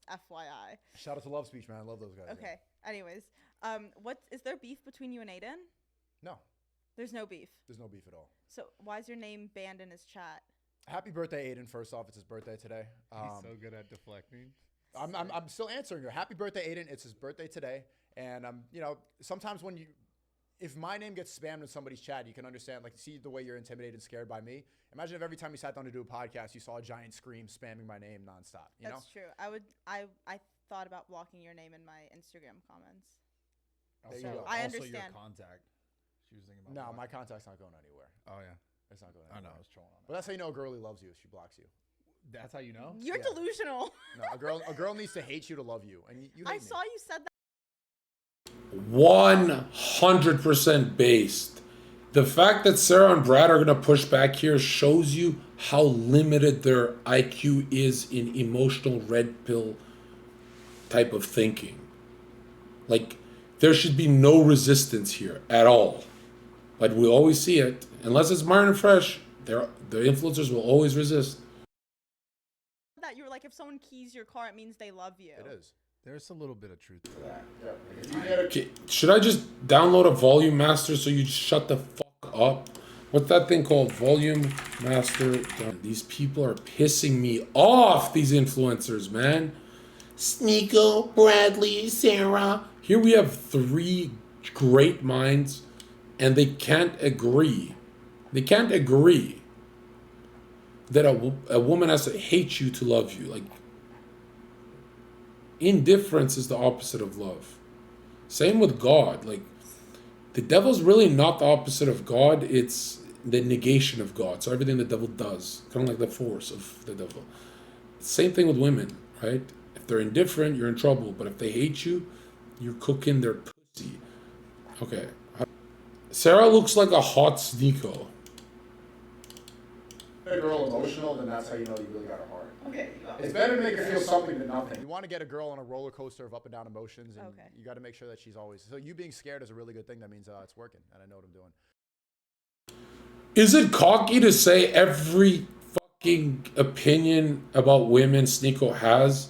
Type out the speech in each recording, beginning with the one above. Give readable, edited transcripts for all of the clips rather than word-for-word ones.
Just FYI. Shout out to Love Speech, man. I love those guys. Okay. Yeah. Anyways, what is there beef between you and Aiden? No. There's no beef. There's no beef at all. So why is your name banned in his chat? Happy birthday, Aiden. First off, it's his birthday today. He's so good at deflecting. I'm still answering you. Happy birthday, Aiden. It's his birthday today. And sometimes if my name gets spammed in somebody's chat, you can understand, like, see the way you're intimidated and scared by me. Imagine if every time you sat down to do a podcast, you saw a giant scream spamming my name nonstop. That's true. I thought about blocking your name in my Instagram comments. Also, I also understand. your contact. She was thinking about. No, blocking. my contact's not going anywhere. Oh yeah. It's not going I anywhere. know. I was trolling on But that. that's how you know a girlie loves you. She blocks you. That's how you know. You're Yeah. delusional. No, a girl needs to hate you to love you, and you hate I me. saw you said that. 100% based. The fact that Sarah and Brad are going to push back here shows you how limited their IQ is in emotional red pill type of thinking. Like, there should be no resistance here at all. But we always see it. Unless it's Martin and Fresh, the influencers will always resist. That you were like, if someone keys your car, it means they love you. It is. There's a little bit of truth to that. Okay, should I just download a volume master so you shut the fuck up? What's that thing called? Volume master. These people are pissing me off, these influencers, man. Sneako, Bradley, Sara. Here we have 3 great minds, and they can't agree. They can't agree that a woman has to hate you to love you. Like, indifference is the opposite of love. Same with God. Like, the devil's really not the opposite of God. It's the negation of God. So everything the devil does, kind of like the force of the devil. Same thing with women, right? If they're indifferent, you're in trouble. But if they hate you, you're cooking their pussy. Okay. Sarah looks like a hot Sn3ak0. A girl emotional, then that's how you know you really got a heart. Okay. It's better to make her feel something than nothing. You want to get a girl on a roller coaster of up and down emotions, and Okay. you got to make sure that she's always. So you being scared is a really good thing. That means it's working, and I know what I'm doing. Is it cocky to say every fucking opinion about women Sn3ak0 has?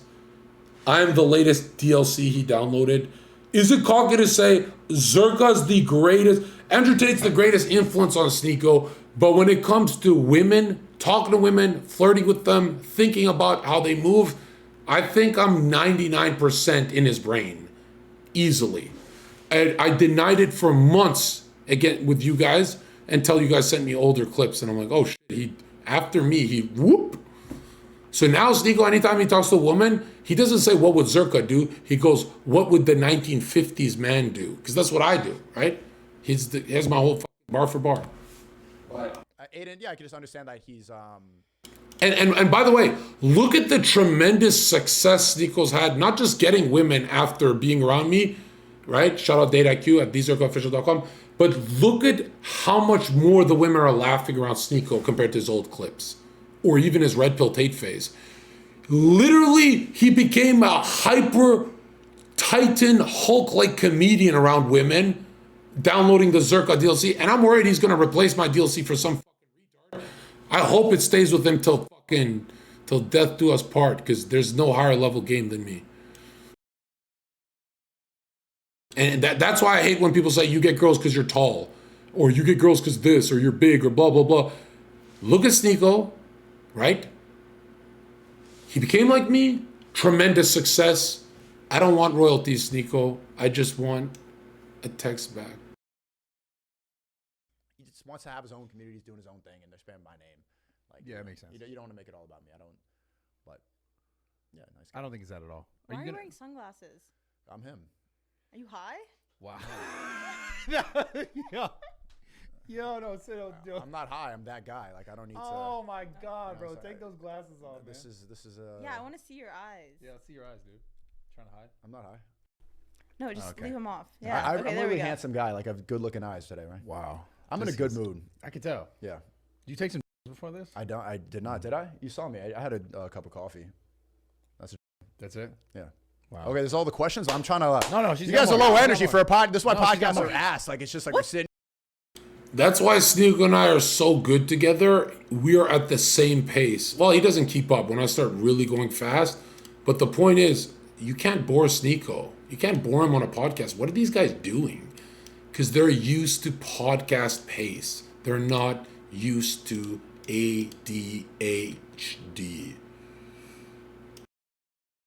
I'm the latest DLC he downloaded. Is it cocky to say Zherka's the greatest, Andrew Tate's the greatest influence on Sn3ak0, but when it comes to women, talking to women, flirting with them, thinking about how they move, I think I'm 99% in his brain, easily. I denied it for months, again, with you guys, until you guys sent me older clips, and I'm like, oh shit, after me, he whoop. So now Sn3ak0, anytime he talks to a woman, he doesn't say, what would Zherka do? He goes, what would the 1950s man do? Because that's what I do, right? He has my whole bar for bar. But Aiden, yeah, I can just understand that he's And by the way, look at the tremendous success Sn3ak0's had, not just getting women after being around me, right? Shout out DateIQ at thezherkaofficial.com. But look at how much more the women are laughing around Sn3ak0 compared to his old clips, or even his Red Pill Tate phase. Literally, he became a hyper Titan Hulk-like comedian around women, downloading the Zherka DLC, and I'm worried he's gonna replace my DLC for some fucking retard. I hope it stays with him till death do us part, because there's no higher level game than me. And that's why I hate when people say you get girls because you're tall, or you get girls because this, or you're big, or blah, blah, blah. Look at Sn3ak0, right? He became like me, tremendous success. I don't want royalties, Sn3ak0. I just want a text back. he just wants to have his own community. He's doing his own thing, and they're spamming my name. Like, Yeah, it makes sense. You don't want to make it all about me. I don't. But yeah, nice guy. I don't think it's that at all. Why are you wearing sunglasses? I'm him. Are you high? Wow. Yo, no, I'm not high. I'm that guy. Like, I don't need to. Oh my God, bro! sorry. Take those glasses off, This man. is Yeah, I want to see your eyes. Yeah, let's see your eyes, dude. Trying to hide. I'm not high. No, just Okay. leave them off. Yeah. I'm okay, a there we really go. handsome guy. Like, I have good looking eyes today, right? Wow. I'm in a good mood. I can tell. Yeah. Did you take some before this? I don't. I did not. Did I? You saw me. I had a cup of coffee. That's it. Yeah. Wow. Okay. There's all the questions. I'm trying to. No, she's You got guys are more. low She's got energy more. for a pod. This is why No, she's got podcasts are more. ass. Like, it's just like we're sitting. That's why Sn3ak0 and I are so good together. We are at the same pace. Well, he doesn't keep up. When I start really going fast, But the point is, you can't bore Sn3ak0. You can't bore him on a podcast. What are these guys doing? Because they're used to podcast pace. They're not used to ADHD.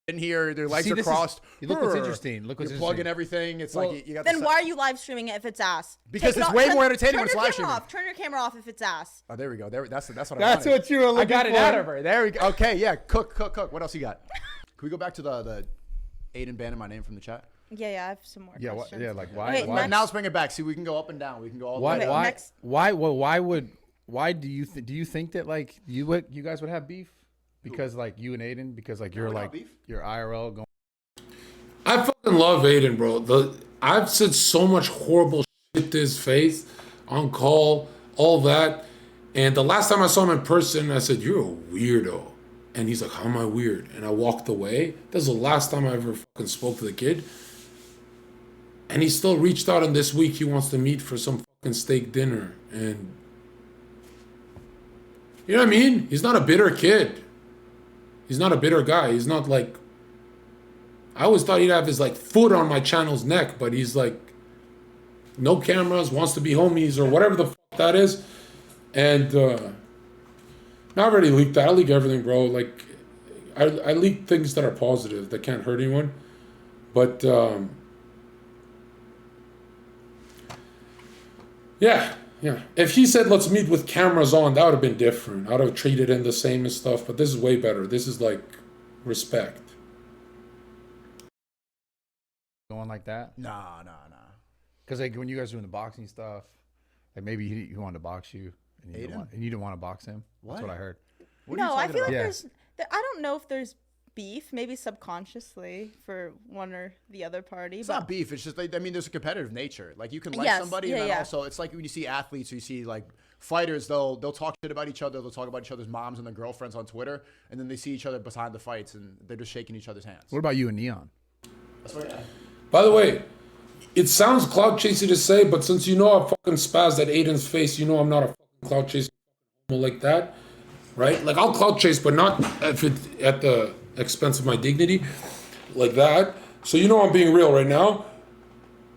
In here, their legs See, are this is- crossed. look what's interesting. Look what's You're plugging interesting. everything. It's Well, like you got. Then the why are you live streaming it if it's ass? Because Take it it's off- way turn- more entertaining turn when it's your live camera streaming. off. Turn your camera off if it's ass. Oh, there we go. That's what I That's wanted. what you were looking I got it for. out of her. There we go. Okay, yeah. Cook. What else you got? Can we go back to the Aiden banning my name from the chat? Yeah, I have some more Yeah, questions. like why? Okay, why? next- Now let's bring it back. See, we can go up and down. We can go all. Why? Okay, Why? next- Why? Well, why do you think that like you guys would have beef? Because like you and Aiden, because like you're we don't like have beef. your IRL going. I fucking love Aiden, bro. I've said so much horrible shit to his face on call, all that. And the last time I saw him in person, I said, "You're a weirdo." And he's like, "How am I weird?" And I walked away. That's the last time I ever fucking spoke to the kid. And he still reached out, and this week he wants to meet for some fucking steak dinner. And you know what I mean? He's not a bitter kid. He's not a bitter guy. He's not like, I always thought he'd have his like foot on my channel's neck, but he's like, no cameras, wants to be homies or whatever the fuck that is. And I already leaked that. I leak everything, bro. Like, I leak things that are positive, that can't hurt anyone. But yeah. If he said, let's meet with cameras on, that would have been different. I would have treated him the same and stuff, but this is way better. This is like respect. Going like that? Nah. Because like when you guys doing the boxing stuff, like maybe he wanted to box you and you didn't want to box him. That's what I heard. What are you No, I talking feel like about? Yeah. I don't know if there's beef, maybe subconsciously for one or the other party. It's but not beef. It's just like, I mean, there's a competitive nature. Like you can like Yes, somebody, yeah, and then yeah. also it's like when you see athletes or you see like fighters, they'll talk shit about each other. They'll talk about each other's moms and their girlfriends on Twitter, and then they see each other behind the fights and they're just shaking each other's hands. What about you and Neon? By the way, it sounds cloud chasing to say, but since you know I fucking spazzed at Aiden's face, you know I'm not a fucking cloud chasing like that, right? Like I'll cloud chase, but not if it at the expense of my dignity, like that. So you know I'm being real right now.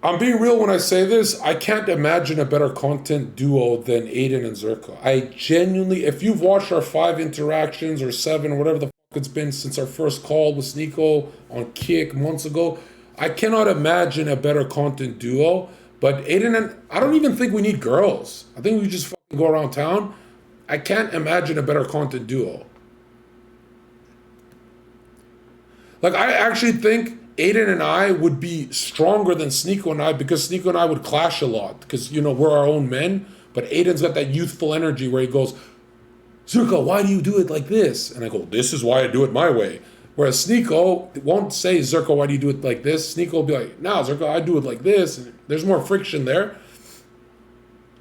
I'm being real when I say this. I can't imagine a better content duo than Aiden and Zherka. I genuinely, if you've watched our 5 interactions or 7 or whatever the fuck it's been since our first call with Sn3ak0 on Kick months ago, I cannot imagine a better content duo. But Aiden and I don't even think we need girls. I think we just fucking go around town. I can't imagine a better content duo. Like I actually think Aiden and I would be stronger than Sn3ak0 and I, because Sn3ak0 and I would clash a lot because, you know, we're our own men. But Aiden's got that youthful energy where he goes, Zherka, why do you do it like this? And I go, this is why I do it my way. Whereas Sn3ak0 won't say, Zherka, why do you do it like this? Sn3ak0 will be like, nah, Zherka, I do it like this. And there's more friction there.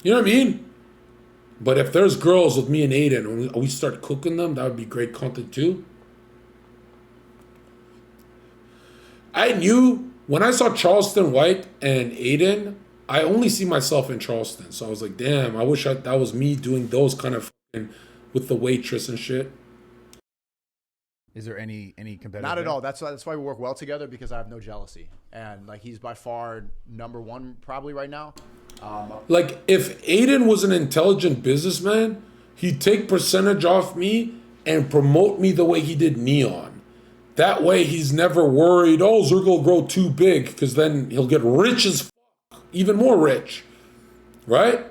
You know what I mean? But if there's girls with me and Aiden, and we start cooking them, that would be great content too. I knew when I saw Charleston White and Aiden, I only see myself in Charleston. So I was like, damn, I wish that was me doing those kind of fucking with the waitress and shit. Is there any competitive? Not at there? all. That's why we work well together, because I have no jealousy, and like he's by far number one probably right now. Like, if Aiden was an intelligent businessman, he'd take percentage off me and promote me the way he did Neon. That way, he's never worried, oh, Zherka will grow too big, because then he'll get rich as fuck, even more rich, right?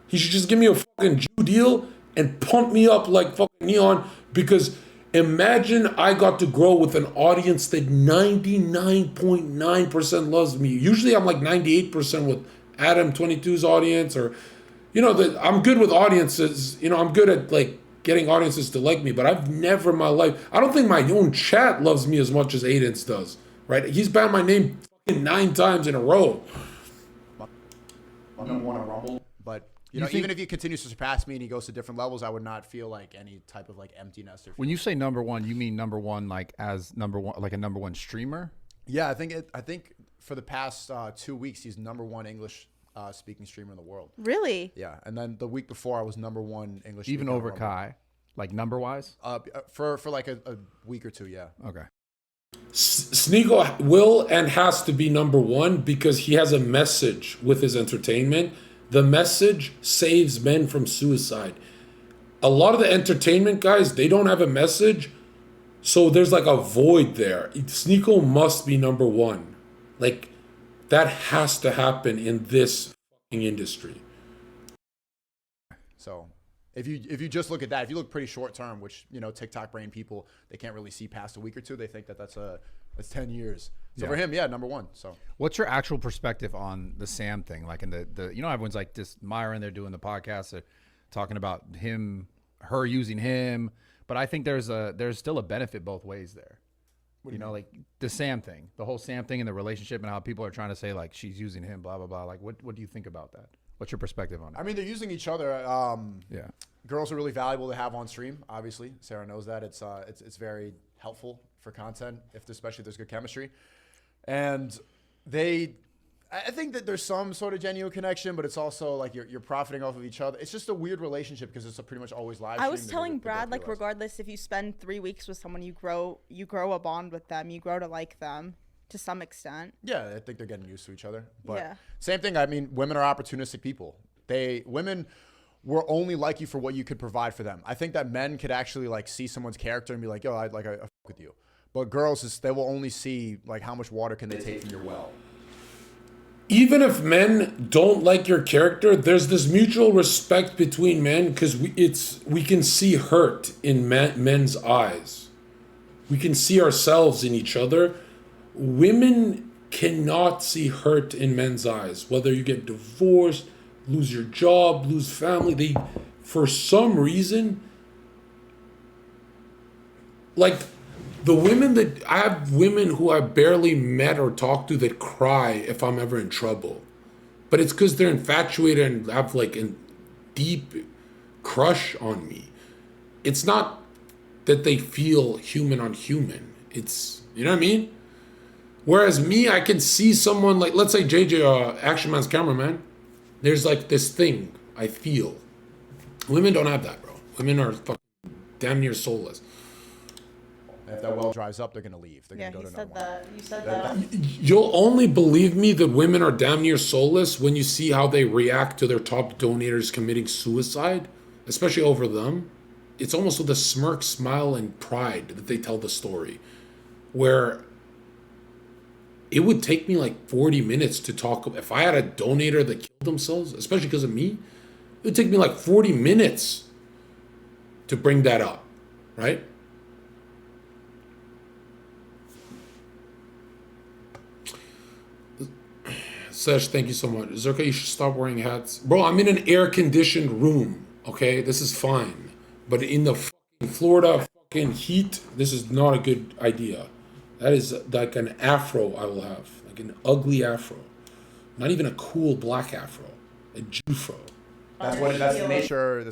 He should just give me a fucking Jew deal and pump me up like fucking Neon, because imagine I got to grow with an audience that 99.9% loves me. Usually I'm like 98% with Adam 22's audience, or, you know, I'm good with audiences. You know, I'm good at like getting audiences to like me, but I've never in my life, I don't think my own chat loves me as much as Aiden's does, right? He's banned my name fucking 9 times in a row. I'm number one on Rumble, but you know, even if he continues to surpass me and he goes to different levels, I would not feel like any type of like emptiness. Or When you say number one, you mean number one like as number one, like a number one streamer? yeah, I think for the past 2 weeks he's number one English speaking streamer in the world. Really? Yeah, and then the week before I was number one English. Even speaker on over Rumble. Kai, like number wise? For like a week or two, yeah. Okay. Sn3ak0 will and has to be number one because he has a message with his entertainment. The message saves men from suicide. A lot of the entertainment guys, they don't have a message, so there's like a void there. Sn3ak0 must be number one. Like, that has to happen in this fucking industry. So if you just look at that, if you look pretty short term, which, you know, TikTok brain people, they can't really see past a week or two. They think that that's 10 years. So for him, number one. So what's your actual perspective on the Sam thing? Like in the you know, everyone's like this Myron, they're doing the podcast, they're talking about her using him, but I think there's still a benefit both ways there. You know, like the Sam thing, the whole Sam thing in the relationship and how people are trying to say like she's using him, blah, blah, blah. Like what do you think about that? What's your perspective on it? I mean, they're using each other. Girls are really valuable to have on stream. Obviously, Sara knows that. It's very helpful for content, especially if there's good chemistry. And I think that there's some sort of genuine connection, but it's also like you're profiting off of each other. It's just a weird relationship because it's pretty much always live. I was telling Brad, like, regardless if you spend 3 weeks with someone, you grow a bond with them. You grow to like them to some extent. Yeah, I think they're getting used to each other. But same thing. I mean, women are opportunistic people. Women will only like you for what you could provide for them. I think that men could actually like see someone's character and be like, yo, I fuck with you. But girls, they will only see like how much water can they take from your well. Even if men don't like your character, there's this mutual respect between men because we can see hurt in men's eyes. We can see ourselves in each other. Women cannot see hurt in men's eyes. Whether you get divorced, lose your job, lose family, for some reason, like the women that I have women who I barely met or talked to that cry if I'm ever in trouble. But it's because they're infatuated and have like a deep crush on me. It's not that they feel human on human. It's, you know what I mean? Whereas me, I can see someone like, let's say JJ, Action Man's cameraman. There's like this thing I feel. Women don't have that, bro. Women are fucking damn near soulless. If that well dries up, they're gonna leave. They're gonna go to another one. You said that. You'll only believe me that women are damn near soulless when you see how they react to their top donators committing suicide, especially over them. It's almost with a smirk, smile, and pride that they tell the story. Where it would take me like 40 minutes to talk. If I had a donator that killed themselves, especially because of me, it would take me like 40 minutes to bring that up, right? Sesh, thank you so much. Zherka, you should stop wearing hats. Bro, I'm in an air-conditioned room, okay? This is fine. But in the fucking Florida fucking heat, this is not a good idea. That is like an afro I will have. Like an ugly afro. Not even a cool black afro. A Jufro. That's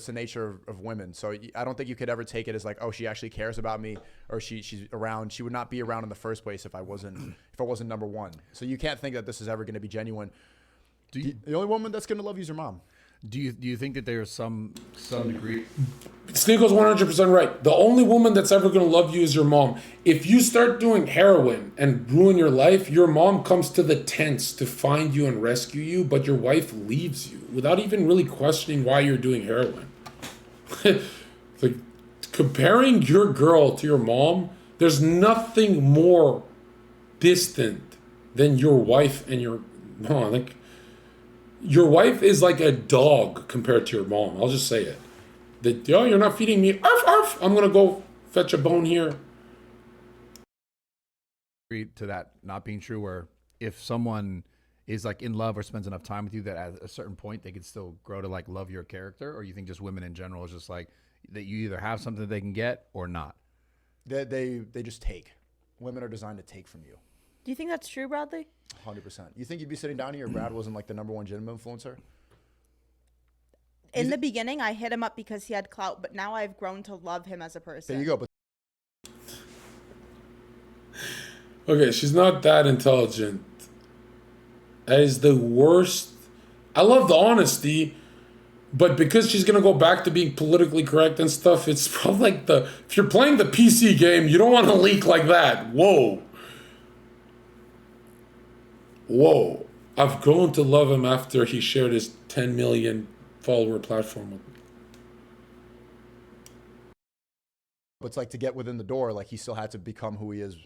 the nature of women. So I don't think you could ever take it as like, oh, she actually cares about me, or she's around. She would not be around in the first place if I wasn't number one. So you can't think that this is ever going to be genuine. The only woman that's going to love you is your mom. Do you think that there's some degree? Sn3ak0's 100% right. The only woman that's ever going to love you is your mom. If you start doing heroin and ruin your life, your mom comes to the tents to find you and rescue you, but your wife leaves you without even really questioning why you're doing heroin. Like, comparing your girl to your mom, there's nothing more distant than your wife and your mom. Like, your wife is like a dog compared to your mom. I'll just say it. You're not feeding me. Arf, arf. I'm going to go fetch a bone here. To that not being true, where if someone is like in love or spends enough time with you that at a certain point they could still grow to like love your character, or you think just women in general is just like that you either have something they can get or not? They just take. Women are designed to take from you. Do you think that's true, Bradley? 100%. You think you'd be sitting down here if Brad wasn't like the number one gym influencer? In the beginning, I hit him up because he had clout, but now I've grown to love him as a person. There you go. But okay, she's not that intelligent. That is the worst. I love the honesty, but because she's going to go back to being politically correct and stuff, it's probably like if you're playing the PC game, you don't want to leak like that. Whoa. whoa, I've grown to love him after he shared his 10 million follower platform with me. But it's like to get within the door, like he still had to become who he is.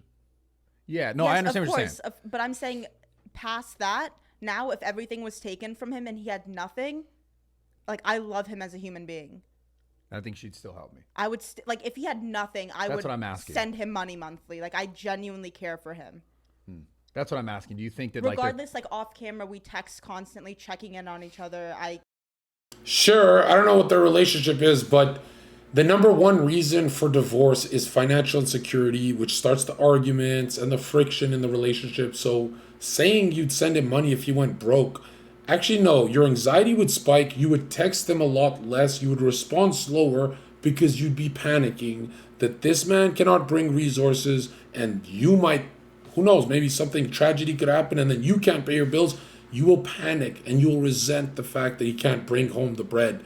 Yeah, no, I understand what you're saying. But I'm saying past that, now if everything was taken from him and he had nothing, like I love him as a human being. I think she'd still help me. I would like if he had nothing, I That's would what I'm asking. send him money monthly. Like I genuinely care for him. That's what I'm asking. Do you think that Regardless, like off camera, we text constantly, checking in on each other. Sure, I don't know what their relationship is, but the number one reason for divorce is financial insecurity, which starts the arguments and the friction in the relationship. So saying you'd send him money if he went broke, actually no, your anxiety would spike, you would text him a lot less, you would respond slower because you'd be panicking that this man cannot bring resources and you might, who knows, maybe something tragedy could happen and then you can't pay your bills. You will panic and you will resent the fact that he can't bring home the bread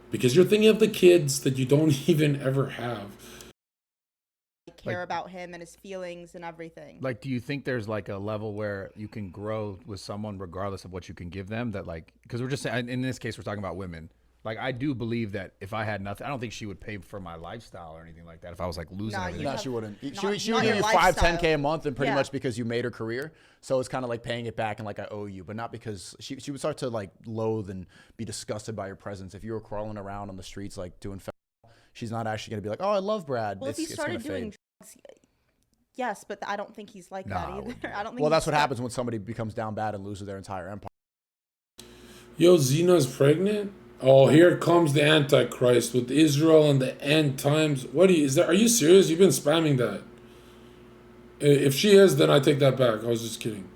because you're thinking of the kids that you don't even ever have. Care about him and his feelings and everything. Like, do you think there's like a level where you can grow with someone regardless of what you can give them? That like, because we're just saying, in this case, we're talking about women. Like, I do believe that if I had nothing, I don't think she would pay for my lifestyle or anything like that. If I was like losing everything. No, she wouldn't. She not would give your you lifestyle. $5-10K a month, and pretty Yeah. much because you made her career. So it's kind of like paying it back and like I owe you, but not because she would start to like loathe and be disgusted by your presence. If you were crawling around on the streets like doing, she's not actually gonna be like, oh, I love Brad. Well, if he started doing drugs, yes, but I don't think he's like that Nah, I either. wouldn't do I don't think. Well, that's he's what happens when somebody becomes down bad and loses their entire empire. Yo, Zena's pregnant? Oh, here comes the Antichrist with Israel and the end times. What are you serious? You've been spamming that. If she is, then I take that back. I was just kidding.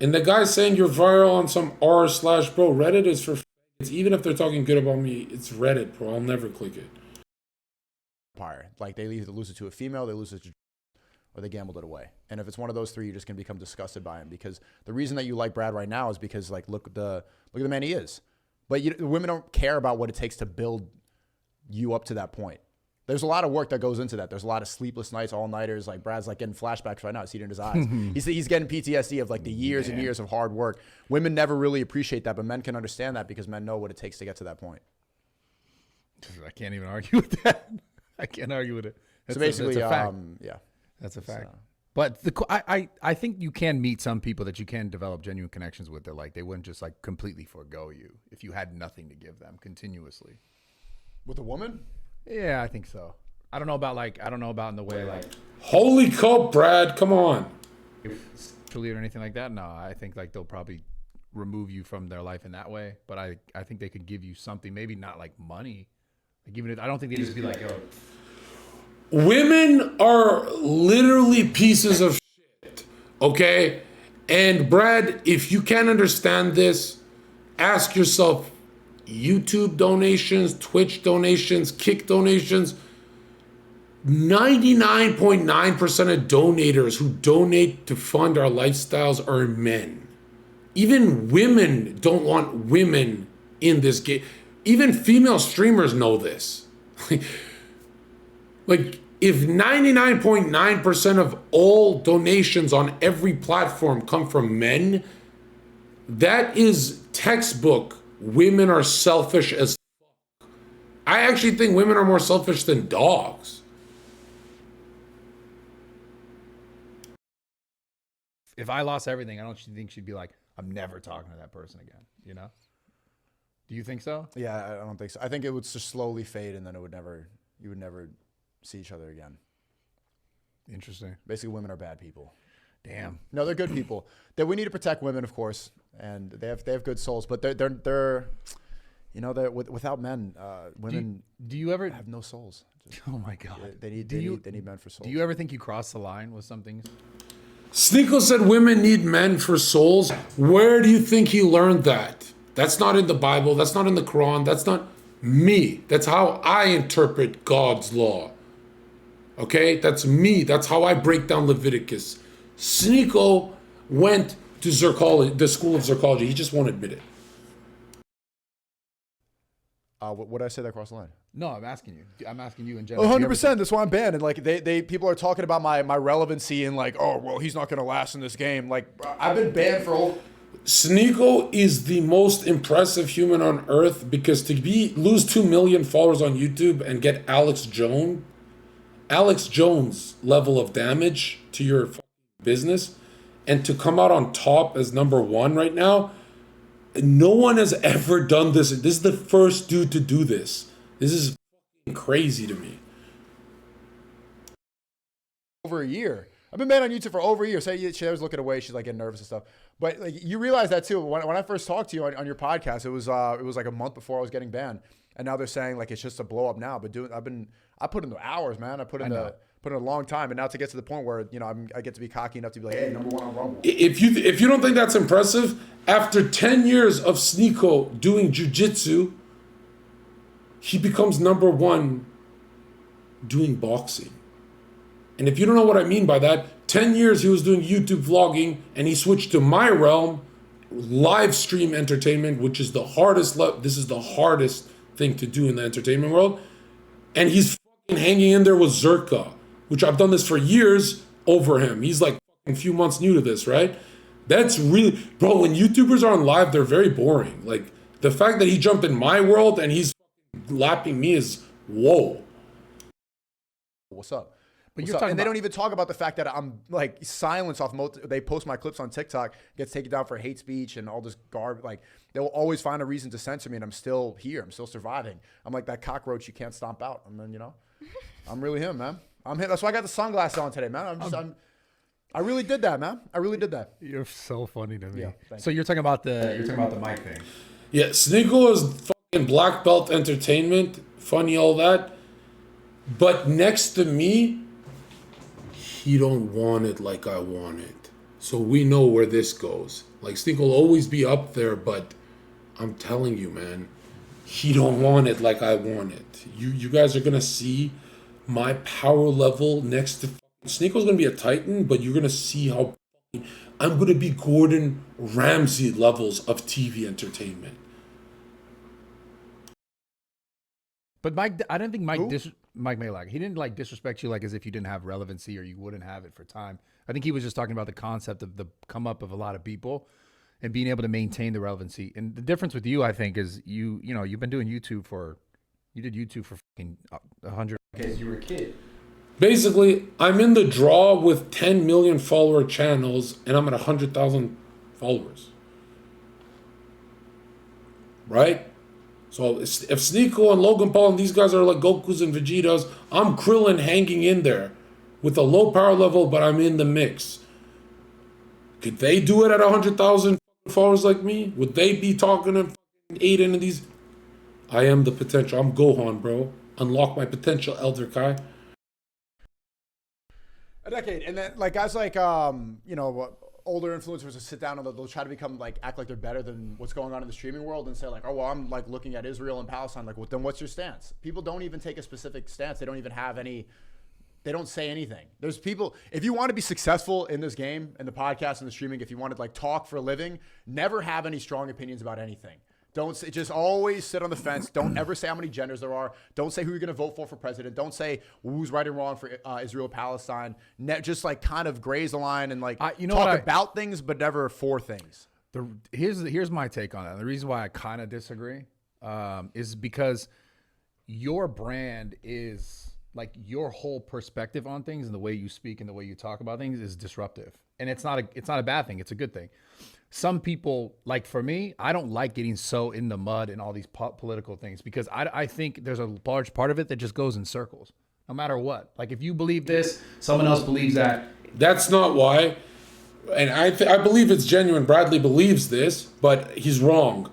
And the guy saying you're viral on some r/bro, Reddit is for it's even if they're talking good about me, it's Reddit, bro. I'll never click it. Empire. Like they either lose it to a female, they lose it to, or they gambled it away. And if it's one of those three, you're just gonna become disgusted by him because the reason that you like Brad right now is because like look at the man he is. But women don't care about what it takes to build you up to that point. There's a lot of work that goes into that. There's a lot of sleepless nights, all-nighters. Like Brad's like getting flashbacks right now. I see it in his eyes. He's getting PTSD of like the years and years of hard work. Women never really appreciate that, but men can understand that because men know what it takes to get to that point. I can't even argue with that. I can't argue with it. So basically, that's a fact. yeah. That's a fact. But I think you can meet some people that you can develop genuine connections with. That like they wouldn't just like completely forego you if you had nothing to give them continuously. With a woman? Yeah, I think so. I don't know about in the way like Holy cow, Brad, come on. Truly or anything like that. No, I think like they'll probably remove you from their life in that way. But I think they could give you something, maybe not like money. Like even if I don't think they just be like, yo. Women are literally pieces of shit, okay? And Brad, if you can't understand this, ask yourself, YouTube donations, Twitch donations, Kick donations, 99.9% of donators who donate to fund our lifestyles are men. Even women don't want women in this game. Even female streamers know this. Like, if 99.9% of all donations on every platform come from men, that is textbook. Women are selfish as fuck. I actually think women are more selfish than dogs. If I lost everything, I don't think she'd be like, I'm never talking to that person again, you know? Do you think so? Yeah, I don't think so. I think it would just slowly fade and then you would never see each other again. Interesting. Basically, women are bad people. Damn. No, they're good people. That we need to protect women, of course, and they have good souls. But they're you know, without men, women do you ever have no souls. Oh my God. They need men for souls. Do you ever think you cross the line with something? Sn3ak0 said women need men for souls. Where do you think he learned that? That's not in the Bible. That's not in the Quran. That's not me. That's how I interpret God's law. Okay? That's me. That's how I break down Leviticus. Sn3ak0 went to Zherkology, the school of Zherkology. He just won't admit it. What did I say that crossed the line? No, I'm asking you. I'm asking you in general. 100%. That's why I'm banned. And like they people are talking about my relevancy and like, oh well, he's not gonna last in this game. Like I've been banned for. Sn3ak0 is the most impressive human on earth because to lose 2 million followers on YouTube and get Alex Jones level of damage to your business, and to come out on top as number 1 right now, no one has ever done this. This is the first dude to do this. This is crazy to me. Over a year. I've been banned on YouTube for over a year. So she was looking away. She's like getting nervous and stuff. But like you realize that too. When I first talked to you on your podcast, it was like a month before I was getting banned, and now they're saying like it's just a blow up now. But I put in the hours, man. I put in a long time, and now to get to the point where I get to be cocky enough to be like, hey, number 1 on Rumble. If you don't think that's impressive, after 10 years of Sn3ak0 doing jiu-jitsu, he becomes number 1 doing boxing. And if you don't know what I mean by that, 10 years he was doing YouTube vlogging, and he switched to my realm, live stream entertainment, which is the hardest. This is the hardest thing to do in the entertainment world. And he's fucking hanging in there with Zherka, which I've done this for years over him. He's like a few months new to this, right? That's really, bro, when YouTubers are on live, they're very boring. Like the fact that he jumped in my world and he's lapping me is whoa. What's up? But you're talking and they don't even talk about the fact that I'm like silenced off. They post my clips on TikTok, gets taken down for hate speech and all this garbage. Like they will always find a reason to censor me, and I'm still here. I'm still surviving. I'm like that cockroach you can't stomp out. And then I'm really him, man. I'm him. That's why I got the sunglasses on today, man. I really did that, man. I really did that. You're so funny to me. Yeah, so you're talking about the mic thing. Yeah, Sn3ak0 is fucking black belt entertainment, funny all that. But next to me, he don't want it like I want it. So we know where this goes. Like Sn3ak0 will always be up there, but I'm telling you, man, he don't want it like I want it. You guys are gonna see my power level next to Sn3ak0's gonna be a titan, but you're gonna see how I'm gonna be Gordon Ramsay levels of TV entertainment. But Mike, I don't think Mike Malak, he didn't like disrespect you like as if you didn't have relevancy or you wouldn't have it for time. I think he was just talking about the concept of the come up of a lot of people and being able to maintain the relevancy. And the difference with you, I think, is you've been doing YouTube you did YouTube for fucking 100 days. You were a kid. Basically, I'm in the draw with 10 million follower channels and I'm at 100,000 followers. Right? So if Sn3ak0 and Logan Paul and these guys are like Gokus and Vegetas, I'm Krillin hanging in there with a low power level, but I'm in the mix. Could they do it at 100,000 followers like me? Would they be talking to Aiden and these? I am the potential. I'm Gohan, bro. Unlock my potential, Elder Kai. A decade, and then like guys like older influencers will sit down and they'll try to become like act like they're better than what's going on in the streaming world and say like, oh well, I'm like looking at Israel and Palestine. Like, well, then what's your stance? People don't even take a specific stance. They don't even have any. They don't say anything. There's people. If you want to be successful in this game, in the podcast and the streaming, if you want to like talk for a living, never have any strong opinions about anything. Don't say, just always sit on the fence. Don't ever say how many genders there are. Don't say who you're going to vote for president. Don't say who's right and wrong for Israel, Palestine. Just like kind of graze the line and like talk about things, but never for things. Here's my take on that. The reason why I kind of disagree is because your brand is like your whole perspective on things and the way you speak and the way you talk about things is disruptive. And it's not a bad thing. It's a good thing. Some people, like for me, I don't like getting so in the mud and all these political things because I think there's a large part of it that just goes in circles, no matter what. Like if you believe this, someone else believes that. That's not why. And I believe it's genuine. Bradley believes this, but he's wrong.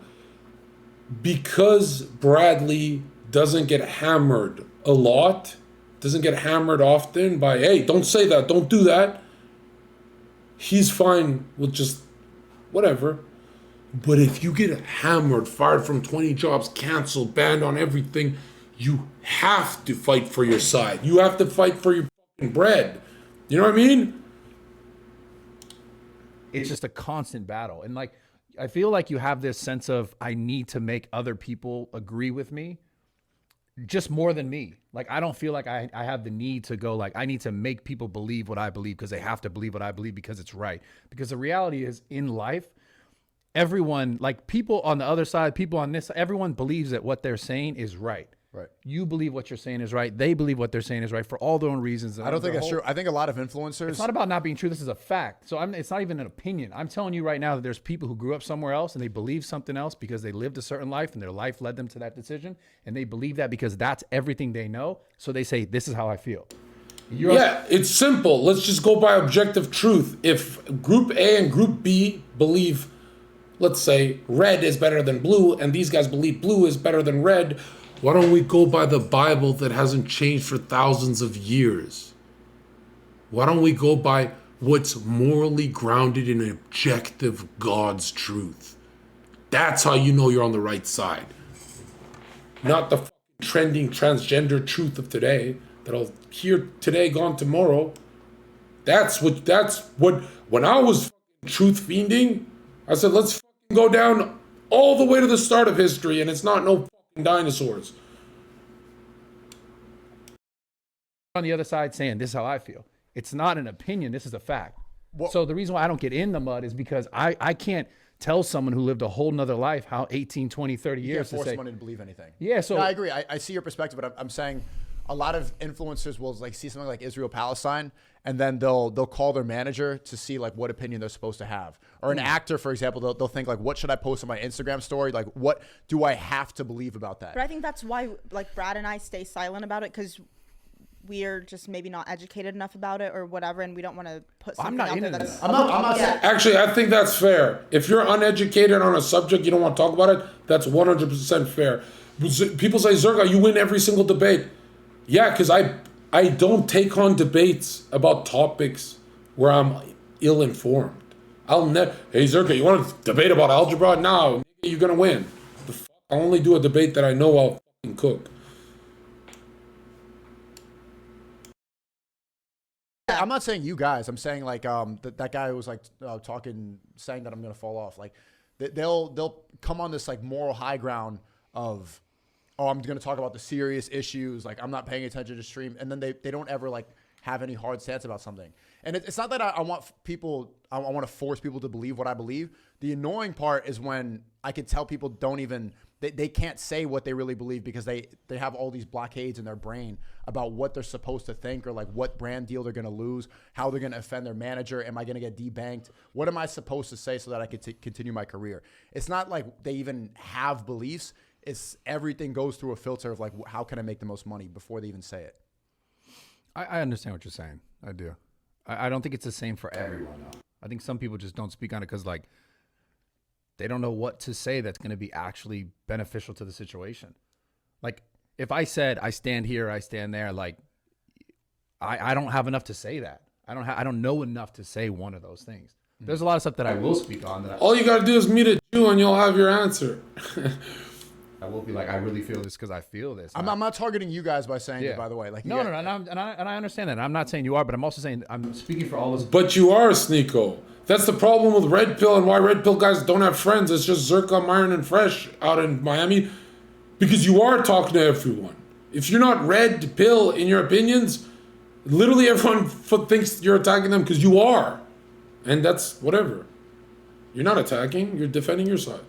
Because Bradley doesn't get hammered a lot, doesn't get hammered often by, hey, don't say that, don't do that. He's fine with just whatever. But if you get hammered, fired from 20 jobs, canceled, banned on everything, you have to fight for your side. You have to fight for your fucking bread. You know what I mean? It's just a constant battle. And like I feel like you have this sense of I need to make other people agree with me just more than me. Like, I don't feel like I have the need to go like, I need to make people believe what I believe because they have to believe what I believe because it's right. Because the reality is in life, everyone, like people on the other side, people on this, everyone believes that what they're saying is right. Right. You believe what you're saying is right. They believe what they're saying is right for all their own reasons. I don't think that's true. I think a lot of influencers. It's not about not being true. This is a fact. So it's not even an opinion. I'm telling you right now that there's people who grew up somewhere else and they believe something else because they lived a certain life and their life led them to that decision. And they believe that because that's everything they know. So they say, this is how I feel. It's simple. Let's just go by objective truth. If Group A and Group B believe, let's say, red is better than blue, and these guys believe blue is better than red, why don't we go by the Bible that hasn't changed for thousands of years? Why don't we go by what's morally grounded in objective God's truth? That's how you know you're on the right side. Not the trending transgender truth of today that'll hear today, gone tomorrow. That's what, when I was truth fiending, I said, let's go down all the way to the start of history, and it's not no dinosaurs. On the other side saying, this is how I feel. It's not an opinion. This is a fact. Well, so the reason why I don't get in the mud is because I can't tell someone who lived a whole nother life how 18, 20, 30 years to force say, someone to believe anything. Yeah, so no, I agree. I see your perspective, but I'm saying a lot of influencers will like see something like Israel-Palestine, and then they'll call their manager to see like what opinion they're supposed to have. Or an actor, for example, they'll think like, what should I post on my Instagram story? Like, what do I have to believe about that? But I think that's why like Brad and I stay silent about it, because we are just maybe not educated enough about it or whatever, and we don't want to put something out there that's... I'm not saying... Actually, I think that's fair. If you're uneducated on a subject, you don't want to talk about it, that's 100% fair. People say, Zherka, you win every single debate. Yeah, because I don't take on debates about topics where I'm ill-informed. I'll never... Hey, Zherka, you want to debate about algebra? No, you're going to win. I'll only do a debate that I know I'll fucking cook. I'm not saying you guys. I'm saying like that guy who was like saying that I'm gonna fall off. Like they'll come on this like moral high ground of, oh, I'm gonna talk about the serious issues. Like I'm not paying attention to stream, and then they don't ever like have any hard stance about something. And it's not that I want people. I want to force people to believe what I believe. The annoying part is when I can tell people don't even. They can't say what they really believe because they have all these blockades in their brain about what they're supposed to think or like what brand deal they're going to lose, how they're going to offend their manager. Am I going to get debanked? What am I supposed to say so that I could continue my career? It's not like they even have beliefs. It's everything goes through a filter of like, how can I make the most money before they even say it? I understand what you're saying. I do. I don't think it's the same for everyone though. I think some people just don't speak on it because like, they don't know what to say that's going to be actually beneficial to the situation. Like if I said, I stand here, I stand there, like I don't have enough to say that. I don't know enough to say one of those things. There's a lot of stuff that I will speak on. All you got to do is meet a Jew and you'll have your answer. I will be like, I really feel this because I feel this. I'm not targeting you guys by saying it, by the way. Like no, and I understand that. And I'm not saying you are, but I'm also saying I'm speaking for all of us. But you are, Sn3ak0. That's the problem with Red Pill and why Red Pill guys don't have friends. It's just Zherka, Myron, and Fresh out in Miami. Because you are talking to everyone. If you're not Red Pill in your opinions, literally everyone thinks you're attacking them because you are. And that's whatever. You're not attacking, you're defending your side.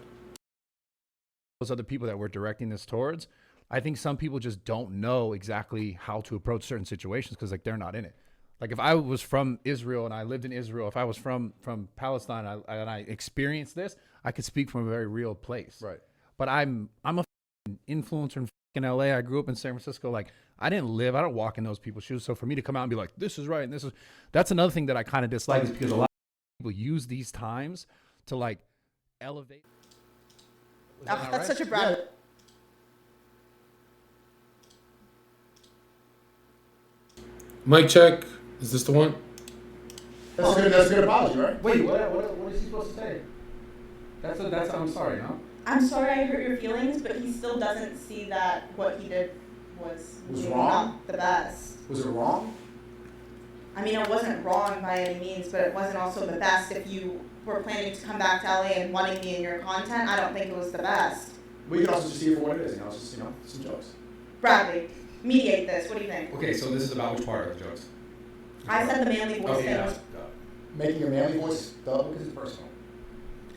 Those other people that we're directing this towards, I think some people just don't know exactly how to approach certain situations because like they're not in it. Like if I was from Israel and I lived in Israel, if I was from Palestine and I experienced this, I could speak from a very real place. Right. But I'm a influencer in LA. I grew up in San Francisco. Like I don't walk in those people's shoes. So for me to come out and be like, this is right and that's another thing that I kind of dislike is because a lot of people use these times to like elevate. That's right? such a Brad. Yeah. Mic check. Is this the one? That's a good apology, right? Wait, what is he supposed to say? That's I'm sorry, no? I'm sorry I hurt your feelings, but he still doesn't see that what he did was wrong? not the best. Was it wrong? I mean, it wasn't wrong by any means, but it wasn't also the best. If you were planning to come back to LA and wanting me in your content, I don't think it was the best. We can also just see it for what it is, it's just, some jokes. Bradley, mediate this. What do you think? Okay, so this is about which part of the jokes? I said the manly voice thing was Making your manly voice dull because it's personal.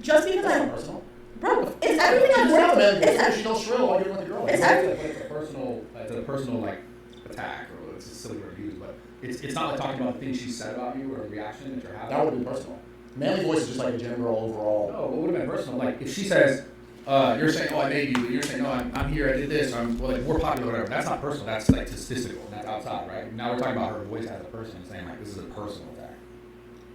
just because That's not personal. bro, it's everything I'm It's she's no shrill while you're with the girl. It's a personal like attack, or it's a silly word to use, but it's not like talking about the things she said about you or the reaction that you're having. That would be personal. Manly voice is just like a general overall. No, it would have been personal. Like if she says, you're saying, oh, I made you, you're saying, no, I'm here, I did this, we're popular, whatever. That's not personal. That's like statistical. That's outside, right? Now we're talking about her voice as a person, saying like this is a personal attack.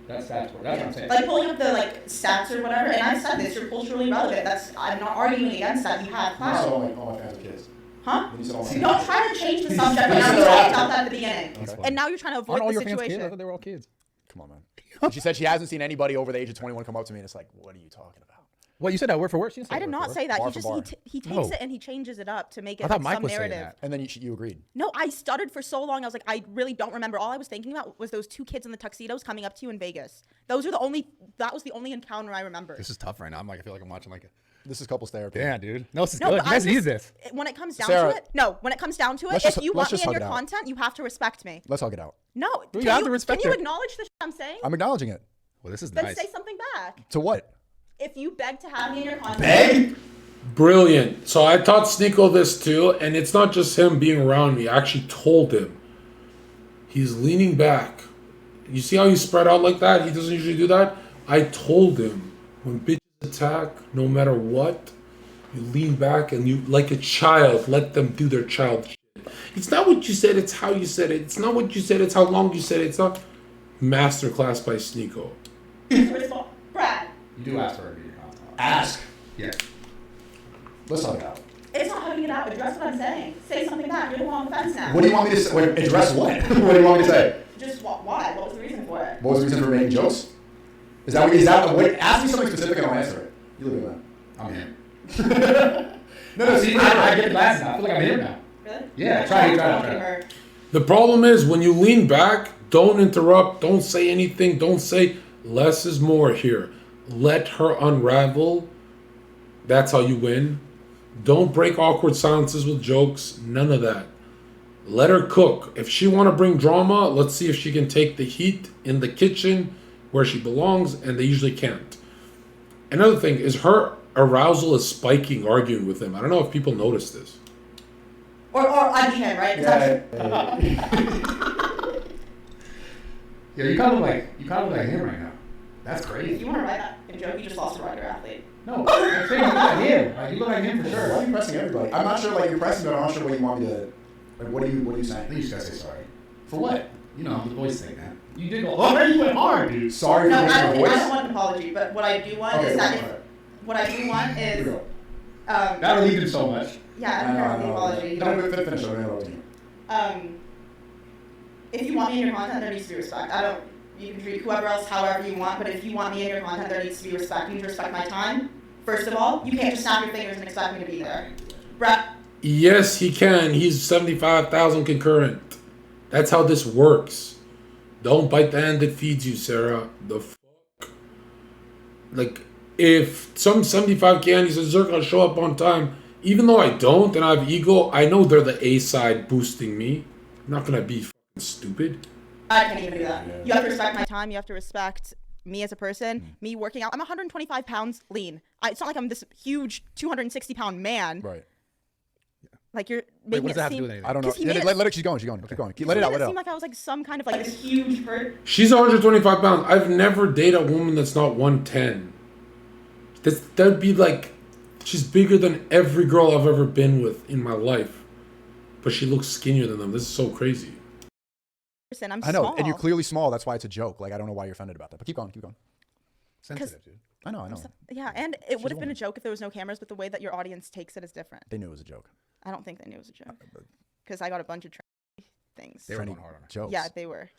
That's what I'm saying. like pulling up the like stats or whatever, and I said this, you're culturally relevant. I'm not arguing against that. You have class. All my fans are kids. Huh? When you said all my Don't try to change the subject when I was talking about that at the beginning. Okay. And now you're trying to avoid all the your fans kids? I situation. thought they were all kids. Come on, man. And she said she hasn't seen anybody over the age of 21 come up to me, and it's like, what are you talking about? Well, you said that word for word. She didn't say I did word not for say that. Bar He for just bar. he takes No. it and he changes it up to make it I thought like Mike some was saying narrative. that. And then you agreed. No, I stuttered for so long. I was like, I really don't remember. All I was thinking about was those two kids in the tuxedos coming up to you in Vegas. That was the only encounter I remember. This is tough right now. I feel like I'm watching like a. This is couples therapy. Yeah, dude. No, this is No, good. but You guys I'm need just- this. When it comes down Sarah, to it, when it comes down to it, let's if just- you want let's me just in hug your it out. content, you have to respect me. Let's hug it out. No, You have to respect Can you it. acknowledge the shit I'm saying? I'm acknowledging it. Well, this is Then nice. say something back. To what? If you beg to have me in your content, Beg? Brilliant. So I taught Sn3ak0 this too, and it's not just him being around me. I actually told him. He's leaning back. You see how he spread out like that? He doesn't usually do that. I told him, when bitches attack, no matter what, you lean back and you, like a child, let them do their child shit. It's not what you said, it's how you said it. It's not what you said, it's how long you said it. It's not masterclass by Sn3ak0. Brad, You do ask for her to be your content. Ask. Yeah. Let's hug it out. it's not hugging it out. Address what I'm saying. Say something back. You're the one on the fence now. What do you want me to say? Wait, address what? What do you want me to say? Just why? What was the reason for it? What was the reason for making jokes? Is that what? Ask me something specific and I'll answer it. You look at that. I'm here. No, see, I get the glasses now. I feel like I'm here now. Really? Yeah, try it. The problem is when you lean back, don't interrupt, don't say anything, don't say less is more here. Let her unravel. That's how you win. Don't break awkward silences with jokes. None of that. Let her cook. If she want to bring drama, let's see if she can take the heat in the kitchen where she belongs, and they usually can't. Another thing is her arousal is spiking arguing with him. I don't know if people notice this. Or I mean him, right? Yeah, you kind of look like him right now. That's If crazy. you want to write that in joke, you just lost a rider athlete. No, I'm saying you look like him. Like, you look like him for Why sure. are you pressing everybody? I'm not sure, like, you're pressing, but I'm not sure what you want me to. Like, what are you I saying? think you just gotta say sorry. For what? You know, the voice thing, man. You did go. Oh, man, you went hard, dude. Sorry No, for I making your don't voice. want an apology, but what I do want Okay, is that alright. what I do want Here we is go. That relieved him so much. yeah, I don't care about the apology. You No, don't- finish. I'm interrupting you. If you want me in your content, there needs to be respect. You can treat whoever else however you want, but if you want me in your content, there needs to be respect. You need to respect my time. First of all, you can't just snap your fingers and expect me to be there. Brett, Yes, he can. He's 75,000 concurrent. That's how this works. Don't bite the hand that feeds you, Sarah. The fuck? Like, if some 75K and he says, Zherka, I'll show up on time, even though I don't and I have ego, I know they're the A side boosting me. I'm not gonna be fucking stupid. I can't even do that. Yeah. You have to respect my time. You have to respect me as a person, me working out. I'm 125 pounds lean. It's not like I'm this huge 260-pound man. Right. Like you're Wait, making what does it that have to seem. do with anything? I don't know. Because he made it- Let it. She's going. Keep going. Let it out. It Let it seemed out. like I was like some kind of like this huge hurt. She's 125 pounds. I've never dated a woman that's not 110. That'd be like, she's bigger than every girl I've ever been with in my life. But she looks skinnier than them. This is so crazy. I'm I know, small. and you're clearly small. That's why it's a joke. Like, I don't know why you're offended about that. But keep going. Sensitive, dude. I know. Yeah, and it would have been a joke if there was no cameras, but the way that your audience takes it is different. They knew it was a joke. I don't think they knew it was a joke because I got a bunch of things. They were Trendy going hard on her. jokes. Yeah, they were.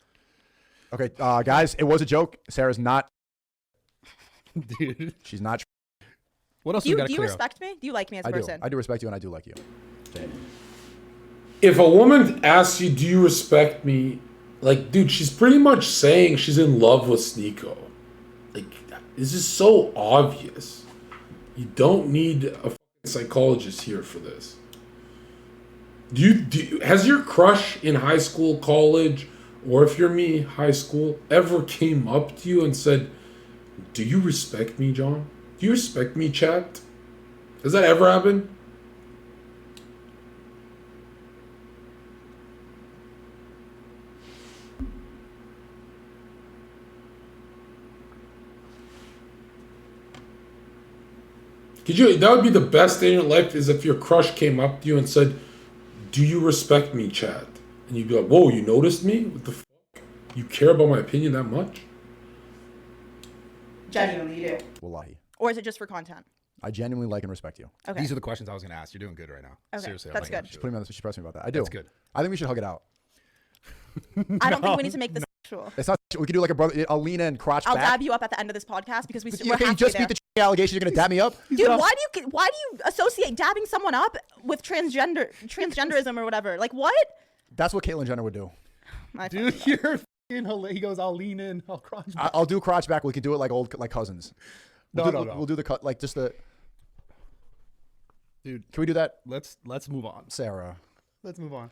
Okay, guys, it was a joke. Sarah's not. Dude. She's not. What else Do we you, got to do you clear up? respect me? Do you like me as a I do. person? I do respect you, and I do like you. Jamie. If a woman asks you, do you respect me? Like, dude, she's pretty much saying she's in love with Sn3ak0. Like, this is so obvious. You don't need a fucking psychologist here for this. Has your crush in high school, college, or if you're me, high school, ever came up to you and said, "Do you respect me, John? Do you respect me, chat?" Has that ever happened? That would be the best day in your life, is if your crush came up to you and said, "Do you respect me, chat?" And you'd be like, "Whoa, you noticed me? What the fuck? You care about my opinion that much?" Genuinely, you do. Wallahi. Or is it just for content? I genuinely like and respect you. Okay. These are the questions I was going to ask. You're doing good right now. Okay, Seriously. that's good. She's putting me on this. She pressed me about that. I do. That's good. I think we should hug it out. I don't think we need to make this sexual. It's not. We could do like a brother. I'll lean in, crotch I'll back. dab you up at the end of this podcast because we're Okay, you halfway just there. beat the allegation. You're gonna dab me up, Dude, why do you associate dabbing someone up with transgenderism or whatever? Like what? That's what Caitlyn Jenner would do. Dude, you're fucking hilarious. He goes, I'll lean in. I'll crotch back. I'll do crotch back. We could do it like cousins. No. We'll do the cut like just the. Dude, Can we do that, let's move on. Sarah? Let's move on.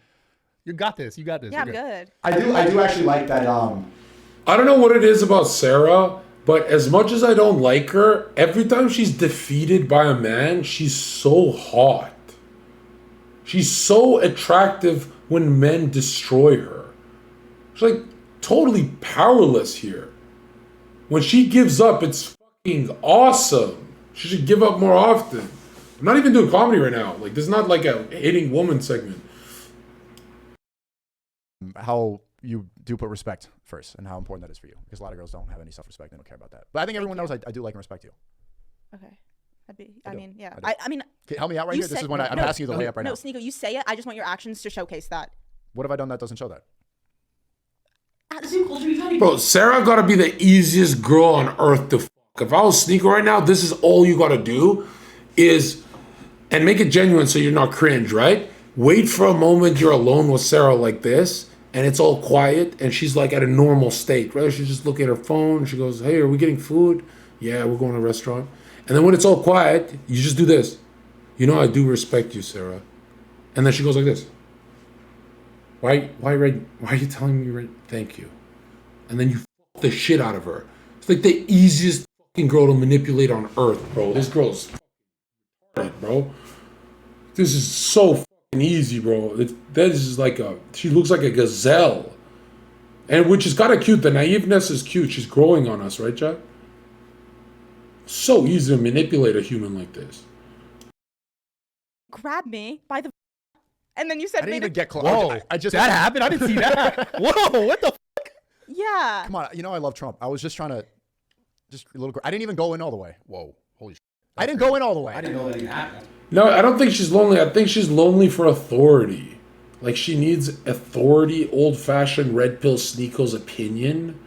You got this. You got this. Yeah, I'm You're good. I do actually like that. I don't know what it is about Sarah, but as much as I don't like her, every time she's defeated by a man, she's so hot. She's so attractive when men destroy her. She's like totally powerless here. When she gives up, it's fucking awesome. She should give up more often. I'm not even doing comedy right now. Like, this is not like a hating woman segment. How you do put respect first and how important that is for you, because a lot of girls don't have any self-respect. They don't care about that. But I think everyone knows I do like and respect you. Okay. I do. mean, yeah. I do. I mean, Okay, help me out right you here. This say- is when I'm no, asking you the layup right no, now. Sn3ak0, you say it. I just want your actions to showcase that. What have I done that doesn't show that? Bro, Sarah gotta be the easiest girl on earth to fuck. If I was Sn3ak0 right now, this is all you gotta do is, and make it genuine so you're not cringe, right? Wait for a moment you're alone with Sarah like this, and it's all quiet, and she's like at a normal state, right? She's just looking at her phone, she goes, "Hey, are we getting food?" "Yeah, we're going to a restaurant." And then when it's all quiet, you just do this. "You know, I do respect you, Sarah." And then she goes like this. Why are you telling me right? Thank you. And then you fuck the shit out of her. It's like the easiest fucking girl to manipulate on earth, bro. This girl's fucking retarded, bro. This is so fucking easy, bro. That is like she looks like a gazelle. And which is kind of cute. The naiveness is cute. She's growing on us, right, Jack? So easy to manipulate a human like this. Grab me by the, and then you said, I didn't even made get close. Whoa. I just That happened? I didn't see that. Whoa, what the yeah. Come on, you know I love Trump. I was just trying to, just a little. I didn't even go in all the way. Whoa, holy shit. I didn't go in all the way. I didn't know that even happened. No, I don't think she's lonely. I think she's lonely for authority. Like, she needs authority, old-fashioned red pill Sn3ak0's opinion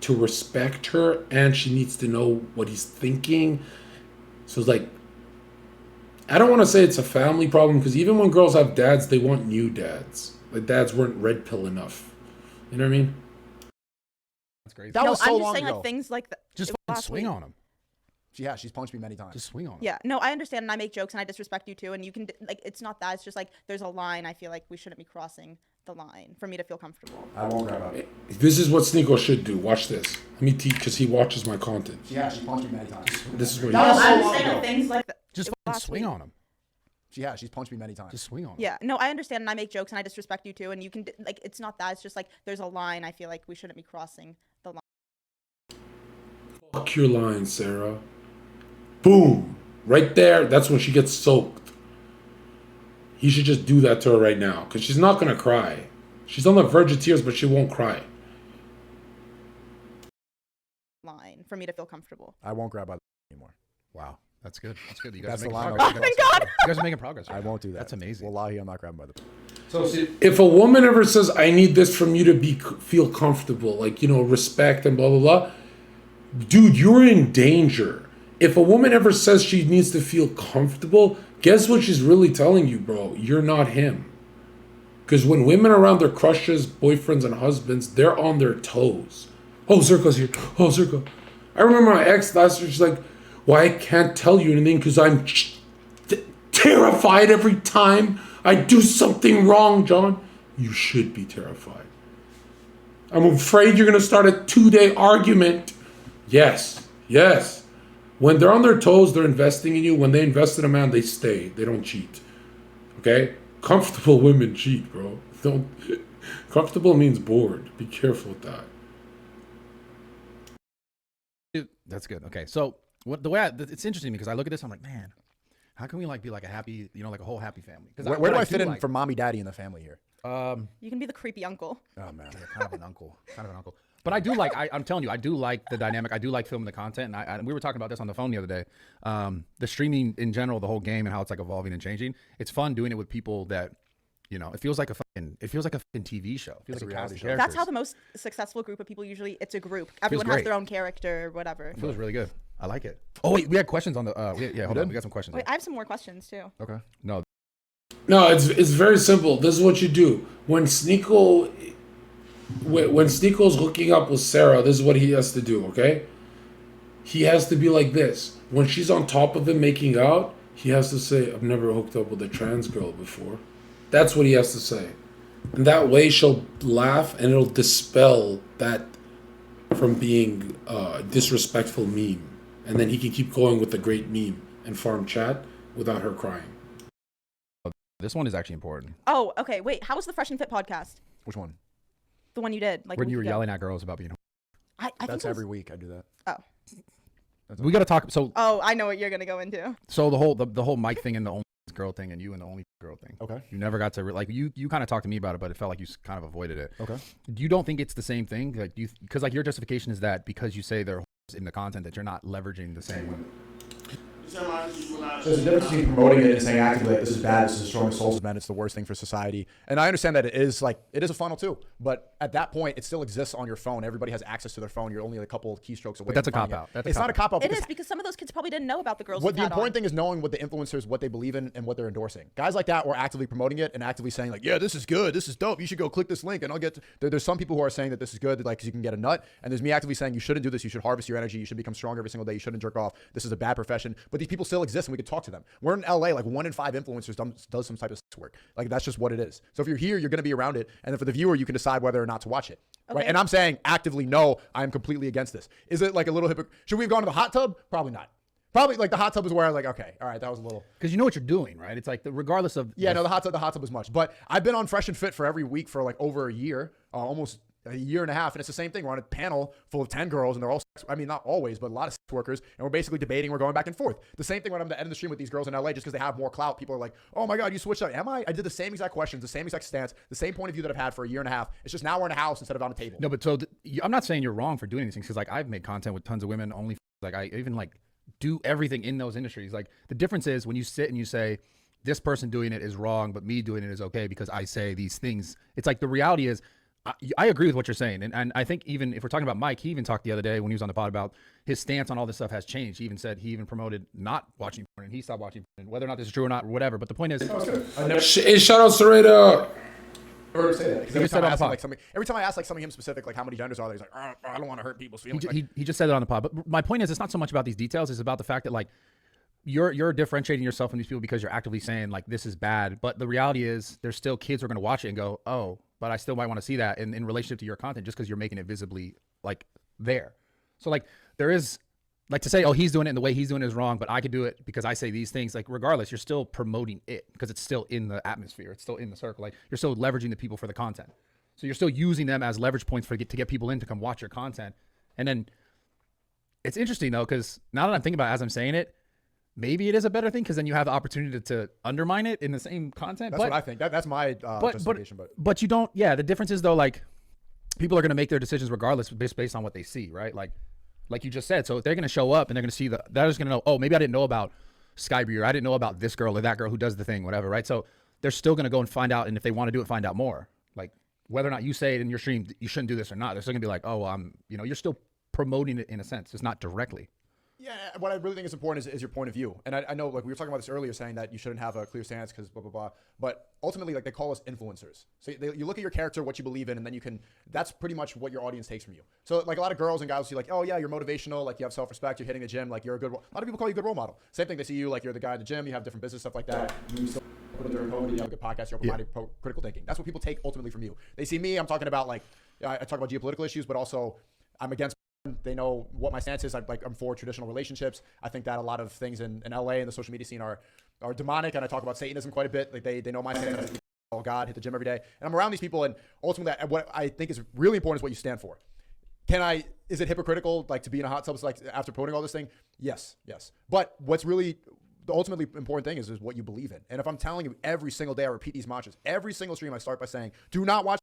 to respect her, and she needs to know what he's thinking. So it's like, I don't want to say it's a family problem, because even when girls have dads, they want new dads. Like, dads weren't red pill enough. You know what I mean? That's crazy. That No, was so I'm just long saying ago. like things like that. Just it was fucking last swing week. on him. Yeah, she's punched me many times. Just swing on him. Yeah, no, I understand, and I make jokes, and I disrespect you too, and you can like, it's not that. It's just like there's a line. I feel like we shouldn't be crossing the line for me to feel comfortable. I won't grab up. This is what Sn3ak0 should do. Watch this. Let me teach, because he watches my content. Yeah, she punched me many times. This is what he That was does. so I'm long just saying ago. like things like that. Just it was fucking last swing week. on him. Yeah, she's punched me many times. Just swing on him. Yeah, no, I understand, and I make jokes, and I disrespect you too, and you can like, it's not that. It's just like there's a line. I feel like we shouldn't be crossing the line. Fuck your line, Sarah. Boom. Right there, that's when she gets soaked. He should just do that to her right now, because she's not going to cry. She's on the verge of tears, but she won't cry. Line for me to feel comfortable. I won't grab by the anymore. Wow. That's good. That's good. You guys That's are the making line. progress. Oh, thank God. You guys are making progress. I right won't now. do that. That's amazing. Wallahi, I'm not grabbing by the. So, If a woman ever says, "I need this from you to feel comfortable," like, you know, respect and blah, blah, blah, dude, you're in danger. If a woman ever says she needs to feel comfortable, guess what she's really telling you, bro? You're not him. Because when women are around their crushes, boyfriends, and husbands, they're on their toes. Oh, Zherka's here. Oh, Zherka. I remember my ex last year, she's like, well, I can't tell you anything because I'm terrified every time I do something wrong, John. You should be terrified. I'm afraid you're going to start a 2-day argument. Yes. When they're on their toes, they're investing in you. When they invest in a man, they stay. They don't cheat. Okay? Comfortable women cheat, bro. Don't. Comfortable means bored. Be careful with that. That's good. Okay, so the way it's interesting because I look at this, I'm like, man, how can we like be like a happy, like a whole happy family? Where do I fit in for mommy, daddy in the family here? You can be the creepy uncle. Oh man, yeah, kind of an uncle. But I do like, I'm telling you, I do like the dynamic. I do like filming the content. And we were talking about this on the phone the other day. The streaming in general, the whole game and how it's like evolving and changing. It's fun doing it with people that, it feels like a fucking TV show. It feels like a reality show. That's how the most successful group of people usually, it's a group. Everyone has their own character or whatever. It feels really good. I like it. Oh wait, we had questions on the, hold on. We got some questions. Wait, I have some more questions too. Okay. No, it's very simple. This is what you do. When Sn3ak0's hooking up with Sara, this is what he has to do, okay? He has to be like this. When she's on top of him making out, he has to say, I've never hooked up with a trans girl before. That's what he has to say. And that way she'll laugh and it'll dispel that from being a disrespectful meme. And then he can keep going with the great meme and farm chat without her crying. This one is actually important. Oh, okay. Wait, how was the Fresh and Fit podcast? Which one? The one you did. Like when you were yelling at girls about being I That's think every week I do that. Oh. We got to talk. So. Oh, I know what you're gonna go into. So the whole Mike thing and the only girl thing and you and the only girl thing. Okay. You never got to you kind of talked to me about it, but it felt like you kind of avoided it. Okay. You don't think it's the same thing? Like because like your justification is that because you say they're in the content that you're not leveraging the same. There's a difference between promoting it and saying actively, like, this is bad, this is destroying souls of men, it's the worst thing for society. And I understand that it is a funnel too. But at that point, it still exists on your phone. Everybody has access to their phone. You're only a couple of keystrokes away. But that's a from cop-out. It's not a cop-out. It is because some of those kids probably didn't know about the girls. What the important thing is knowing what the influencers, what they believe in, and what they're endorsing. Guys like that were actively promoting it and actively saying like, yeah, this is good, this is dope. You should go click this link, and I'll get. There's some people who are saying that this is good, like 'cause you can get a nut, and there's me actively saying you shouldn't do this. You should harvest your energy. You should become stronger every single day. You shouldn't jerk off. This is a bad profession. But these people still exist, and we could talk to them. We're in LA, like 1 in 5 influencers does some type of sex work. Like that's just what it is. So if you're here, you're going to be around it, and then for the viewer, you can decide whether or not to watch it. Okay. Right? And I'm saying actively, no, I'm completely against this. Is it like a little hypocrite? Should we have gone to the hot tub? Probably not. Probably like the hot tub is where I was like, okay, all right, that was a little. Because you know what you're doing, right? It's like regardless of. Yeah, no, the hot tub was much. But I've been on Fresh and Fit for every week for like over a year, almost a year and a half, and it's the same thing. We're on a panel full of 10 girls, and they're all, not always, but a lot of sex workers, and we're basically debating, we're going back and forth. The same thing when I'm at the end of the stream with these girls in LA, just because they have more clout, people are like, oh my God, you switched up. Am I? I did the same exact questions, the same exact stance, the same point of view that I've had for a year and a half. It's just now we're in a house instead of on a table. No, but so I'm not saying you're wrong for doing these things, because like I've made content with tons of women, only like I even like do everything in those industries. Like the difference is when you sit and you say, this person doing it is wrong, but me doing it is okay because I say these things. It's like the reality is, I agree with what you're saying. And I think even if we're talking about Mike, he even talked the other day when he was on the pod about his stance on all this stuff has changed. He even said he even promoted not watching porn and he stopped watching porn. Whether or not this is true or not, or whatever. But the point is, shout out Sara. Or say that. Every time I ask like something him specific, like how many genders are there, he's like, I don't want to hurt people's feelings. He just said it on the pod. But my point is, it's not so much about these details. It's about the fact that like you're differentiating yourself from these people because you're actively saying like this is bad. But the reality is there's still kids who are going to watch it and go, oh, but I still might want to see that in relationship to your content just because you're making it visibly like there. So like there is like to say, oh, he's doing it and the way he's doing it is wrong, but I could do it because I say these things. Like regardless, you're still promoting it because it's still in the atmosphere. It's still in the circle. Like you're still leveraging the people for the content. So you're still using them as leverage points to get people in to come watch your content. And then it's interesting though, because now that I'm thinking about it, as I'm saying it, maybe it is a better thing because then you have the opportunity to undermine it in the same content. That's what I think. That's my justification. But you don't. Yeah, the difference is though, like people are going to make their decisions regardless based on what they see, right? Like you just said. So if they're going to show up and they're going to see they're just going to know, oh, maybe I didn't know about Skype or I didn't know about this girl or that girl who does the thing, whatever, right? So they're still going to go and find out, and if they want to do it, find out more. Like whether or not you say it in your stream, you shouldn't do this or not. They're still going to be like, oh, you're still promoting it in a sense. It's not directly. Yeah, what I really think is important is your point of view. And I know, like, we were talking about this earlier, saying that you shouldn't have a clear stance because blah, blah, blah. But ultimately, like, they call us influencers. So you look at your character, what you believe in, and then that's pretty much what your audience takes from you. So, like, a lot of girls and guys will see, like, oh, yeah, you're motivational, like, you have self-respect, you're hitting the gym, like, you're a good, a lot of people call you a good role model. Same thing, they see you, like, you're the guy at the gym, you have different business, stuff like that. You still put it during COVID, you have a good podcast, you're providing critical thinking. That's what people take ultimately from you. They see me, I'm talking about, like, I talk about geopolitical issues, but also I'm against. They know what my stance is. I'm for traditional relationships. I think that a lot of things in LA and the social media scene are demonic, and I talk about Satanism quite a bit. Like they know my stance. Oh God, hit the gym every day, and I'm around these people. And ultimately, what I think is really important is what you stand for. Is it hypocritical, like, to be in a hot tub, like, after promoting all this thing? Yes. But what's really the ultimately important thing is what you believe in. And if I'm telling you every single day, I repeat these mantras. Every single stream, I start by saying, "Do not watch."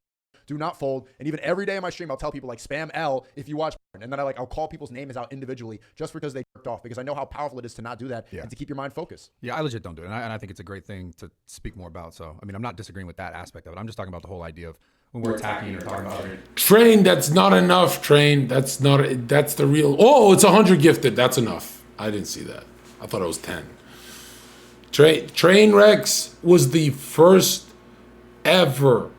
Do not fold. And even every day in my stream, I'll tell people, like, spam L if you watch. And then I'll call people's names out individually just because they jerked off, because I know how powerful it is to not do that and to keep your mind focused. Yeah, I legit don't do it. And I think it's a great thing to speak more about. So, I mean, I'm not disagreeing with that aspect of it. I'm just talking about the whole idea of when we're attacking or talking about Train, that's not enough, Train. That's the real. Oh, it's 100 gifted. That's enough. I didn't see that. I thought it was 10. Train Rex was the first ever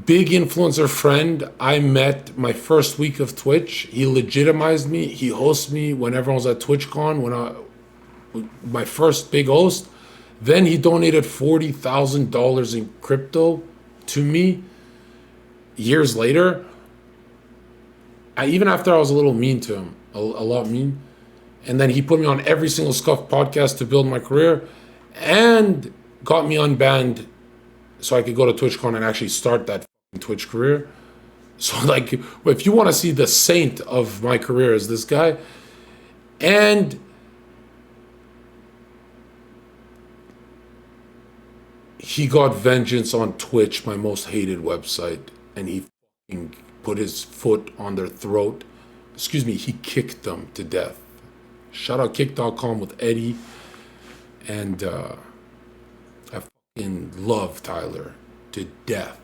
big influencer friend I met my first week of Twitch. He legitimized me. He hosts me when everyone was at TwitchCon, my first big host. Then he donated $40,000 in crypto to me years later. Even after I was a little mean to him, a lot mean. And then he put me on every single Scuff podcast to build my career and got me unbanned so I could go to TwitchCon and actually start that Twitch career. So, like, if you want to see the saint of my career is this guy. And he got vengeance on Twitch, my most hated website, and he put his foot on their throat. Excuse me, he kicked them to death. Shout out kick.com with Eddie. And I love Tyler to death.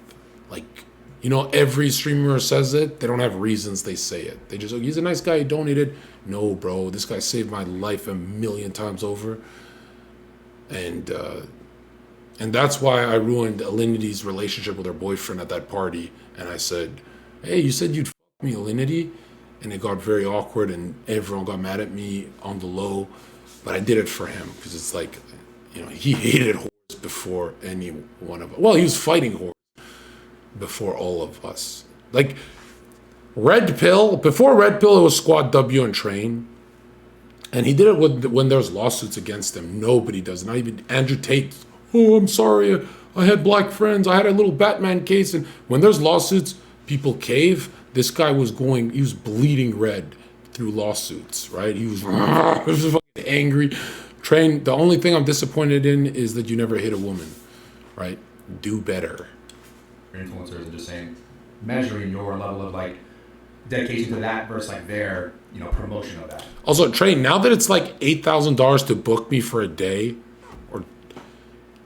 Like, you know, every streamer says it. They don't have reasons they say it. They just, he's a nice guy, he donated. No, bro, this guy saved my life a million times over. And that's why I ruined Alinity's relationship with her boyfriend at that party. And I said, hey, you said you'd fuck me, Alinity? And it got very awkward and everyone got mad at me on the low. But I did it for him because it's like, you know, he hated whores before any one of us. Well, he was fighting whores before all of us. Like, Red Pill, before Red Pill, it was Squad W and Train. And he did it when there was lawsuits against him. Nobody does. Not even Andrew Tate. Oh, I'm sorry. I had black friends. I had a little Batman case. And when there's lawsuits, people cave. This guy was bleeding red through lawsuits, right? He was fucking angry. Train, the only thing I'm disappointed in is that you never hit a woman, right? Do better. Influencers and just saying, measuring your level of, like, dedication to that versus, like, their, you know, promotion of that. Also, Train, now that it's like $8,000 to book me for a day, or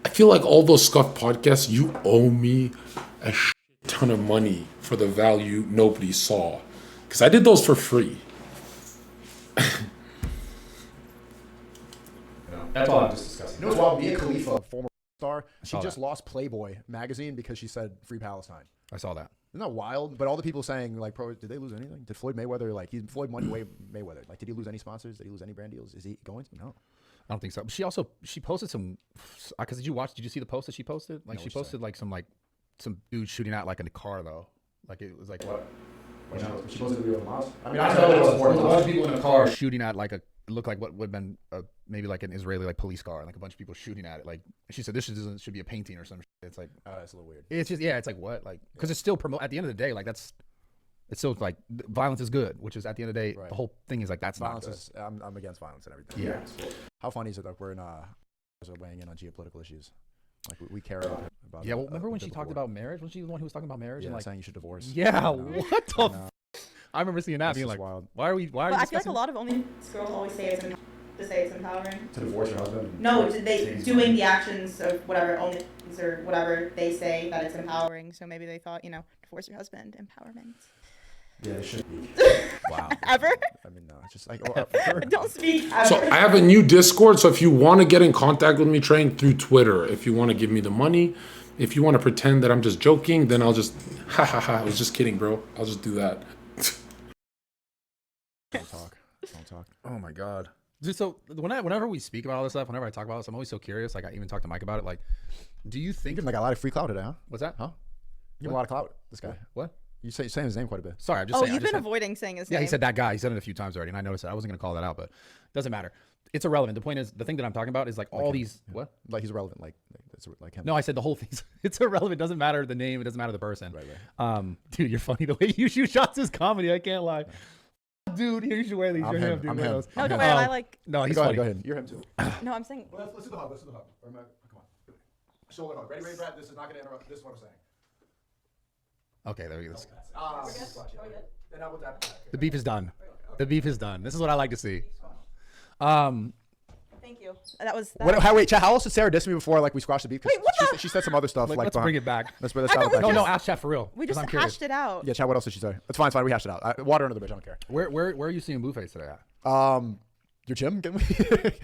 I feel like all those Scuff podcasts, you owe me a shit ton of money for the value nobody saw. Because I did those for free. That's all I'm just discussing. You know what's wild? Mia Khalifa, former star, she just lost Playboy magazine because she said Free Palestine. I saw that. Isn't that wild? But all the people saying, like, did they lose anything? Did Floyd Mayweather, like, Floyd won Mayweather. Like, did he lose any sponsors? Did he lose any brand deals? Is he going to? No. I don't think so. But she posted some, because did you see the post that she posted? Like, no, she posted like some dude shooting out like in the car though. Like, it was like what? She posted a video of the mosque? I mean, I know there was a bunch of people in the car shooting at like it looked like what would have been maybe like an Israeli like police car, and like a bunch of people shooting at it. Like, she said this should be a painting or some shit. It's like, it's a little weird. It's just, yeah, it's like what? Like, because it's still at the end of the day, like it's still like violence is good, which is at the end of the day, the whole thing is like that's violence not good. I'm against violence and everything. Yeah. How funny is it that we're weighing in on geopolitical issues? Like, we care about yeah, well, remember when she talked about marriage? Wasn't she the one who was talking about marriage? Yeah, and like saying you should divorce. Yeah, what the I remember seeing that being like, wild. why are you I feel like a lot of only girls always say it's empowering. To divorce your husband? No, they doing the actions of whatever only or whatever they say that it's empowering. So maybe they thought, divorce your husband, empowerment. Yeah, it should be. Wow. Ever? I mean, no, it's just like. Don't speak ever. So I have a new Discord. So if you want to get in contact with me, train through Twitter. If you want to give me the money, if you want to pretend that I'm just joking, then I'll just I was just kidding, bro. I'll just do that. Don't talk. Oh my god. Dude, so whenever we speak about all this stuff, whenever I talk about this, I'm always so curious. Like I even talked to Mike about it. Like, do you You're think giving like a lot of free clout today, huh? what's that? Huh? You give him a lot of clout. This guy. What? You're saying his name quite a bit. Sorry, I'm just Oh, saying. I you've just been said- avoiding saying his Yeah, name. he said that guy. He said it a few times already, and I noticed it. I wasn't gonna call that out, but doesn't matter. It's irrelevant. The point is, the thing that I'm talking about is like all these. What? Like he's relevant. Like it's like him. No, I said the whole thing's it's irrelevant. It doesn't matter the name. It doesn't matter the person. Right. Dude, you're funny. The way you shoot shots is comedy. I can't lie. Dude, you should wear these. I'm You're him. him, dude. I'm Wear him. those. No, don't worry. I like. No, he's Go funny. ahead. Go ahead. You're him too. No, I'm saying. Let's do the hug. Come on. Shoulder hug. Ready, Brad? This is not gonna interrupt. This is what I'm saying. Okay, there we go. And now with that. The beef is done. The beef is done. This is what I like to see. Thank you. That was. Wait, Chad, how else did Sarah diss me before? Like we squashed the beef. Wait, what She said some other stuff. Like, Like let's behind- bring it back. Let's bring I this thought out. we No, just- ask Chad for real. We 'cause just I'm curious. hashed it out. Yeah, Chad. What else did she say? It's fine. We hashed it out. Water under the bridge. I don't care. Where are you seeing Blueface today at? Your gym? Can we?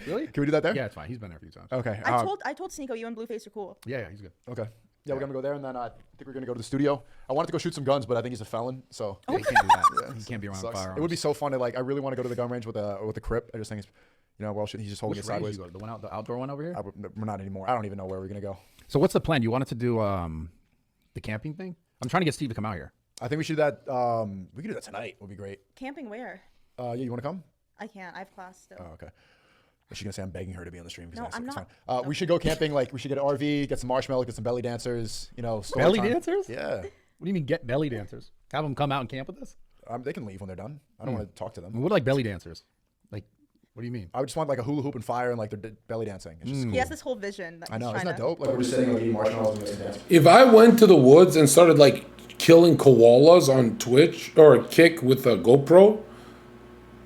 Really? Can we do that there? Yeah, it's fine. He's been there a few times. Okay. I told Sn3ak0 you and Blueface are cool. Yeah, he's good. Okay. Yeah, we're gonna go there, and then I think we're gonna go to the studio. I wanted to go shoot some guns, but I think he's a felon, so Yeah, he can't do that. He can't be around sucks. firearms. It would be so fun to like. I really want to go to the gun range with a crip. I just think it's, well, shit, he's just holding Which it range sideways. you go to? The one out, the outdoor one over here? We're not anymore. I don't even know where we're gonna go. So what's the plan? You wanted to do the camping thing? I'm trying to get Steve to come out here. I think we should do that. We could do that tonight. Would be great. Camping where? Yeah, you want to come? I can't. I have class still. Oh, okay. Is she gonna say I'm begging her to be on the stream? No, I'm it's not. fine. We should go camping. Like we should get an RV, get some marshmallows, get some belly dancers. Story Belly time. dancers? Yeah. What do you mean get belly dancers? Have them come out and camp with us? They can leave when they're done. I don't want to talk to them. What are like belly dancers? Like, what do you mean? I would just want like a hula hoop and fire and like they're belly dancing. It's just cool. He has this whole vision. That I know. he's Isn't that trying dope? Like we're just sitting like eating marshmallows and dancing. If I went to the woods and started like killing koalas on Twitch or a kick with a GoPro,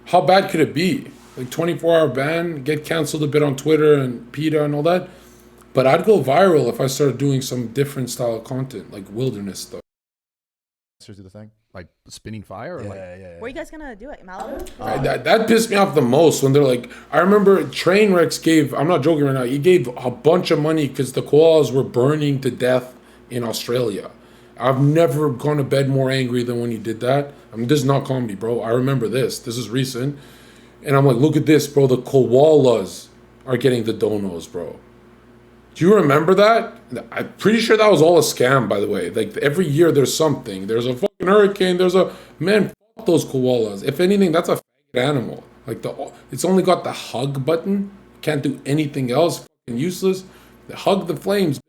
how bad could it be? Like 24-hour ban, get canceled a bit on Twitter and PETA and all that. But I'd go viral if I started doing some different style of content, like wilderness stuff. Do the thing. Like spinning fire? Or like, Yeah. Where are you guys gonna do it? Malibu? That pissed me off the most when they're like, I remember Trainwrecks gave, I'm not joking right now, he gave a bunch of money because the koalas were burning to death in Australia. I've never gone to bed more angry than when he did that. I mean, this is not comedy, bro. I remember this. This is recent. And I'm like, look at this, bro. The koalas are getting the donos, bro. Do you remember that? I'm pretty sure that was all a scam, by the way. Like, every year there's something. There's a fucking hurricane. There's a... Man, fuck those koalas. If anything, that's a faggot animal. Like, it's only got the hug button. Can't do anything else. Fucking useless. Hug the flames.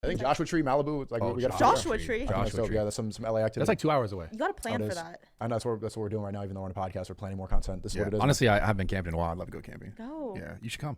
I think Joshua Tree, Malibu. Like we got Joshua Tree. Yeah, that's some LA activity. that's like 2 hours away. You got a plan Oh, it for is. that. I know that's what we're doing right now. Even though we're on a podcast, we're planning more content. This is Yeah. what it is. Honestly, I haven't been camping in a while. I'd love to go camping. Go. Yeah, you should come.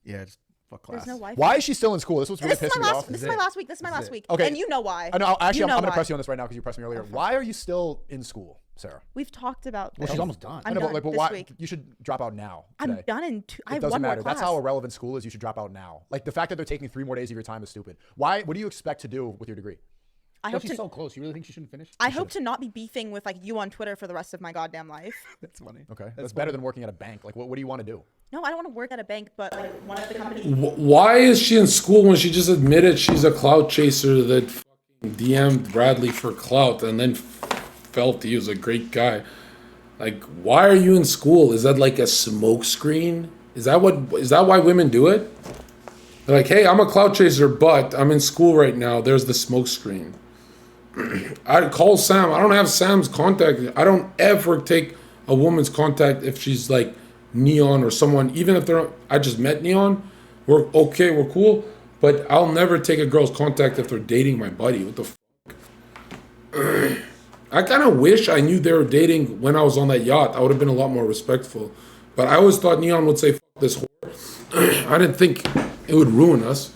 Yeah, just fuck class. There's no Wi-Fi. Why is she still in school? This was really This is pissing my me last. off. This is my last week. This is my last week. Okay. And you know why. I know. Actually, You know I'm gonna why. press you on this right now because you pressed me earlier. Why are you still in school, Sarah? We've talked about Well, this. she's almost done. I'm I know, done but this why? week. You should drop out now. I'm Today. done in two. I It have doesn't one matter. more class. That's how irrelevant school is. You should drop out now. Like the fact that they're taking 3 more days of your time is stupid. Why? What do you expect to do with your degree? I But hope she's to. so close. You really think she shouldn't finish? I hope to not be beefing with like you on Twitter for the rest of my goddamn life. That's funny. Okay, that's better than working at a bank. Like, what do you want to do? No, I don't want to work at a bank, but like one of the companies. Why is she in school when she just admitted she's a clout chaser that fucking DM'd Bradley for clout and then felt he was a great guy? Like, why are you in school? Is that like a smoke screen? Is that why women do it? They're like, hey, I'm a clout chaser, but I'm in school right now. There's the smoke screen. I'd call Sam. I don't have Sam's contact. I don't ever take a woman's contact if she's like Neon or someone, even if I just met Neon, we're okay, we're cool, but I'll never take a girl's contact if they're dating my buddy. What the fuck? I kind of wish I knew they were dating when I was on that yacht. I would have been a lot more respectful. But I always thought Neon would say, fuck this whore. I didn't think it would ruin us.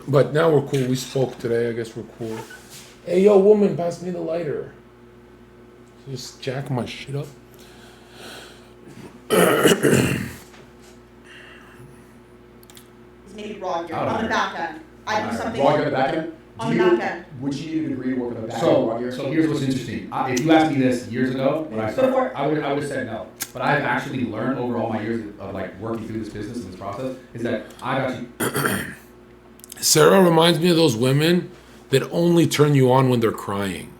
But now we're cool. We spoke today. I guess we're cool. Hey, yo, woman, pass me the lighter. Just jack my shit up. Maybe raw gear on the back end. I do something. Raw gear on the back end? On that end. Would she need a degree to work with a back? So here's what's interesting. If you asked me this years ago when I started, I would have said no. But I've actually learned over all my years of like working through this business and this process is that I've actually. Sarah reminds me of those women that only turn you on when they're crying.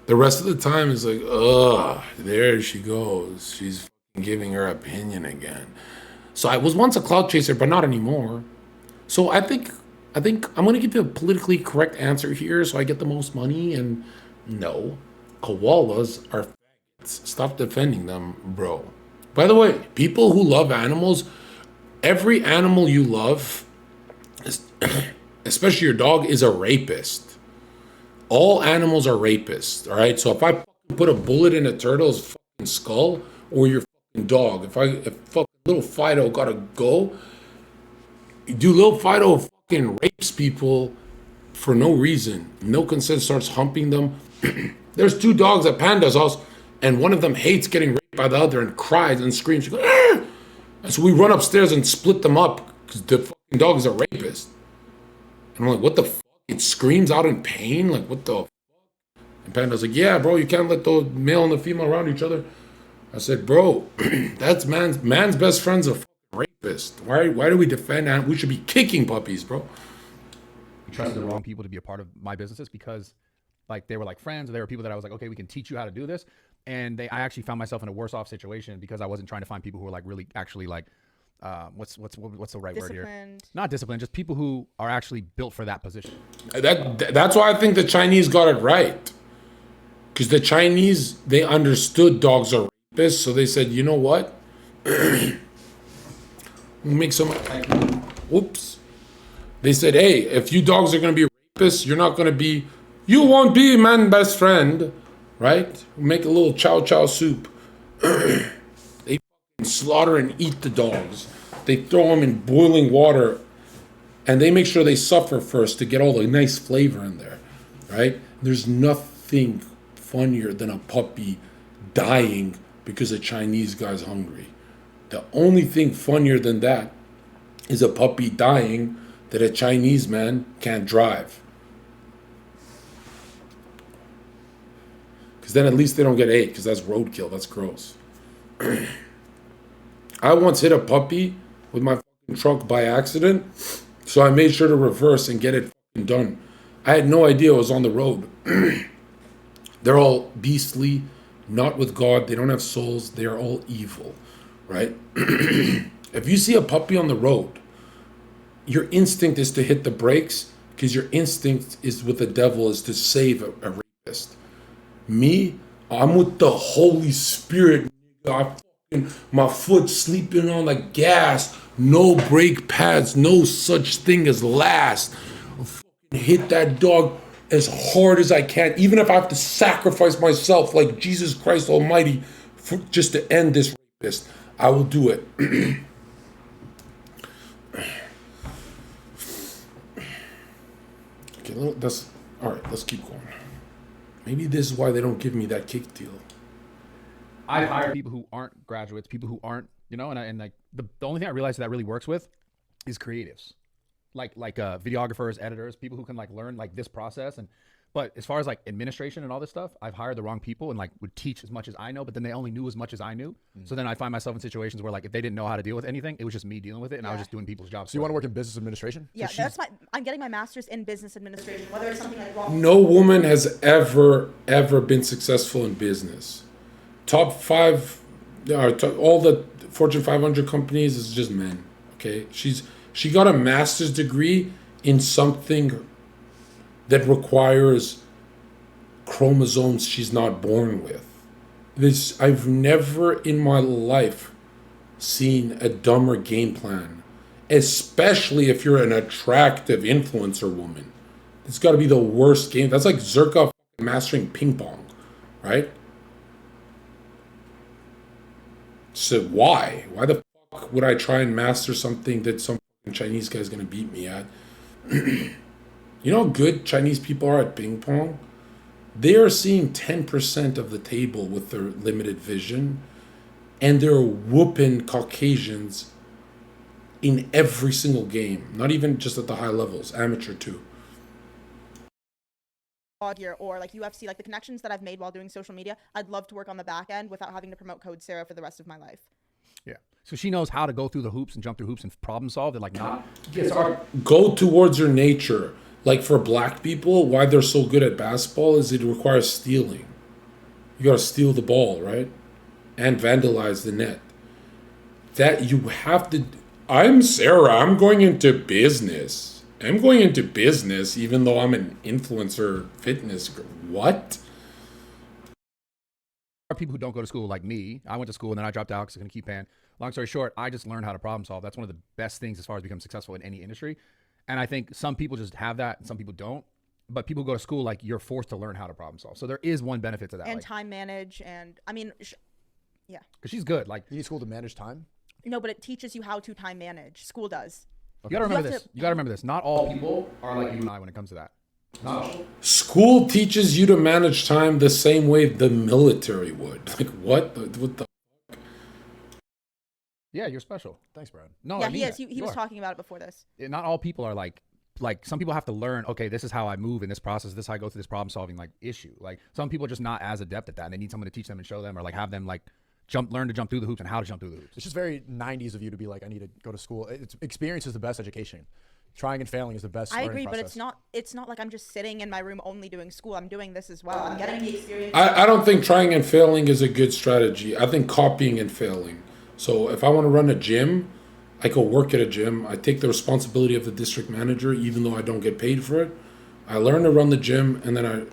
The rest of the time is like, ugh, there she goes. She's giving her opinion again. So I was once a clout chaser, but not anymore. So I think I'm going to give you a politically correct answer here so I get the most money. And no, koalas are faggots. Stop defending them, bro. By the way, people who love animals, every animal you love, especially your dog, is a rapist. All animals are rapists, all right? So if I put a bullet in a turtle's fucking skull or your fucking dog, if fucking little Fido gotta go, do little Fido fucking rapes people for no reason, no consent, starts humping them. There's 2 dogs at Panda's house, and one of them hates getting raped by the other and cries and screams. She goes, ah! And so we run upstairs and split them up because the fucking dog is a rapist. And I'm like, what the fuck? It screams out in pain? Like, what the fuck? And Panda's like, yeah, bro, you can't let the male and the female around each other. I said, bro, that's man's best friend's a fucking rapist. Why do we defend that? We should be kicking puppies, bro. I trusted the wrong people to be a part of my businesses because like they were like friends. They were people that I was like, okay, we can teach you how to do this. And I actually found myself in a worse off situation because I wasn't trying to find people who were like really actually like, what's the right word here? Not disciplined, just people who are actually built for that position. That's why I think the Chinese got it right. Because the Chinese, they understood dogs are rapists, so they said, you know what? We'll make some. Whoops. They said, hey, if you dogs are going to be rapists, you're not going to be. You won't be man's best friend, right? We'll make a little chow chow soup. They slaughter and eat the dogs. They throw them in boiling water, and they make sure they suffer first to get all the nice flavor in there, right? There's nothing funnier than a puppy dying because a Chinese guy's hungry. The only thing funnier than that is a puppy dying that a Chinese man can't drive. Because then at least they don't get ate, because that's roadkill. That's gross. I once hit a puppy with my fucking truck by accident, so I made sure to reverse and get it fucking done. I had no idea it was on the road. They're all beastly, not with God. They don't have souls. They are all evil, right? If you see a puppy on the road, your instinct is to hit the brakes because your instinct is with the devil is to save a rapist. Me, I'm with the Holy Spirit. My foot sleeping on the gas, no brake pads, no such thing as last. Hit that dog as hard as I can, even if I have to sacrifice myself like Jesus Christ Almighty just to end this rapist. I will do it. Okay, that's all right. Let's keep going. Maybe this is why they don't give me that kick deal. I've hired people who aren't graduates, people who aren't, and like the only thing I realized that really works with is creatives, like videographers, editors, people who can like learn like this process. But as far as like administration and all this stuff, I've hired the wrong people and like would teach as much as I know, but then they only knew as much as I knew. So then I find myself in situations where like if they didn't know how to deal with anything, it was just me dealing with it, and I was just doing people's jobs. So you want to work in business administration? Yeah, I'm getting my master's in business administration. Whether it's something like no woman has ever been successful in business. Top 5, all the Fortune 500 companies is just men. Okay, she got a master's degree in something that requires chromosomes she's not born with. I've never in my life seen a dumber game plan, especially if you're an attractive influencer woman. It's got to be the worst game. That's like Zherka mastering ping pong, right? So why the fuck would I try and master something that some Chinese guy's gonna beat me at? You know how good Chinese people are at ping pong? They are seeing 10% of the table with their limited vision, and they're whooping Caucasians in every single game, not even just at the high levels, amateur too. blog here or like UFC, like the connections that I've made while doing social media, I'd love to work on the back end without having to promote Code Sarah for the rest of my life. Yeah. So she knows how to go through the hoops and jump through hoops and problem solve. They're like, not Go towards your nature. Like for black people, why they're so good at basketball is it requires stealing. You gotta steal the ball, right? And vandalize the net. That you have to. I'm Sarah. I'm going into business. I'm going into business even though I'm an influencer fitness girl. What? are people who don't go to school like me. I went to school and then I dropped out because I couldn't keep paying. Long story short, I just learned how to problem solve. That's one of the best things as far as becoming successful in any industry. And I think some people just have that and some people don't. But people who go to school, like, you're forced to learn how to problem solve. So there is one benefit to that. And like, time manage. And I mean, yeah. Because she's good. Like, You need school to manage time? No, but it teaches you how to time manage. School does. you got to remember this. You got to remember this. Not all people are like you and I when it comes to that. Not all. School teaches you to manage time the same way the military would. Like, what the Yeah, you're special. Thanks, Brad. No, Yeah, I mean he is. that. He You was are. talking about it before this. Not all people are like some people have to learn, okay, this is how I move in this process. This is how I go through this problem solving like issue. Like some people are just not as adept at that. And they need someone to teach them and show them or like have them like learn to jump through the hoops and how to jump through the hoops. It's just very 90s of you to be like, I need to go to school. Experience is the best education. Trying and failing is the best I learning agree, but process. it's not like I'm just sitting in my room only doing school. I'm doing this as well. I'm getting the experience. I don't think trying and failing is a good strategy. I think copying and failing. So if I want to run a gym, I go work at a gym. I take the responsibility of the district manager, even though I don't get paid for it. I learn to run the gym, and then I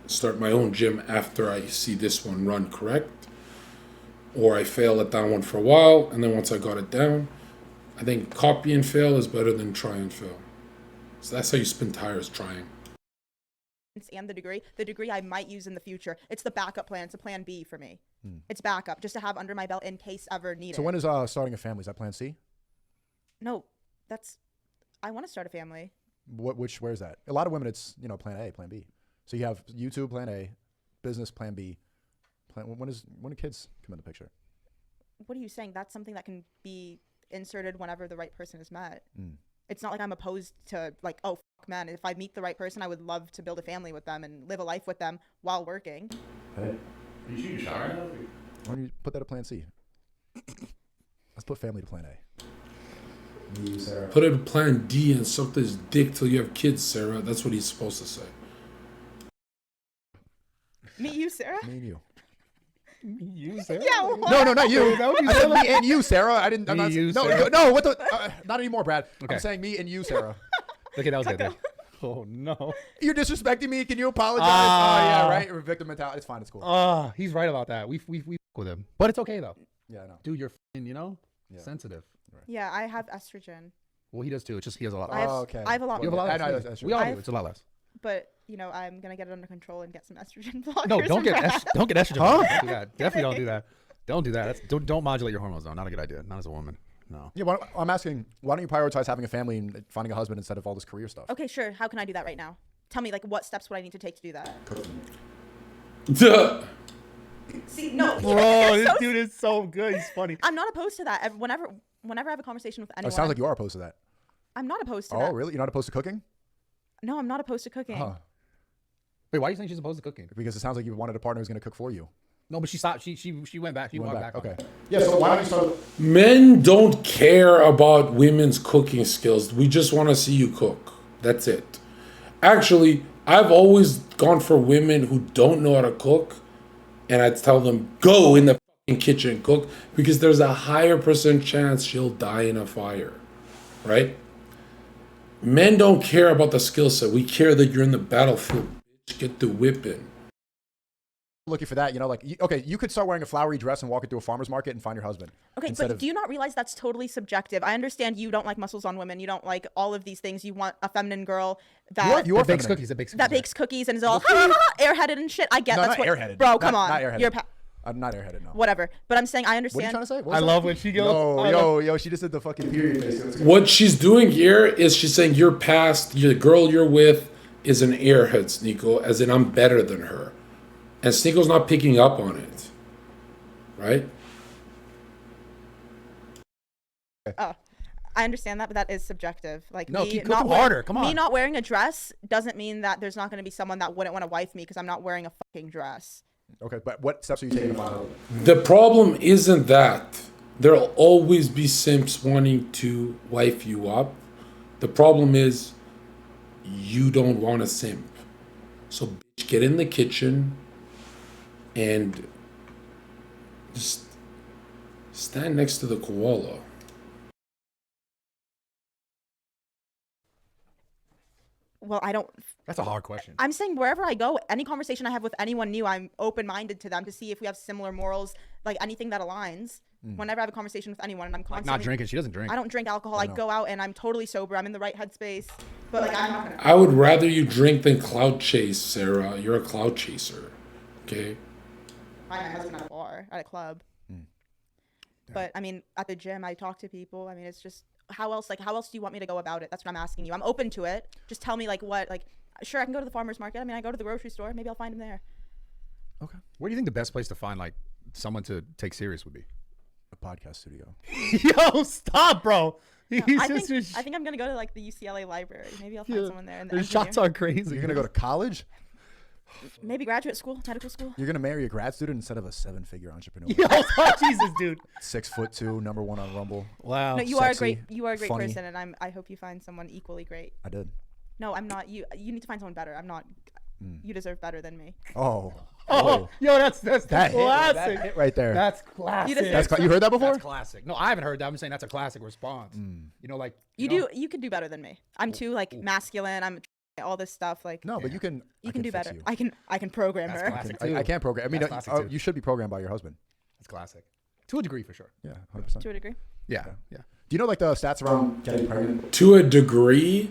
start my own gym after I see this one run correct. Or I fail at that one for a while, and then once I got it down, I think copy and fail is better than try and fail. So that's how you spin tires, trying. And the degree I might use in the future. It's the backup plan. It's a plan B for me. It's backup just to have under my belt in case ever needed. So when is starting a family? Is that plan C? No, I want to start a family. Where's that? A lot of women, it's, plan A, plan B. So you have YouTube, plan A, business, plan B. When do kids come into the picture? What are you saying? That's something that can be inserted whenever the right person is met. It's not like I'm opposed to like, oh, fuck, man, if I meet the right person, I would love to build a family with them and live a life with them while working. Hey, Are you shooting Sara? why don't you put that to plan C? Let's put family to plan A. Me, you, Sarah. Put it in plan D and suck this dick till you have kids, Sarah. That's what he's supposed to say. Meet you, Sarah? Me and you. You, Sarah? Yeah, what? No, not you. I said me and you, Sarah. I didn't. I'm Me, not, you, no, Sarah. no. What the? Not anymore, Brad. Okay. I'm saying me and you, Sarah. Okay, that was good. There. Oh no. You're disrespecting me. Can you apologize? Ah. Oh yeah, right. We're victim mentality. It's fine. It's cool. He's right about that. We with him, but it's okay though. Yeah, I know. Dude, you're Yeah. sensitive. Yeah, I have estrogen. Well, he does too. It's just he has a lot. I have, okay. I have a lot You have a more. lot I know less. that's We true. all I do. have- It's a lot less. But, I'm going to get it under control and get some estrogen blockers. No, don't get Brad. don't get estrogen. Huh? Don't do that. Definitely don't do that. Don't do that. Don't modulate your hormones though. Not a good idea. Not as a woman. No. Yeah, I'm asking, why don't you prioritize having a family and finding a husband instead of all this career stuff? Okay, sure. How can I do that right now? Tell me, like, what steps would I need to take to do that? Duh. See, no. Bro, you're this so- dude is so good. He's funny. I'm not opposed to that. Whenever I have a conversation with Oh, anyone, it sounds like you are opposed to that. I'm not opposed to Oh, that. really? You're not opposed to cooking? No, I'm not opposed to cooking. Huh. Wait, why are you saying she's opposed to cooking? Because it sounds like you wanted a partner who's going to cook for you. No, but she stopped. She went back. She You walked went back. back. Okay. Yeah, so why don't you start... Men don't care about women's cooking skills. We just want to see you cook. That's it. Actually, I've always gone for women who don't know how to cook, and I tell them, go in the fucking kitchen and cook, because there's a higher percent chance she'll die in a fire, right? Men don't care about the skill set. We care that you're in the battlefield. Bitch, get the whipping. looking for that, you could start wearing a flowery dress and walk into a farmer's market and find your husband. Okay, instead but of- do you not realize that's totally subjective? I understand you don't like muscles on women. You don't like all of these things. You want a feminine girl that You are That bakes feminine. cookies. That bakes cookies. that bakes cookies and is all airheaded and shit. I get No, that's not what airheaded. Bro, come Not on. airheaded. You're I'm not airheaded, no. whatever. But I'm saying I What are you understand. trying to say? What I was love that? when she goes. Yo, she just did the fucking period face. What she's doing here is she's saying you're past, the girl you're with is an airhead, Sneako, as in I'm better than her. And Sneako's not picking up on it. Right? I understand that, but that is subjective. Like, No, me keep not cooking harder. Come Me on. not wearing a dress doesn't mean that there's not going to be someone that wouldn't want to wife me because I'm not wearing a fucking dress. Okay, but what steps are you taking to find out? The problem isn't that. There'll always be simps wanting to wife you up. The problem is you don't want a simp. So bitch, get in the kitchen and just stand next to the koala. Well, I don't. That's a hard question. I'm saying wherever I go, any conversation I have with anyone new, I'm open-minded to them to see if we have similar morals, like anything that aligns. Whenever I have a conversation with anyone, and I'm constantly Not drinking. She doesn't drink. I don't drink alcohol. I go out and I'm totally sober. I'm in the right headspace. But like, I'm not gonna. I would rather you drink than cloud chase, Sarah. You're a cloud chaser. Okay? Find my husband at a bar, at a club. But I mean, at the gym, I talk to people. I mean, it's just how else? Like, how else do you want me to go about it? That's what I'm asking you. I'm open to it. Just tell me like what. Like, sure, I can go to the farmer's market. I mean, I go to the grocery store. Maybe I'll find him there. Okay. Where do you think the best place to find like someone to take serious would be? A podcast studio. Yo, stop, bro. No, I think I'm gonna go to like the UCLA library. Maybe I'll find someone there. And Their shots are crazy. You're gonna go to college? Maybe graduate school, medical school. You're gonna marry a grad student instead of a 7-figure entrepreneur. Yo, Jesus, dude. 6'2", #1 on Rumble. Wow. No, you Sexy, are a great funny. person, and I hope you find someone equally great. I did. No, I'm not. You need to find someone better. I'm not. You deserve better than me. Oh. Oh, yo, that's That classic. hit, that hit right there. That's classic. You heard that before? That's classic. No, I haven't heard that. I'm saying that's a classic response. You know, like You could do better than me. I'm too like masculine. I'm all this stuff. Like No, but you can. you can do fix better. you. I can program That's her. classic. I can't program. I mean, That's classic too. you should be programmed by your husband. That's classic. To a degree, for sure. Yeah, 100%. To a degree. Yeah. Do you know like the stats around getting pregnant? To a degree,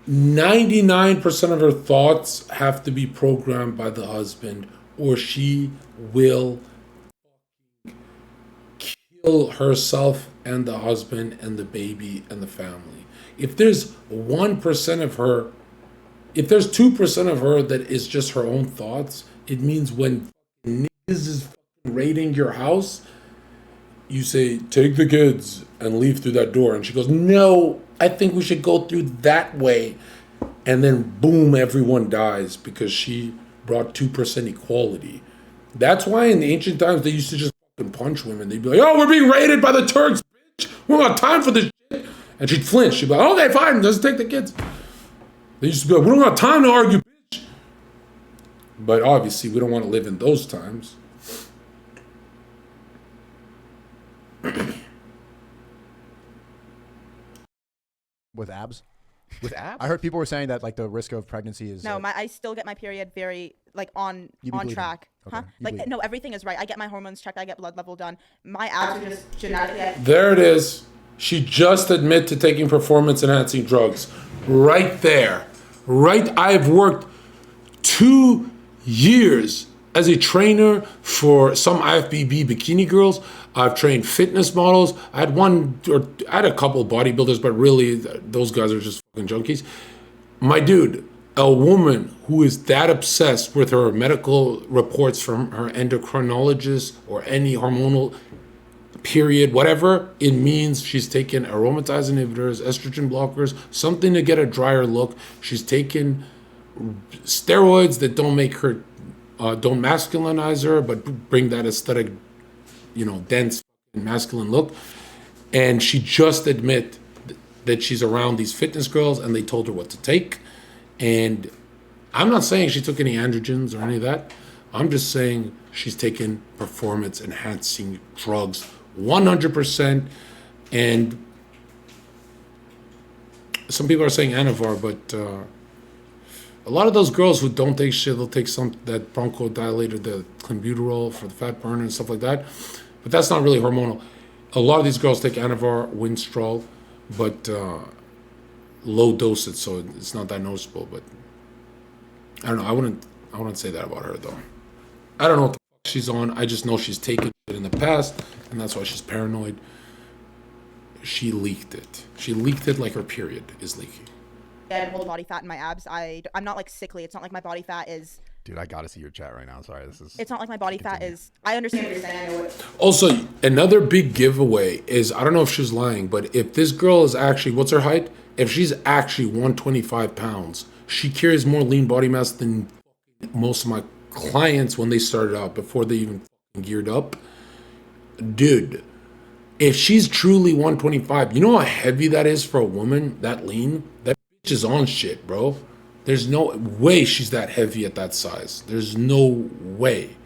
99% of her thoughts have to be programmed by the husband, or she will kill herself and the husband and the baby and the family. If there's 1% of her, if there's 2% of her that is just her own thoughts, it means when niggas is raiding your house, you say, take the kids and leave through that door. And she goes, no, I think we should go through that way. And then boom, everyone dies because she brought 2% equality. That's why in the ancient times, they used to just fucking punch women. They'd be like, oh, we're being raided by the Turks, bitch. We don't got time for this shit. And she'd flinch. She'd be like, okay, fine, let's take the kids. They used to be like, we don't got time to argue, bitch. But obviously, we don't want to live in those times. With abs? With abs? I heard people were saying that like the risk of pregnancy is. No, I still get my period very like on bleeding. track. Okay, Huh? you Like bleed. no, everything is right. I get my hormones checked. I get blood level done. My abs are just genetically. There it is. She just admitted to taking performance enhancing drugs. Right there. Right. I've worked 2 years as a trainer for some IFBB bikini girls. I've trained fitness models. I had a couple bodybuilders, but really those guys are just fucking junkies. My dude, a woman who is that obsessed with her medical reports from her endocrinologist or any hormonal period, whatever, it means she's taken aromatase inhibitors, estrogen blockers, something to get a drier look. She's taken steroids that don't make her, don't masculinize her, but bring that aesthetic, dense masculine look. And she just admit that she's around these fitness girls and they told her what to take. And I'm not saying she took any androgens or any of that. I'm just saying she's taken performance enhancing drugs 100%. And some people are saying Anavar, but a lot of those girls who don't take shit, they'll take that bronchodilator, the clenbuterol for the fat burner and stuff like that. But that's not really hormonal. A lot of these girls take Anavar, Winstrol, but low dosage, so it's not that noticeable. But I don't know. I wouldn't say that about her though. I don't know what the fuck she's on. I just know she's taken it in the past, and that's why she's paranoid. She leaked it. She leaked it like her period is leaking. I have whole body fat in my abs. I'm not like sickly. It's not like my body fat is Dude, I gotta see your chat right now. Sorry, this is. It's not like my body fat is. I understand what you're saying. I know it. Also, another big giveaway is, I don't know if she's lying, but if this girl is actually, what's her height? If she's actually 125 pounds, she carries more lean body mass than most of my clients when they started out, before they even geared up. Dude, if she's truly 125, you know how heavy that is for a woman, that lean? That bitch is on shit, bro. There's no way she's that heavy at that size. There's no way.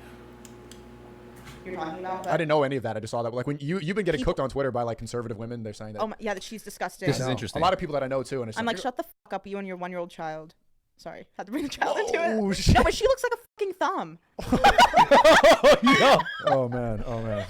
You're talking about. I didn't know any of that. I just saw that. Like when you've been getting cooked on Twitter by like conservative women, they're saying that. Oh my, yeah, that she's disgusting. This is interesting. A lot of people that I know too, and it's I'm like, shut the fuck up, you and your 1-year-old child. Sorry, had to bring the child into Oh, it. shit. No, but she looks like a fucking thumb. Yeah. Oh man.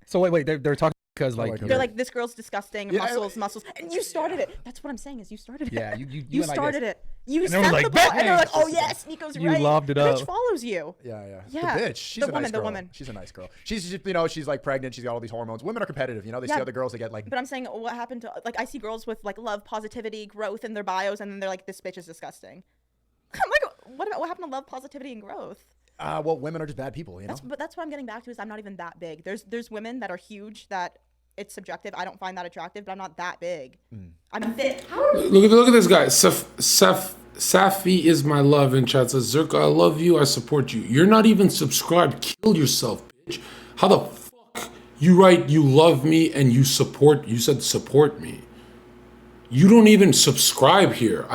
So wait, they're talking because like my God. They're like, this girl's disgusting. Yeah, Muscles, and you started it. That's what I'm saying is you started it. Yeah, you You and, like, started it. You And they set were like, the ball, bang! and they're like, oh yes, Nico's You right. lobbed it the bitch up. follows you. Yeah. Yeah. The bitch. She's The a woman, nice the girl. woman. She's a nice girl. She's just, she's like pregnant. She's got all these hormones. Women are competitive. They see Yeah. other girls that get like. But I'm saying, what happened to, like, I see girls with like love, positivity, growth in their bios, and then they're like, this bitch is disgusting. I'm like, what happened to love, positivity, and growth? Well, women are just bad people. But that's what I'm getting back to is I'm not even that big. There's women that are huge that it's subjective. I don't find that attractive, but I'm not that big. I'm fit. Look at this guy. Safi is my love in chat. Says, Zherka, I love you. I support you. You're not even subscribed. Kill yourself, bitch. How the fuck you write you love me and you said support me. You don't even subscribe here.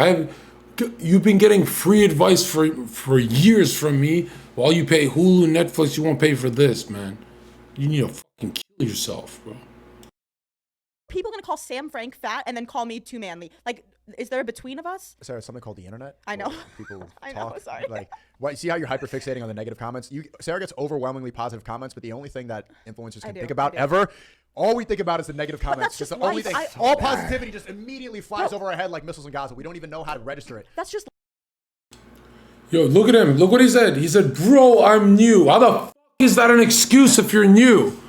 You've been getting free advice for years from me. While you pay Hulu, Netflix, you won't pay for this, man. You need to fucking kill yourself, bro. People gonna call Sam Frank fat and then call me too manly. Like, is there a between of us? Is there something called the internet? I know. where People I know, talk, sorry. Like, what? See how you're hyperfixating on the negative comments? Sarah gets overwhelmingly positive comments, but the only thing that influencers can think about ever, all we think about is the negative comments. that's It's the just only thing. life. All positivity just immediately flies over our head like missiles in Gaza. We don't even know how to register it. That's just. Yo, look at him. Look what he said. He said, bro, I'm new. How the fuck is that an excuse if you're new?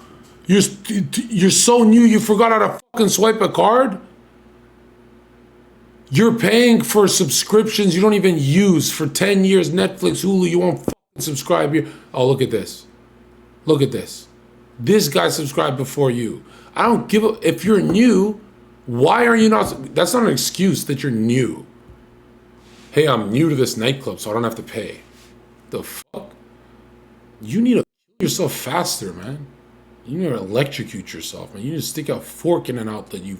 You're so new you forgot how to fucking swipe a card? You're paying for subscriptions you don't even use for 10 years. Netflix, Hulu, you won't fucking subscribe here. Oh, look at this. Look at this. This guy subscribed before you. I don't give a... If you're new, why are you not... That's not an excuse that you're new. Hey, I'm new to this nightclub, so I don't have to pay. The fuck? You need to kill yourself faster, man. You need to electrocute yourself, man. You need to stick a fork in an outlet, you...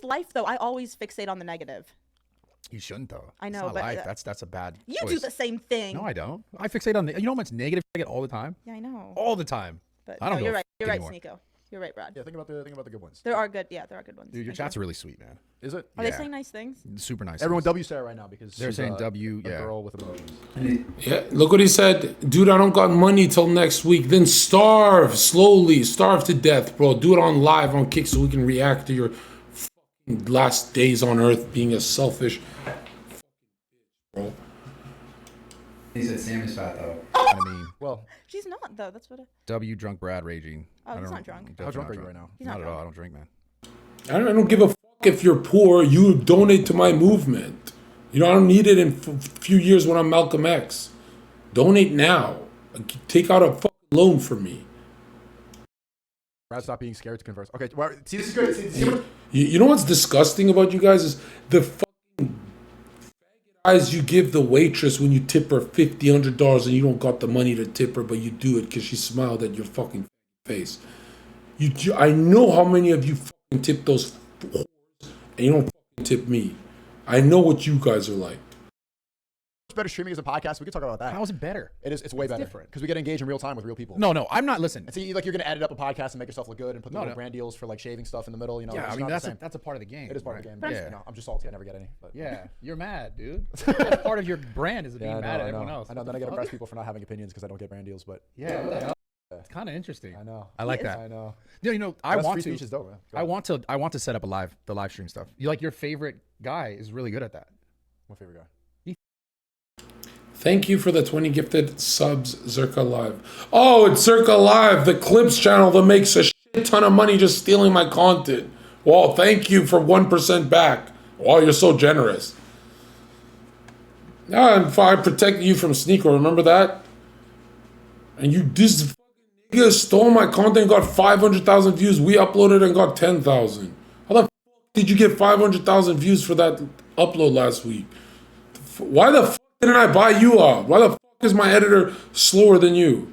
Life, though, I always fixate on the negative. You shouldn't though. I know, It's not but, life. That's a bad. You choice. do the same thing. No, I don't. I fixate on the. You know how much negative I get all the time. Yeah, I know. All the time. But I don't no, go you're right. You're right, anymore. Sneeko. You're right, Brad. Yeah, think about the good ones. There are good. Yeah, there are good ones. Dude, your Thank you. chat's really sweet, man. Is it? Are they Yeah. saying nice things? Super nice. Everyone things. W Sarah right now because They're she's saying a W, yeah. girl with emotions. Yeah, look what he said. Dude, I don't got money till next week. Then starve slowly. Starve to death, bro. Do it on live on Kick so we can react to your fucking last days on Earth being a selfish bro. He said Sam is fat though. I mean, Well, She's not, though. That's what. W drunk Brad raging. Oh, I he's don't- not drunk. definitely how drunk not are you right now? He's Not not at all. drunk. I don't drink, man. I don't give a fuck if you're poor. You donate to my movement. You know, I don't need it in a few years when I'm Malcolm X. Donate now. Take out a fucking loan for me. Brad, stop being scared to converse. Okay, well, see, this is good. See what- You know what's disgusting about you guys is the fucking eyes you give the waitress when you tip her $50 and you don't got the money to tip her, but you do it because she smiled at your fucking face. I know how many of you fucking tip those whores and you don't fucking tip me. I know what you guys are like. It's better streaming as a podcast. We can talk about that. How is it better? It is. It's way better different. because we get to engage in real time with real people. No, I'm not. Listen. And see, like you're gonna edit up a podcast and make yourself look good and put the little No. brand deals for like shaving stuff in the middle. You know, Yeah, it's I mean not the same. that's a part of the game. It is part of right? the game. Yeah. You know, I'm just salty. I never get any. But Yeah, you're mad, dude. That's part of your brand is being I know, mad at I know. everyone else. I know. What Then the I get fuck? impressed people for not having opinions because I don't get brand deals. But Yeah, what the hell? It's kind of interesting. I know. I like He is. that. I know. You know, I That's want free to. speech is dope, man. Go I ahead. want to set up the live stream stuff. You like your favorite guy is really good at that. My favorite guy. Thank you for the 20 gifted subs, Zherka Live. Oh, it's Zherka Live, the clips channel that makes a shit ton of money just stealing my content. Well, thank you for 1% back. Wow, you're so generous. Yeah, and I protected you from Sn3ak0, remember that? And this fucking nigga stole my content, got 500,000 views. We uploaded and got 10,000. How the fuck did you get 500,000 views for that upload last week? Why the fuck didn't I buy you out? Why the fuck is my editor slower than you?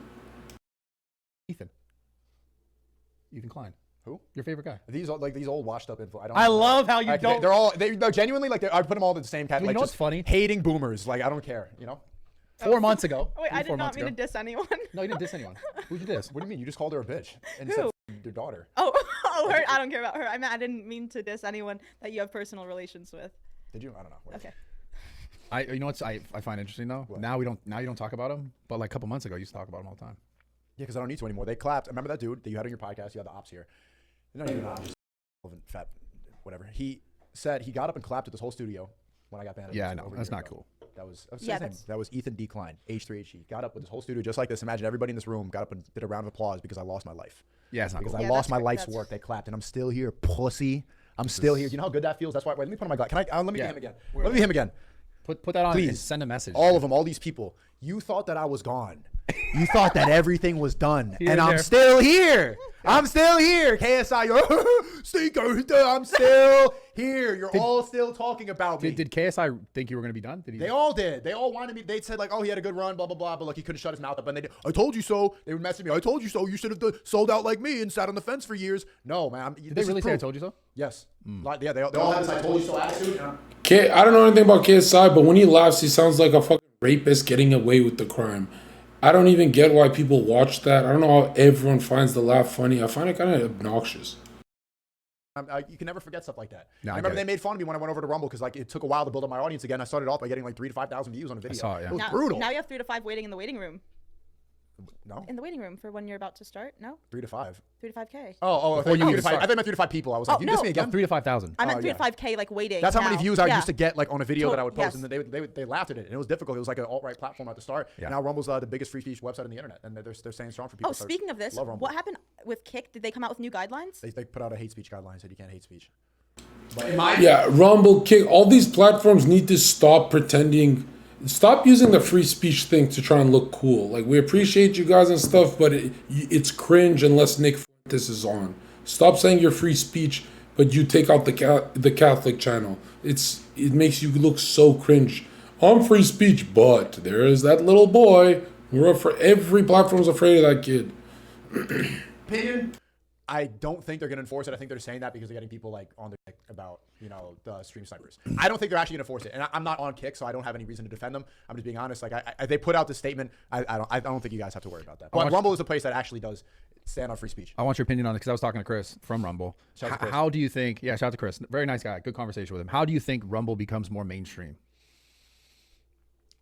Ethan Klein. Who? Your favorite guy. These old washed up info. I love how you don't. They're genuinely like I put them all in the same category. You know what's funny? Hating boomers. Like I don't care. You know. 4 months ago. Wait, I did not mean to diss anyone. No, you didn't diss anyone. Who'd you diss? What do you mean? You just called her a bitch and Who? said your daughter. Oh, her. I don't care about her. I meant I didn't mean to diss anyone that you have personal relations with. Did you? I don't know. Whatever. Okay. You know what I find interesting though? What? Now you don't talk about him, but like a couple months ago you used to talk about him all the time. Yeah, because I don't need to anymore. They clapped. Remember that dude that you had on your podcast? You had the ops here. Not even ops, just fat, whatever. He said he got up and clapped at this whole studio when I got banned. Yeah, no, that's not cool. That was Yeah, his name. That was Ethan Decline, H3HE. Got up with this whole studio just like this. Imagine everybody in this room got up and did a round of applause because I lost my life. Yeah, it's not Because cool. I Yeah, lost that's my life's that's- work. They clapped, and I'm still here, pussy. I'm still here. You know how good that feels? That's why. Wait, let me put on my glass. Can I? Let me Yeah. get him again. Let me get him again. Put that on and Please. send a message. All of them, all these people. You thought that I was gone. You thought that everything was done, Here and and I'm there. still here. I'm still here. KSI, Stinker, I'm still here. You're all still talking about me. Did KSI think you were going to be done? Did he? They all did. They all wanted me. They said like, "Oh, he had a good run, blah blah blah," but like he couldn't shut his mouth up. And they did. I told you so. They would message me. I told you so. You should have sold out like me and sat on the fence for years. No, man. Did they really say I told you so? Yes. Like, yeah, they all had this "I told you so" attitude. I don't know anything about KSI, but when he laughs, he sounds like a fucking rapist getting away with the crime. I don't even get why people watch that. I don't know how everyone finds the laugh funny. I find it kind of obnoxious. You can never forget stuff like that. No, I I remember get they it. made fun of me when I went over to Rumble because like it took a while to build up my audience again. I started off by getting like 3,000 to 5,000 views on a video. saw it, yeah. It was Now, brutal. now you have 3 to 5 waiting in the waiting room. No, In the waiting room for when you're about to start. No, 3 to 5. 3 to 5K. Oh, Before you 3 even to 5. start. I thought you meant 3 to 5 people. I was Oh, like, you diss no. me again? 3 to 5,000. I meant Oh, 3 yeah. to 5K like waiting. That's how many now. views I Yeah. used to get like on a video that I would post, Yes. and they laughed at it, and it was difficult. It was like an alt-right platform at the start. Yeah. Now Rumble's the biggest free speech website on the internet, and they're staying strong for people. Oh, So speaking of this, love Rumble. what happened with Kick? Did they come out with new guidelines? They put out a hate speech guideline, said you can't hate speech. Yeah, Rumble, Kick, all these platforms need to stop pretending. Stop using the free speech thing to try and look cool. Like, we appreciate you guys and stuff, but it's cringe unless Nick Fuentes is on. Stop saying you're free speech, but you take out the Catholic channel. It makes you look so cringe. I'm free speech, but there is that little boy. Every platform's afraid of that kid. Opinion. I don't think they're going to enforce it. I think they're saying that because they're getting people like on their dick about, the stream snipers. I don't think they're actually going to enforce it. And I'm not on Kick, so I don't have any reason to defend them. I'm just being honest. Like they put out this statement. I don't think you guys have to worry about that. But Rumble is a place that actually does stand on free speech. I want your opinion on it because I was talking to Chris from Rumble. Shout out to Chris. How do you think? Yeah, shout out to Chris. Very nice guy. Good conversation with him. How do you think Rumble becomes more mainstream?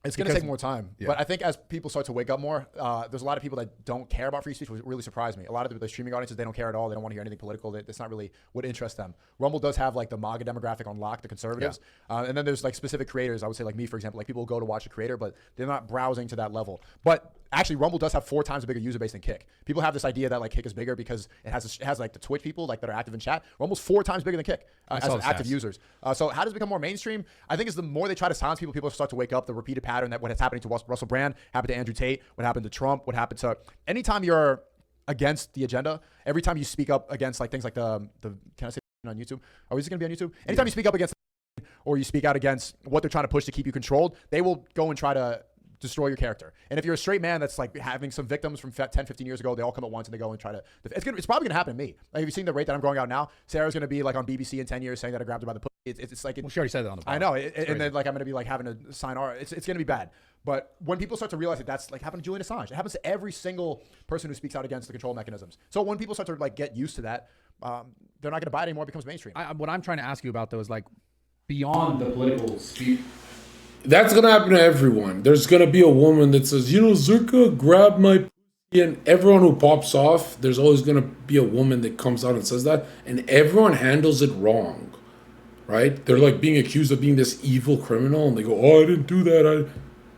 It's going to Because- take more time. Yeah. But I think as people start to wake up more, there's a lot of people that don't care about free speech, which really surprised me. A lot of the streaming audiences, they don't care at all. They don't want to hear anything political. That's not really what interests them. Rumble does have like the MAGA demographic on lock, the conservatives. And then there's like specific creators. I would say like me, for example, like people will go to watch a creator, but they're not browsing to that level. But actually Rumble does have 4 times a bigger user base than Kick. People have this idea that like Kick is bigger because it has like the Twitch people like that are active in chat. Rumble's 4 times bigger than Kick as saw the active stats. users. So how does it become more mainstream? I think it's the more they try to silence people, people start to wake up. The repeated pattern that what is happening to Russell Brand happened to Andrew Tate, what happened to Trump, what happened to anytime you're against the agenda, every time you speak up against like things like the can I say on YouTube? Oh, is it going to be on YouTube? Anytime you speak up against or you speak out against what they're trying to push to keep you controlled, they will go and try to destroy your character. And if you're a straight man that's like having some victims from 10, 15 years ago, they all come at once and they go and try to, it's probably going to happen to me. Like, have you seen the rate that I'm growing out now? Sarah's going to be like on BBC in 10 years saying that I grabbed her by the pussy. It's like, Well, she already said that on the pod. I know. It's And crazy. then like, I'm going to be like having to sign it's going to be bad. But when people start to realize that that's like happened to Julian Assange, it happens to every single person who speaks out against the control mechanisms. So when people start to like get used to that, they're not going to buy it anymore. It becomes mainstream. What I'm trying to ask you about though is like beyond the political speech. That's gonna happen to everyone. There's gonna be a woman that says, Zherka grabbed my pussy, and everyone who pops off, there's always gonna be a woman that comes out and says that, and everyone handles it wrong, right? They're like being accused of being this evil criminal, and they go, "Oh, I didn't do that."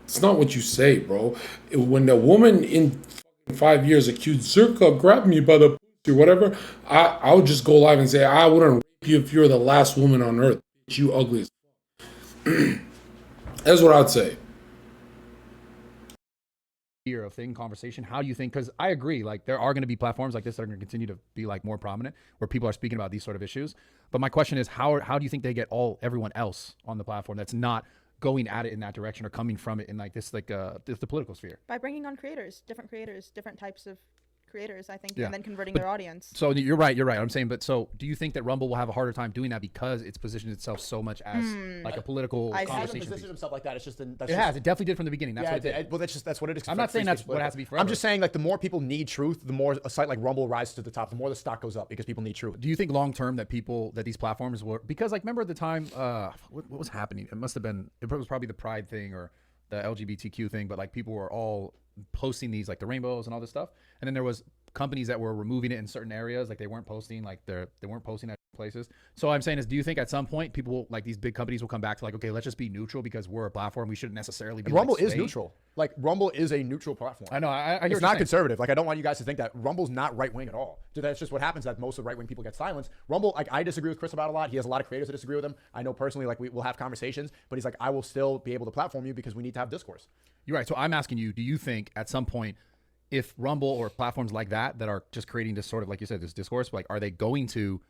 It's not what you say, bro. When a woman in fucking 5 years accused Zherka grabbed me by the pussy or whatever, I would just go live and say, I wouldn't rape you if you were the last woman on earth. Bitch, you ugly as fuck. That's what I'd say. sphere of thing conversation, how do you think, because I agree, like there are going to be platforms like this that are going to continue to be like more prominent where people are speaking about these sort of issues. But my question is, how do you think they get everyone else on the platform that's not going at it in that direction or coming from it in like this, the political sphere? By bringing on creators, different types of creators, I think, Yeah. and then converting But- their audience. So you're right. I'm saying, but so do you think that Rumble will have a harder time doing that because it's positioned itself so much as like a political I see. It hasn't conversation positioned piece? himself like that. It's just It has. It definitely did from the beginning. That's Yeah, what it did. well, that's what it is. I'm not saying that's what it has to be forever. I'm just saying, like, the more people need truth, the more a site like Rumble rises to the top. The more the stock goes up because people need truth. Do you think long term that these platforms were, because like remember at the time, what was happening? It was probably the Pride thing or the LGBTQ thing, but like people were all posting these like the rainbows and all this stuff, and then there was companies that were removing it in certain areas, like they weren't posting at places. So I'm saying is, do you think at some point people like these big companies will come back to like, okay, let's just be neutral because we're a platform, we shouldn't necessarily be. Rumble like, is swayed? neutral. Like Rumble is a neutral platform. I know. I hear It's what you're not saying. conservative. Like, I don't want you guys to think that Rumble's not right wing at all. So that's just what happens. That most of right wing people get silenced. Rumble, like, I disagree with Chris about a lot. He has a lot of creators that disagree with him. I know personally, like, we'll have conversations, but he's like, I will still be able to platform you because we need to have discourse. You're right. So I'm asking you, do you think at some point, if Rumble or platforms like that are just creating this sort of, like you said, this discourse, like, are they going to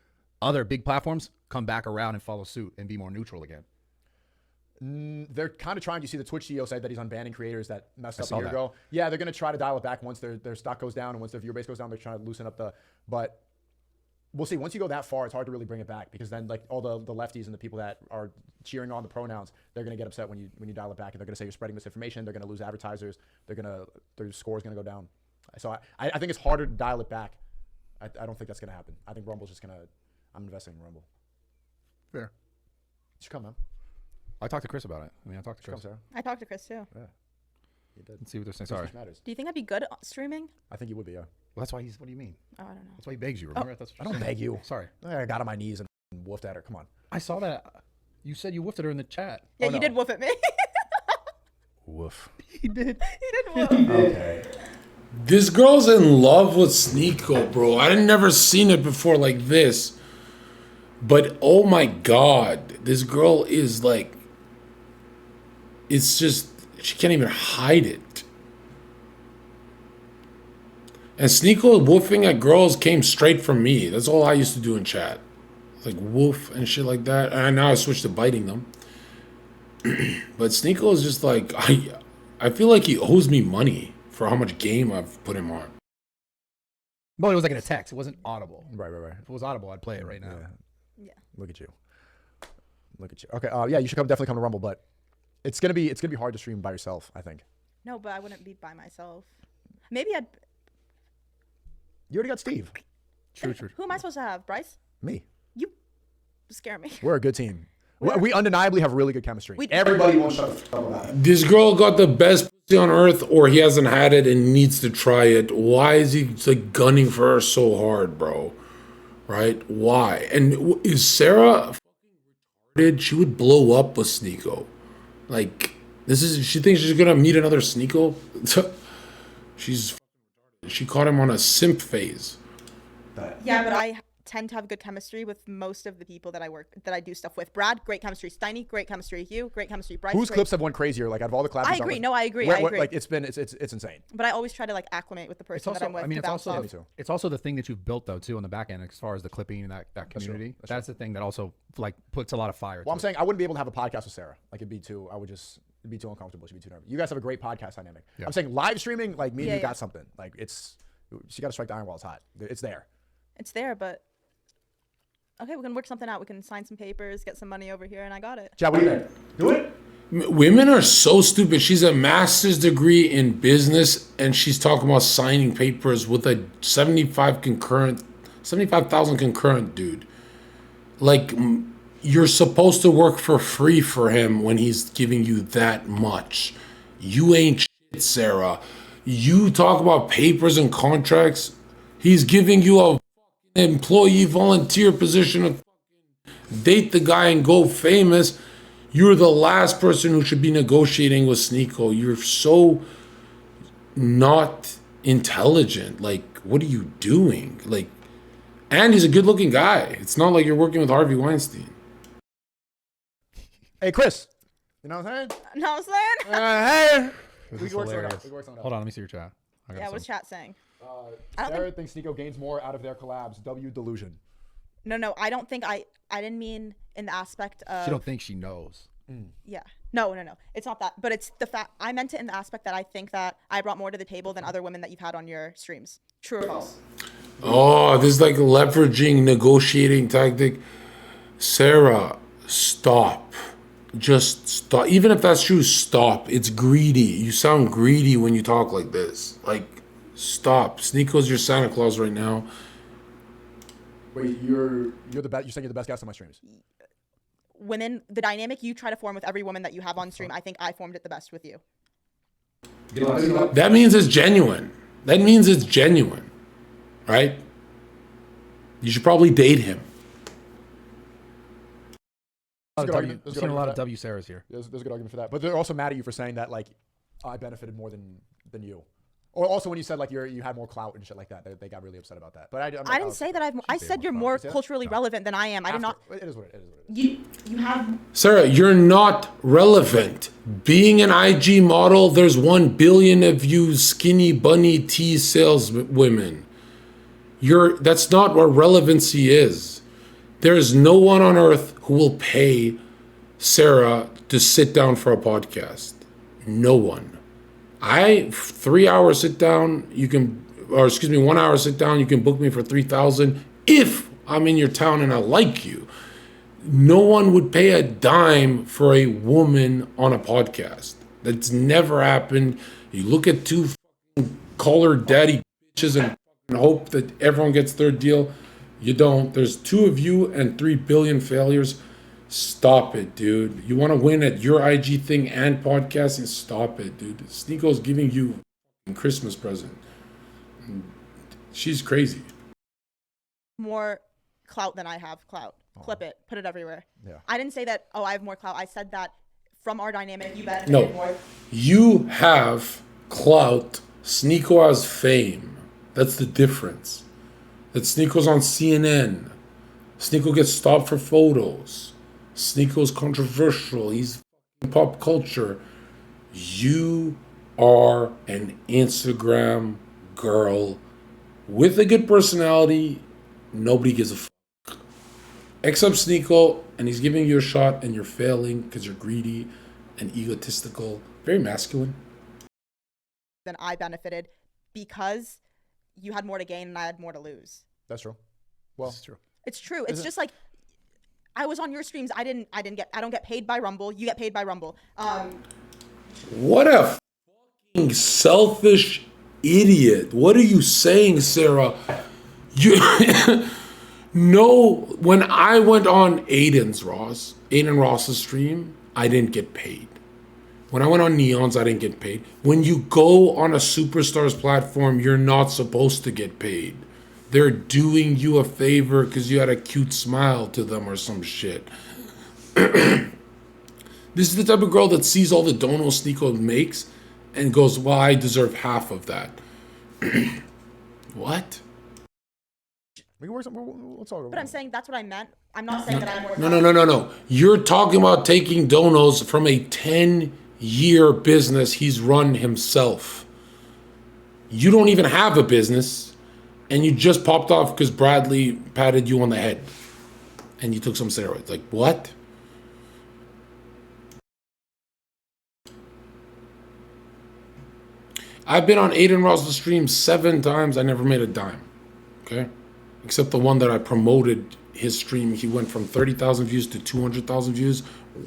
other big platforms come back around and follow suit and be more neutral again? They're kind of trying. You see the Twitch CEO said that he's unbanning creators that messed up a saw year that. ago. Yeah, they're going to try to dial it back once their stock goes down and once their viewer base goes down. They're trying to loosen up but we'll see. Once you go that far, it's hard to really bring it back because then like all the lefties and the people that are cheering on the pronouns, they're going to get upset when you dial it back, and they're going to say you're spreading misinformation. They're going to lose advertisers. Their score is going to go down. So I think it's harder to dial it back. I don't think that's going to happen. I think Rumble's just going to. I'm investing in Rumble. Fair. You should come, man. I talked to Chris about it. I talked to Come, Chris. Sarah. I talked to Chris too. Yeah. You did. Let's see what they're saying. Sorry. Sorry. Matters. Do you think I'd be good at streaming? I think you would be, yeah. Well, that's why what do you mean? Oh, I don't know. That's why he begs you, remember? That's what I don't beg you. Sorry. I got on my knees and woofed at her. Come on. I saw that. You said you woofed at her in the chat. Yeah, Oh, you no. did woof at me. Woof. He did. You did woof. Okay. This girl's in love with Sn3ak0, bro. I had never seen it before like this. But oh my god, this girl is like, it's just, she can't even hide it. And Sn3ak0 woofing at girls came straight from me. That's all I used to do in chat. Like woof and shit like that. And now I switched to biting them. But Sn3ak0 is just like, I feel like he owes me money for how much game I've put him on. Well, it was like in a text. It wasn't audible. Right. If it was audible, I'd play it right now. Yeah. Look at you. Okay. Yeah, you should definitely come to Rumble, but it's gonna be hard to stream by yourself, I think. No, but I wouldn't be by myself. Maybe I'd. You already got Steve. True. Who am I supposed to have? Bryce? Me. You scare me. We're a good team. We undeniably have really good chemistry. We- Everybody won't shut the fuck up about it. This girl got the best pussy on earth, or he hasn't had it and needs to try it. Why is he like gunning for her so hard, bro? Right? Why? And is Sara fucking retarded? She would blow up with Sn3ak0. Like, she thinks she's gonna meet another Sn3ak0? She's fucking retarded. She caught him on a simp phase. Yeah, but I tend to have good chemistry with most of the people that I do stuff with. Brad, great chemistry. Steiny, great chemistry. You, great chemistry. Bryce, Whose great. clips have won crazier? Like out of all the collabs. I you've done agree. with- No, I agree. I agree. Like it's insane. But I always try to like acclimate with the person that I'm with. to bounce off. me too. It's also the thing that you've built though too on the back end as far as the clipping and that community. That's the thing that also like puts a lot of fire. Well, I'm to it. saying I wouldn't be able to have a podcast with Sarah. Like it'd be too uncomfortable. She'd be too nervous. You guys have a great podcast dynamic. Yeah. I'm saying live streaming, like me and Yeah, you yeah. got something. Like she got to strike the iron while it's hot. It's there. It's there, but okay, we can work something out. We can sign some papers, get some money over here, and I got it. Chad, what do you think? Do it. Women are so stupid. She's a master's degree in business, and she's talking about signing papers with a 75,000 concurrent dude. Like, you're supposed to work for free for him when he's giving you that much. You ain't shit, Sarah. You talk about papers and contracts. He's giving you a employee volunteer position of date the guy and go famous. You're the last person who should be negotiating with Sn3ak0. You're so not intelligent. Like, what are you doing? Like, and he's a good looking guy. It's not like you're working with Harvey Weinstein. Hey, Chris. You know what I'm saying? You know what I'm saying? Hey. This We is can work something hilarious. out. We can work something out. Hold on, let me see your chat. I got Yeah, what's some. chat saying? I don't Sara thinks Sn3ak0 gains more out of their collabs. W delusion. No, I don't think I didn't mean in the aspect of. She don't think she knows. Yeah. No. It's not that. But it's the fact I meant it in the aspect that I think that I brought more to the table than other women that you've had on your streams. True or false? Oh, this is like leveraging, negotiating tactic. Sarah, stop. Just stop. Even if that's true, stop. It's greedy. You sound greedy when you talk like this. Like, stop. Sn3ak0's your Santa Claus right now. Wait, you're the best. You're saying you're the best guest on my streams. Women, the dynamic you try to form with every woman that you have on stream, I think I formed it the best with you. That means it's genuine. That means it's genuine. Right? You should probably date him. There's a good argument. I've There's a seen good a lot of argument for W Saras here. There's a good argument for that. But they're also mad at you for saying that like I benefited more than you. Or also when you said like you had more clout and shit like that, they got really upset about that. But I didn't say that I said you're more culturally relevant than I am. I did not. It is what it is. You have Sarah, you're not relevant. Being an IG model, there's 1 billion of you skinny bunny tea saleswomen. That's not what relevancy is. There is no one on earth who will pay Sarah to sit down for a podcast. No one. 3 hours sit down, 1 hour sit down, you can book me for 3,000 if I'm in your town and I like you. No one would pay a dime for a woman on a podcast. That's never happened. You look at two caller daddy bitches and hope that everyone gets their deal. You don't. There's 2 of you and 3 billion failures. Stop it, dude. You want to win at your IG thing and podcasting? Stop it, dude. Sn3ak0's giving you a Christmas present. She's crazy. More clout than I have clout. Clip it. Put it everywhere. Yeah. I didn't say that, I have more clout. I said that from our dynamic, you benefited No. more. You have clout. Sn3ak0 has fame. That's the difference. That Sn3ak0's on CNN. Sn3ak0 gets stopped for photos. Sn3ak0's controversial. He's pop culture. You are an Instagram girl with a good personality. Nobody gives a fuck. Except Sn3ak0, and he's giving you a shot and you're failing because you're greedy and egotistical. Very masculine. Then I benefited because you had more to gain and I had more to lose. That's true. Well, This is true. It's true. It's just like I was on your streams. I don't get paid by Rumble. You get paid by Rumble. What a fucking selfish idiot. What are you saying, Sarah? You no, when I went on Aiden Ross's stream, I didn't get paid. When I went on Neon's, I didn't get paid. When you go on a superstar's platform, you're not supposed to get paid. They're doing you a favor because you had a cute smile to them or some shit. This is the type of girl that sees all the donos Sn3ak0 makes and goes, well, I deserve half of that. What? we can work something. Let's talk. But I'm saying that's what I meant. I'm not saying that I'm more. No. You're talking about taking donos from a 10-year business he's run himself. You don't even have a business, and you just popped off because Bradley patted you on the head, and you took some steroids. Like, what? I've been on Aiden Ross's stream 7 times. I never made a dime. Okay? Except the one that I promoted his stream. He went from 30,000 views to 200,000 views.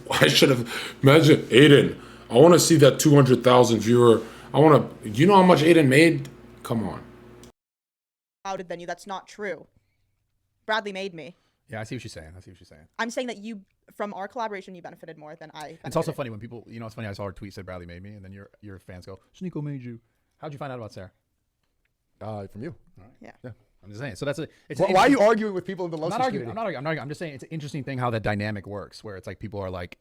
I should have... Imagine, Aiden, I want to see that 200,000 viewer. Do you know how much Aiden made? Come on. Outed than you. That's not true. Bradley made me. Yeah, I see what she's saying. I'm saying that you, from our collaboration, you benefited more than I benefited. It's also funny when people, it's funny, I saw her tweet said Bradley made me, and then your fans go, Sn3ak0 made you. How'd you find out about Sarah? From you. Yeah. I'm just saying. So that's Why are you arguing with people in the I'm low not arguing. community? I'm not arguing. I'm just saying it's an interesting thing how that dynamic works, where it's like people are like,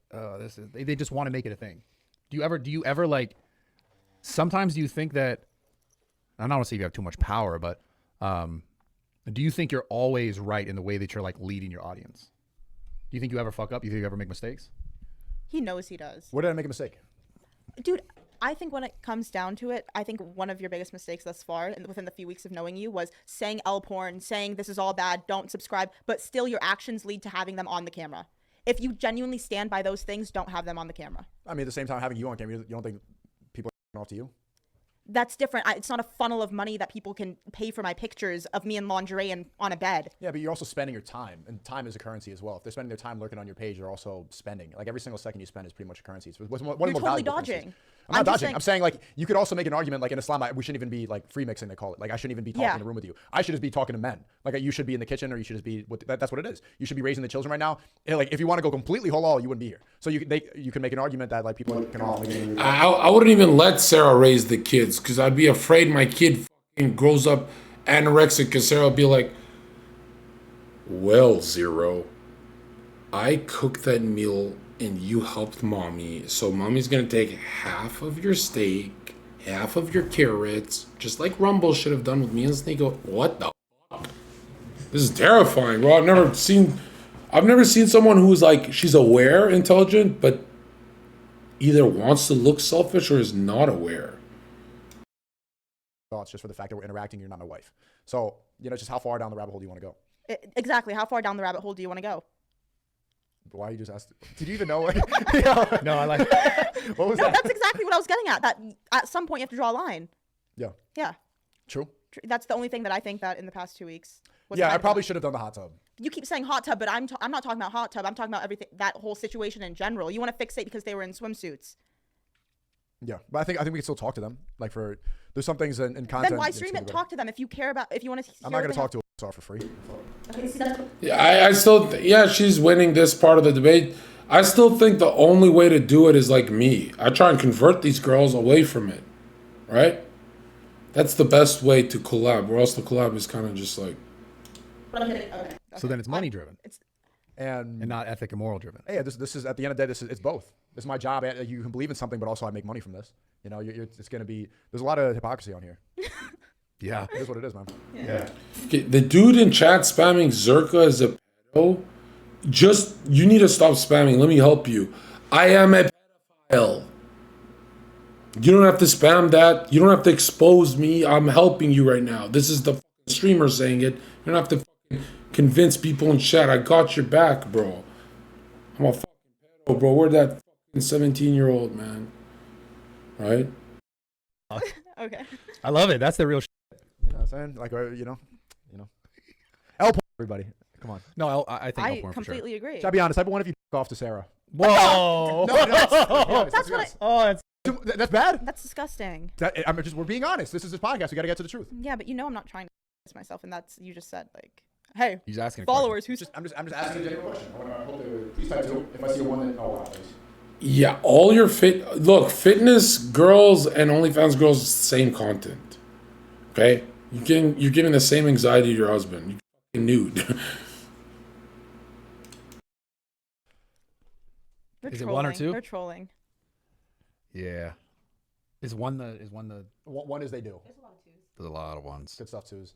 they just want to make it a thing. Do you ever like? Sometimes do you think that? I don't want to say you have too much power, but do you think you're always right in the way that you're like leading your audience? Do you think you ever fuck up? Do you think you ever make mistakes? He knows he does. Where did I make a mistake? Dude, I think when it comes down to it, I think one of your biggest mistakes thus far, and within the few weeks of knowing you, was saying L porn, saying this is all bad, don't subscribe, but still your actions lead to having them on the camera. If you genuinely stand by those things, don't have them on the camera. I mean, at the same time, having you on camera, you don't think people are off to you? That's different. It's not a funnel of money that people can pay for my pictures of me in lingerie and on a bed. Yeah, but you're also spending your time, and time is a currency as well. If they're spending their time lurking on your page, they're also spending. Like every single second you spend is pretty much a currency. It's one of the more You're totally valuable dodging. currencies. I'm not dodging. I'm saying like you could also make an argument like in Islam, we shouldn't even be like free mixing. They call it. Like I shouldn't even be talking in a room with you. I should just be talking to men. Like you should be in the kitchen, or you should just be. That's what it is. You should be raising the children right now. Like if you want to go completely halal, you wouldn't be here. So you can make an argument that like people can all. I wouldn't even let Sarah raise the kids because I'd be afraid my kid fucking grows up anorexic because Sarah would be like, well, Zero, I cooked that meal and you helped mommy. So mommy's going to take half of your steak, half of your carrots, just like Rumble should have done with me and Sn3ak0. What the fuck? This is terrifying, bro. I've never seen someone who's like, she's aware, intelligent, but either wants to look selfish or is not aware. Thoughts just for the fact that we're interacting, you're not my wife. So, just how far down the rabbit hole do you want to go? Exactly. How far down the rabbit hole do you want to go? Why you just asked? Did you even know? No, I like. What was No, that? that's exactly what I was getting at. That at some point you have to draw a line. Yeah. Yeah. True. That's the only thing that I think that in the past 2 weeks. Yeah, I probably should have done the hot tub. You keep saying hot tub, but I'm not talking about hot tub. I'm talking about everything, that whole situation in general. You want to fixate because they were in swimsuits. Yeah, but I think we can still talk to them. Like there's some things in content. Then why stream it? Talk to them if you care about. If you want to. I'm not gonna talk to her for free. Okay, see, that's Yeah, I still, she's winning this part of the debate. I still think the only way to do it is like me. I try and convert these girls away from it, right? That's the best way to collab, or else the collab is kind of just like. Okay. So then it's money driven And not ethic and moral driven. Hey, this is at the end of the day, it's both. It's my job. You can believe in something, but also I make money from this. It's gonna be. There's a lot of hypocrisy on here. Yeah. It is what it is, man. Yeah. Okay, the dude in chat spamming Zherka as a pedo. You need to stop spamming. Let me help you. I am a pedophile. You don't have to spam that. You don't have to expose me. I'm helping you right now. This is the streamer saying it. You don't have to fucking convince people in chat. I got your back, bro. I'm a fucking pedo, bro. We're that fucking 17-year-old, man. Right? Okay. I love it. That's the real shit. You know what I'm saying? Like L everybody. Come on. No, I think I no porn completely agree. Should I be honest? I want if you off to Sarah. Whoa. No, That's what that's bad. That's disgusting. We're being honest. This is this podcast. We got to get to the truth. Yeah, but I'm not trying to myself, and that's you just said like, hey, He's asking a followers who's I'm just asking a general question. I hope they would please type two. If I see one that wow, please. Yeah, all your fitness girls and OnlyFans girls, same content. Okay? You're giving the same anxiety to your husband. You fucking nude. They're Is it trolling. one or two? They're trolling. Yeah. Is one the One is they do. there's a lot of ones. Good stuff twos.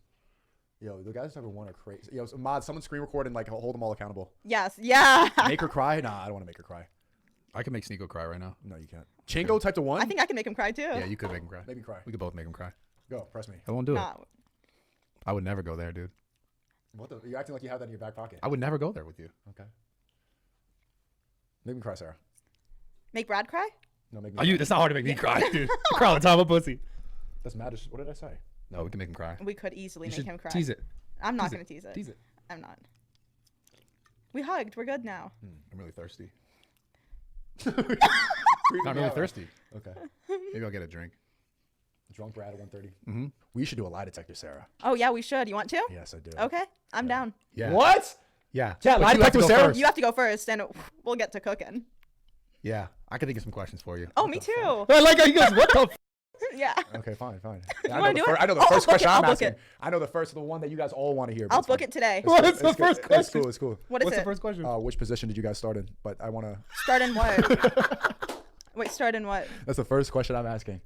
Yo, the guys having one are crazy. Yo, mod, someone screen record and like hold them all accountable. Yes. Yeah. Make her cry? Nah, I don't want to make her cry. I can make Sn3ak0 cry right now. No, you can't. Chingo type to one? I think I can make him cry too. Yeah, you could make him cry. Make me cry. We could both make him cry. Go, press me. I won't do it. Nah. I would never go there, dude. What the? You're acting like you have that in your back pocket. I would never go there with you. Okay. Make me cry, Sarah. Make Brad cry? No, make me Are cry. you? It's not hard to make me cry, dude. I cry all the time, a pussy. Doesn't matter. What did I say? No, we can make him cry. We could easily You make should him cry. tease it. I'm not Tease gonna it. tease it. Tease it. I'm not. We hugged. We're good now. I'm really thirsty. Creep Not me really out. thirsty. Okay. Maybe I'll get a drink. Drunk Brad at 1:30. Mm-hmm. We should do a lie detector, Sarah. Oh yeah, we should. You want to? Yes, I do. Okay, I'm down. Yeah. What? Yeah. Yeah, But lie you have to detector, go Sarah? first. You have to go first, and we'll get to cooking. Yeah. I can think of some questions for you. Oh, me too. I like how you guys. What the? Yeah. Okay, fine. You I wanna know do it? I know the I'll first book question it, I'll I'm book asking. it. I know the one that you guys all want to hear. I'll book it today. What is the It's good. first It's question? cool. It's cool. What is What's it? the first question? Which position did you guys start in? But I want to. Start in what? Wait, start in what? That's the first question I'm asking.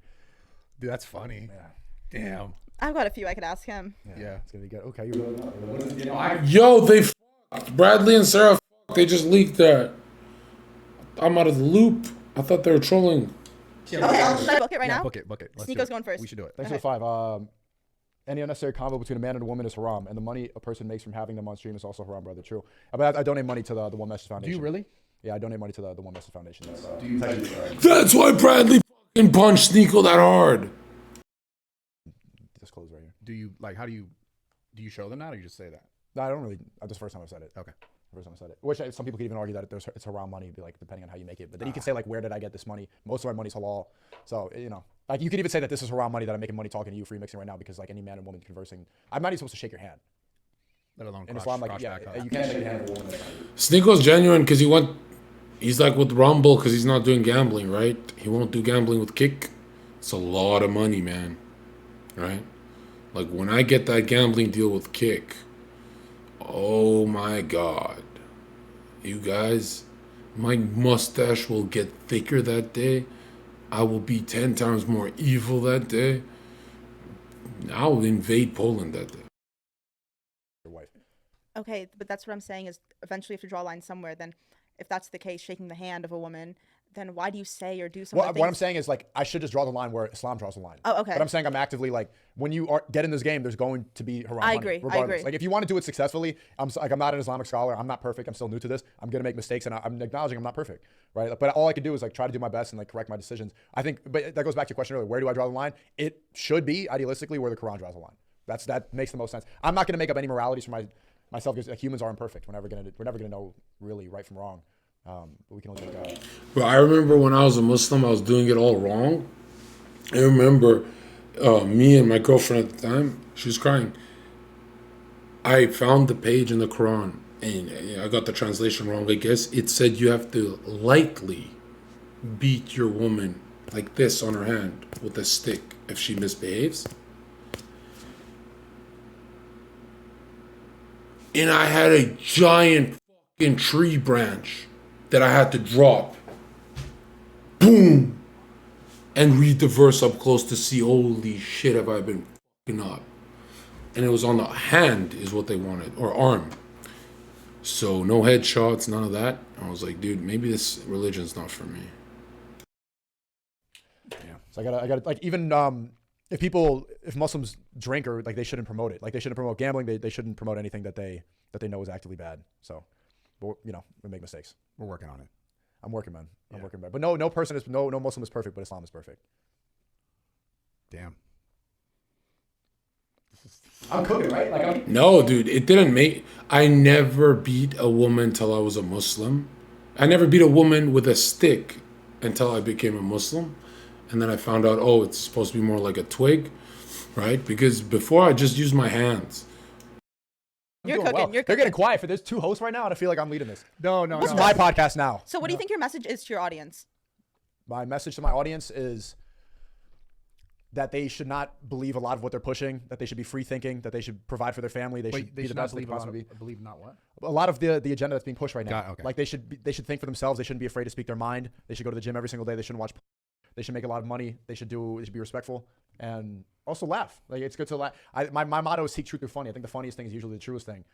Dude, that's funny. Yeah. Damn. I've got a few I could ask him. Yeah. It's gonna be good. Okay, you really know. Yo, they fucked. Bradley and Sarah fucked. They just leaked that. I'm out of the loop. I thought they were trolling. Okay, should I book it right now? Book it. Let's do Sneako's it. going first. We should do it. Thanks for the 5. Any unnecessary convo between a man and a woman is haram, and the money a person makes from having them on stream is also haram, brother. True. But I donate money to the One Message Do Foundation. you really? Yeah, I donate money to the One Message Foundation. That's why Bradley fucking punched Sneako that hard. Disclose right here. Do you like? How do you show them that, or you just say that? No, I don't really. That's the first time I've said it. Okay. First time I said it. Which some people could even argue that it's haram money, be like depending on how you make it. But then you can say like, where did I get this money? Most of my money's halal. So like you could even say that this is haram money that I'm making money talking to you, free mixing right now, because like any man and woman conversing, I'm not even supposed to shake your hand. Let alone In crotch, Islam, like crotch yeah, back up. you can't shake the hand of a woman. Sneako's genuine because he's like with Rumble because he's not doing gambling, right? He won't do gambling with Kick. It's a lot of money, man. Right? Like when I get that gambling deal with Kick, oh my God. You guys, my mustache will get thicker that day. I will be 10 times more evil that day. I will invade Poland that day. Your wife. Okay, but that's what I'm saying is eventually you have to draw a line somewhere. Then if that's the case, shaking the hand of a woman, then why do you say or do something? Well, what I'm saying is like I should just draw the line where Islam draws the line. Oh, okay. But I'm saying I'm actively like when you get in this game, there's going to be haram I money, agree, I regardless. agree. Like if you want to do it successfully, I'm not an Islamic scholar. I'm not perfect. I'm still new to this. I'm gonna make mistakes, and I'm acknowledging I'm not perfect, right? But all I can do is like try to do my best and like correct my decisions. I think, but that goes back to your question earlier. Where do I draw the line? It should be idealistically where the Quran draws the line. That makes the most sense. I'm not gonna make up any moralities for myself because like, humans are imperfect. We're never gonna know really right from wrong. But we can only make God. But I remember when I was a Muslim, I was doing it all wrong. I remember me and my girlfriend at the time, she was crying. I found the page in the Quran, and I got the translation wrong, I guess. It said you have to lightly beat your woman like this on her hand with a stick if she misbehaves. And I had a giant fucking tree branch that I had to drop. Boom! And read the verse up close to see, holy shit, have I been fucking up. And it was on the hand is what they wanted, or arm. So no headshots, none of that. I was like, dude, maybe this religion's not for me. Yeah. So I gotta like even if Muslims drink or like they shouldn't promote it. Like they shouldn't promote gambling. They shouldn't promote anything that they know is actively bad. So, but we make mistakes. We're working on it. I'm working, man. I'm working, man. But no Muslim is perfect, but Islam is perfect. Damn. I'm cooking, right? Like No, dude, it didn't make... I never beat a woman till I was a Muslim. I never beat a woman with a stick until I became a Muslim. And then I found out, oh, it's supposed to be more like a twig, right? Because before I just used my hands. You're doing cooking. well. You're They're cooking. getting quiet. There's 2 hosts right now, and I feel like I'm leading this. No. This is my podcast now. So what do you think your message is to your audience? My message to my audience is that they should not believe a lot of what they're pushing, that they should be free thinking, that they should provide for their family, they should be the best they can possibly be. Believe not what? A lot of the agenda that's being pushed right now. Okay. Like they should think for themselves. They shouldn't be afraid to speak their mind. They should go to the gym every single day. They shouldn't watch. They should make a lot of money. They should be respectful and also laugh. Like it's good to laugh. My motto is seek truth through funny. I think the funniest thing is usually the truest thing.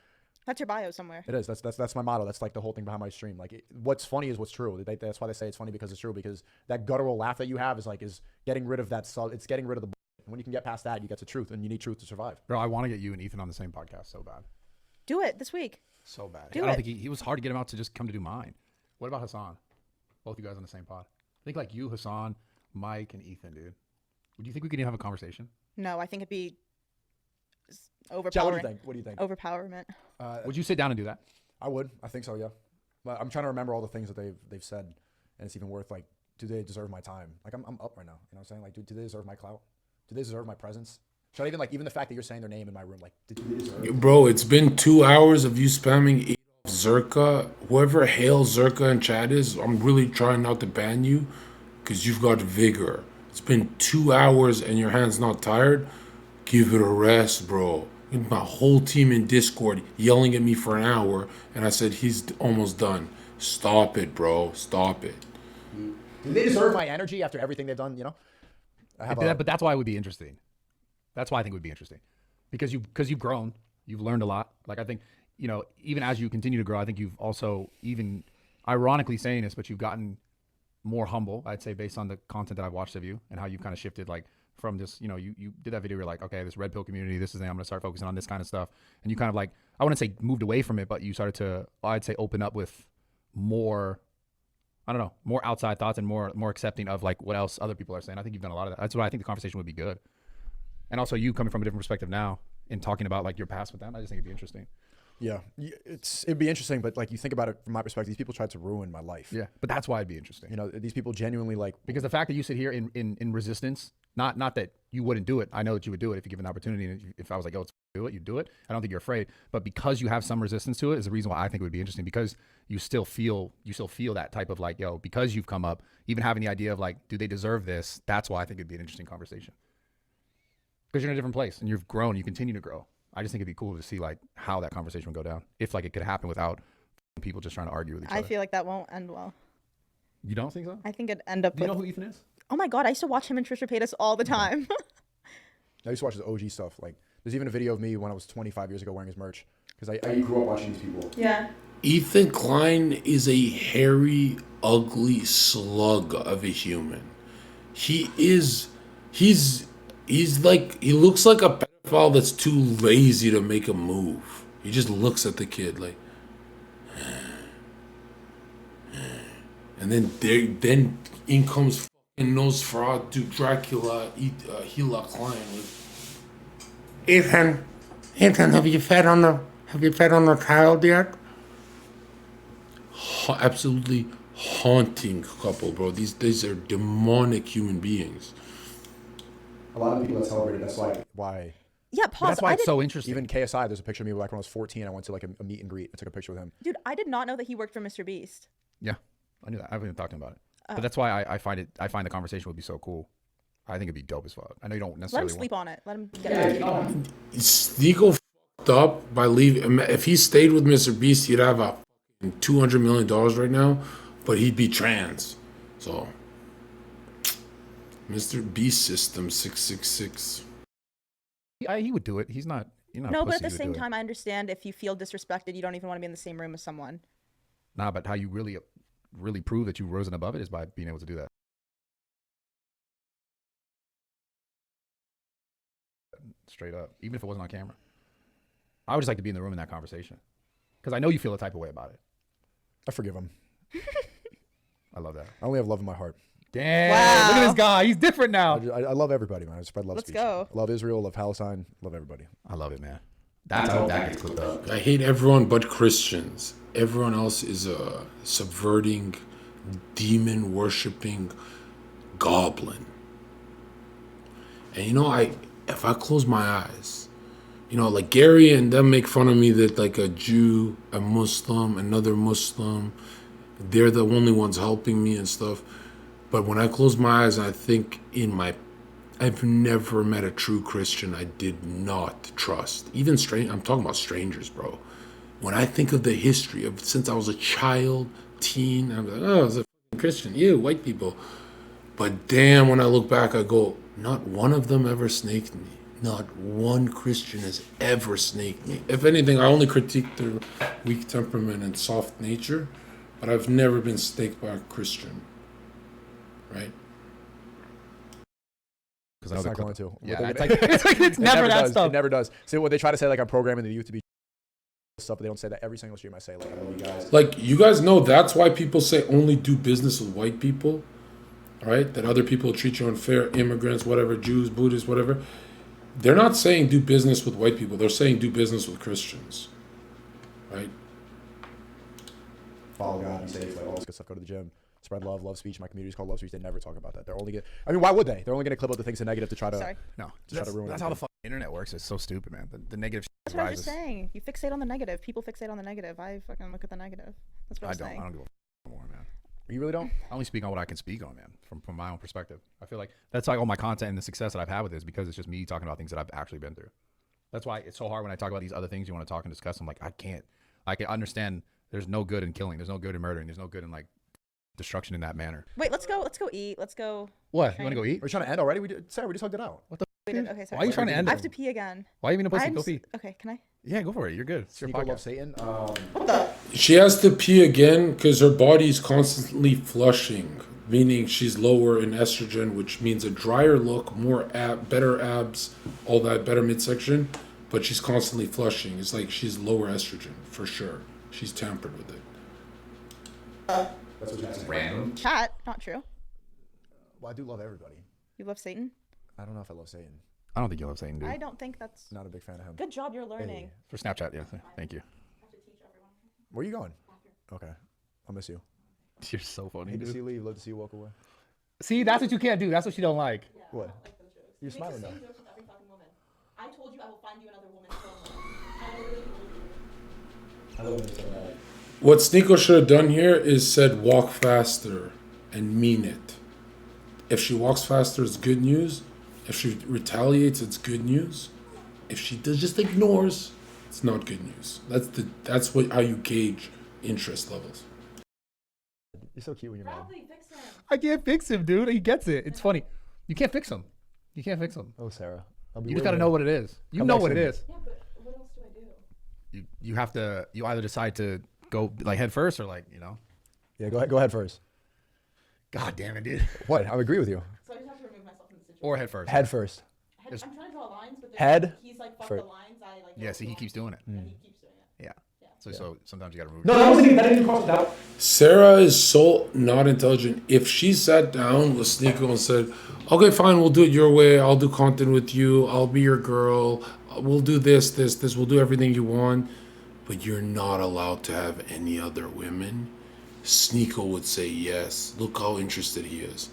That's your bio somewhere. It is. That's my motto. That's like the whole thing behind my stream. Like what's funny is what's true. That's why they say it's funny because it's true. Because that guttural laugh that you have is getting rid of that. It's getting rid of the. And when you can get past that, you get to truth, and you need truth to survive. Bro, I want to get you and Ethan on the same podcast so bad. Do it this week. So bad. Do I don't it. think he was hard to get him out to just come to do mine. What about Hassan? Both you guys on the same pod. I think like you, Hassan, Mike, and Ethan, dude. Would you think we could even have a conversation? No, I think it'd be Chad, overpowering. what do you think? Overpowerment. Would you sit down and do that? I would. I think so. Yeah. But I'm trying to remember all the things that they've said, and it's even worth like, do they deserve my time? Like I'm up right now. You know what I'm saying? Like, do they deserve my clout? Do they deserve my presence? Should I even the fact that you're saying their name in my room, like, do they deserve? Bro, it's been 2 hours of you spamming Zherka. Whoever hails Zherka and Chad is, I'm really trying not to ban you because you've got vigor. It's been 2 hours and your hand's not tired. Give it a rest, bro. My whole team in Discord yelling at me for an hour, and I said he's almost done. Stop it, bro. Stop it. Do they deserve my energy after everything they've done? You know. But that's why it would be interesting. That's why I think it would be interesting, because you've grown, you've learned a lot. Like I think, even as you continue to grow, I think you've also, even ironically saying this, but you've gotten more humble, I'd say, based on the content that I've watched of you and how you've kind of shifted, like from just, you know, you did that video, you're like, okay, this red pill community, this is I'm going to start focusing on this kind of stuff. And you kind of like, I wouldn't say moved away from it, but you started to, I'd say, open up with more, I don't know, more outside thoughts and more accepting of like what else other people are saying. I think you've done a lot of that. That's why I think the conversation would be good. And also you coming from a different perspective now and talking about like your past with them, I just think it'd be interesting. Yeah, it'd be interesting, but like you think about it from my perspective, these people tried to ruin my life. Yeah, but that's why it'd be interesting. You know, these people genuinely like, because the fact that you sit here in resistance, not that you wouldn't do it. I know that you would do it if you give an opportunity. And if I was like, oh, let's do it, you do it. I don't think you're afraid, but because you have some resistance to it is the reason why I think it would be interesting, because you still feel that type of like, yo, because you've come up, even having the idea of like, do they deserve this? That's why I think it'd be an interesting conversation, because you're in a different place and you've grown, you continue to grow. I just think it'd be cool to see like how that conversation would go down, if like it could happen without people just trying to argue with each other. I feel like that won't end well. You don't think so? I think it'd end up Do you with... know who Ethan is? Oh my God, I used to watch him and Trisha Paytas all the time. I used to watch his OG stuff. Like, there's even a video of me when I was 25 years ago wearing his merch, because I grew up watching these people. Yeah. Ethan Klein is a hairy, ugly slug of a human. He's like, he looks like a pedophile that's too lazy to make a move. He just looks at the kid like, and then in comes fucking Nosferatu Dracula, Hila Klein with, Ethan, have you fed on the child yet? Absolutely haunting couple, bro. These are demonic human beings. A lot of people that celebrated, that's like why. Yeah, pause. That's why it's so interesting. Even KSI, there's a picture of me back when I was 14. I went to like a meet and greet. I took a picture with him. Dude, I did not know that he worked for Mr. Beast. Yeah, I knew that. I haven't even talked to him about it. But that's why I find the conversation would be so cool. I think it'd be dope as fuck. I know you don't Let necessarily him sleep on it. Let him get it. Sneako fucked up by leaving. If he stayed with Mr. Beast, he'd have a $200 million right now, but he'd be trans. So, Mr. Beast System 666. He would do it. He's not. No, but at the same time, I understand if you feel disrespected, you don't even want to be in the same room as someone. Nah, but how you really prove that you've risen above it is by being able to do that. Straight up, even if it wasn't on camera. I would just like to be in the room in that conversation, because I know you feel a type of way about it. I forgive him. I love that. I only have love in my heart. Damn, Wow. look at this guy. He's different now. I love everybody, man. I spread love Let's speech. go. I love Israel, love Palestine, love everybody. I love it, man. That's how that gets clipped up. I hate everyone but Christians. Everyone else is a subverting, demon worshipping goblin. And you know, if I close my eyes, you know, like Gary and them make fun of me that like a Jew, a Muslim, another Muslim, they're the only ones helping me and stuff. But when I close my eyes, I think I've never met a true Christian I did not trust. Even I'm talking about strangers, bro. When I think of the history of since I was a child, teen, I'm like, oh, it's a Christian. You, white people. But damn, when I look back, I go, not one of them ever snaked me. Not one Christian has ever snaked me. If anything, I only critique their weak temperament and soft nature, but I've never been snaked by a Christian. Right? Because I'm not going to. Yeah, it's never that stuff. It never does. So what they try to say, like I'm programming the youth to be stuff, but they don't say that every single stream. I say like I love you guys. Like you guys know that's why people say only do business with white people, right? That other people treat you unfair, immigrants, whatever, Jews, Buddhists, whatever. They're not saying do business with white people. They're saying do business with Christians, right? Follow God, be safe, like all this good stuff. Go to the gym. Spread love speech. My community is called Love Speech. They never talk about that. They're only I mean, why would they? They're only gonna clip out the things that negative to try to. Sorry. No, try to ruin. That's how the fucking internet works. It's so stupid, man. The negative. That's what I was just saying. You fixate on the negative. People fixate on the negative. I fucking look at the negative. That's what I was saying. I don't give a fuck more, man. You really don't? I only speak on what I can speak on, man, from my own perspective. I feel like that's like all my content and the success that I've had with this, because it's just me talking about things that I've actually been through. That's why it's so hard when I talk about these other things you want to talk and discuss. I'm like, I can't. I can understand there's no good in killing. There's no good in murdering. There's no good in like destruction in that manner. Wait, let's go eat. Let's go. What? You want to go eat? Are we trying to end already? Sarah, we just hugged it out. What the? Okay, sorry. Why are you trying to end I it? have to pee again. Why are you even a pussy? Go pee. Okay, can I? Yeah, go for it. You're good. It's your Sneako podcast. Love Satan. What the? She has to pee again because her body's constantly flushing meaning she's lower in estrogen, which means a drier look, better abs, all that, better midsection, but she's constantly flushing. It's like she's lower estrogen for sure. She's tampered with it. That's what you're saying. Random. Chat, not true. Well, I do love everybody. You love Satan? I don't know if I love Satan. I don't think you'll have Satan, dude. I don't think that's. Not a big fan of him. Good job, you're learning. Hey. For Snapchat, yeah. Thank you. Where are you going? Okay. I'll miss you. You're so funny, Hate to see dude. you leave. Love to see you walk away. See, that's what you can't do. That's what you don't like. What? You're smiling though. I told you I will find you another woman. I love it so bad. What Sn3ak0 should have done here is said walk faster and mean it. If she walks faster, it's good news. If she retaliates, it's good news. If she just ignores, it's not good news. That's how you gauge interest levels. You're so cute when you're mad. I can't fix him, dude. He gets it. It's funny. You can't fix him. You can't fix him. Oh, Sarah. I'll be You just waiting. gotta know what it is. You Come know back what it soon. is. Yeah, but what else do I do? You have to. You either decide to go like head first or like Yeah, go ahead. Go ahead first. God damn it, dude. What? I would agree with you. So I just have to remove myself from the situation. Or head first. Head first. I'm trying to draw lines, but Head he's like, fuck for- the lines. I like. Yeah. See, he keeps doing it. And he keeps doing it. Yeah. So sometimes you gotta remove. No, that didn't even cross it out. Sarah is so not intelligent. If she sat down with Sn3ak0 and said, okay, fine, we'll do it your way. I'll do content with you. I'll be your girl. We'll do this. We'll do everything you want. But you're not allowed to have any other women. Sn3ak0 would say yes. Look how interested he is.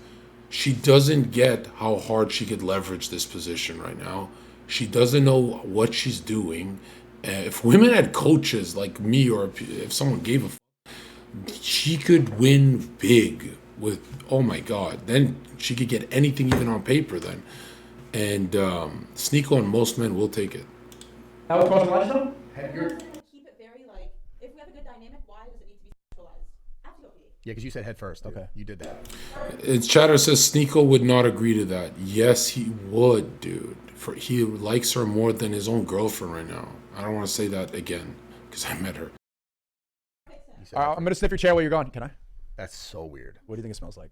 She doesn't get how hard she could leverage this position right now. She doesn't know what she's doing. If women had coaches like me, or if someone gave a she could win big with, oh my God, then she could get anything even on paper then. And Sn3ak0 and most men will take it. Keep it very like, if we have a good dynamic, why does it need to be sexualized? I have to go pee. Yeah, because you said head first. Dude. Okay. You did that. Chatter says Sn3ak0 would not agree to that. Yes, he would, dude. He likes her more than his own girlfriend right now. I don't want to say that again because I met her. You said I'm gonna sniff your chair while you're gone. Can I? That's so weird. What do you think it smells like?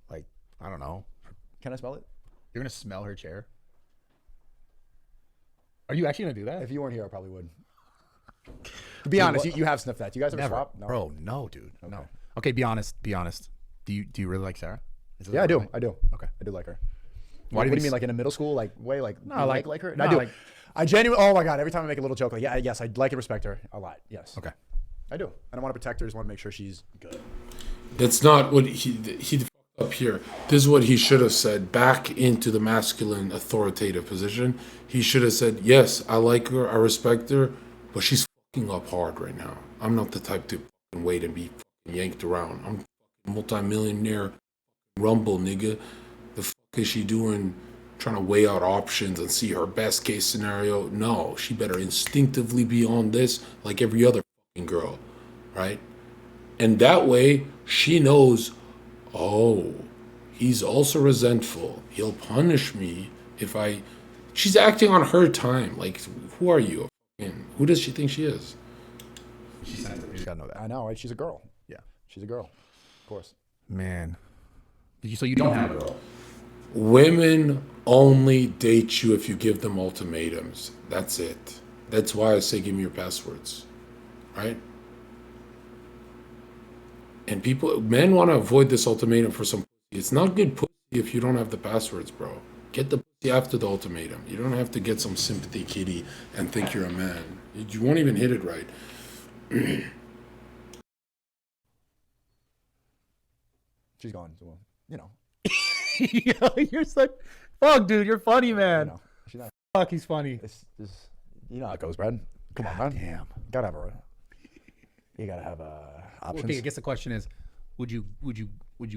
Like, I don't know. Can I smell it? You're gonna smell her chair. Are you actually gonna do that? If you weren't here, I probably would. To be honest, you have sniffed that. Do you guys ever Never, swap? No. bro. No, dude. Okay. No. Okay, be honest. Be honest. Do you really like Sarah? Is this Yeah, I do. really- I do. Okay. I do like her. Why What do do you you mean, like in a middle school, like way, like No, you like- her? no, I do. like- I genuinely. Oh my God! Every time I make a little joke, like yes, I like and respect her a lot. Yes. Okay. I do. And I want to protect her. Just want to make sure she's good. That's not what he fucked up here. This is what he should have said back into the masculine authoritative position. He should have said, yes, I like her, I respect her, but she's fucking up hard right now. I'm not the type to fucking wait and be fucking yanked around. I'm a multi-millionaire rumble nigga. The fuck is she doing trying to weigh out options and see her best case scenario? No, she better instinctively be on this like every other fucking girl, right? And that way, she knows, oh, he's also resentful. He'll punish me if I... She's acting on her time. Like, who are you? Who does she think she is? She's sensitive. You just gotta know that. I know, right? She's a girl. Yeah. She's a girl. Of course. Man. So you don't have a girl. Women only date you if you give them ultimatums. That's it. That's why I say give me your passwords. Right? And men want to avoid this ultimatum for some pussy. It's not good pussy if you don't have the passwords, bro. Get the pussy after the ultimatum. You don't have to get some sympathy kitty and think you're a man. You won't even hit it right. She's gone. So, well, you know. You're such. Fuck, dude. You're funny, You man. know. She's not. Fuck, he's funny. It's you know how it goes, Brad. Come on, man. Damn. Gotta have a. You gotta have options. Okay, I guess the question is, would you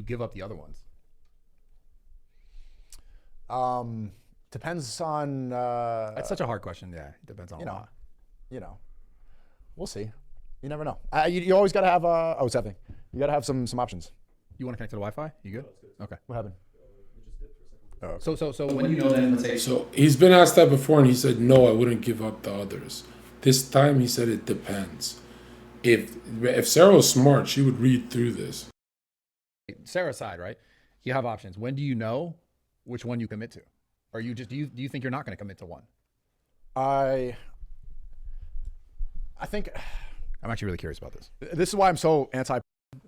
give up the other ones? Depends on. That's such a hard question. Yeah, it depends on you a know. lot. You know. We'll see. You never know. You always gotta have. Oh, something. You gotta have some options. You want to connect to the Wi-Fi? You good? Okay. What happened? So when you know then, let's say. So he's been asked that before and he said, no, I wouldn't give up the others. This time he said it depends. If Sarah was smart, she would read through this. Sarah's side, right? You have options. When do you know which one you commit to? Or you just do you think you're not going to commit to one? I think I'm actually really curious about this. this is why I'm so anti,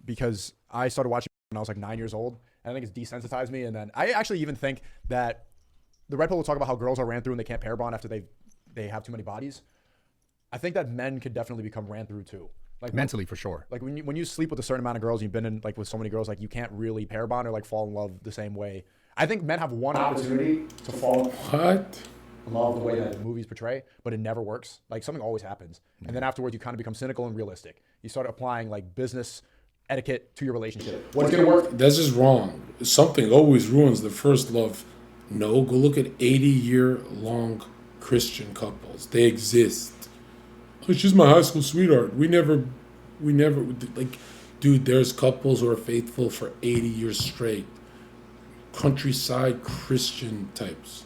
because I started watching when I was like 9 years old, and I think it's desensitized me. And then I actually even think that the Red Pill will talk about how girls are ran through and they can't pair bond after they have too many bodies. I think that men could definitely become ran through too. Like Mentally, for sure. Like when you sleep with a certain amount of girls, you've been in like with so many girls, like you can't really pair bond or like fall in love the same way. I think men have one opportunity to fall What? in love the way that movies portray, but it never works. Like something always happens. And then afterwards you kind of become cynical and realistic. You start applying like business etiquette to your relationship. What's gonna work? This is wrong. Something always ruins the first love. No, go look at 80-year-long Christian couples. They exist. Oh, she's my high school sweetheart. We never, like, dude, there's couples who are faithful for 80 years straight. Countryside Christian types.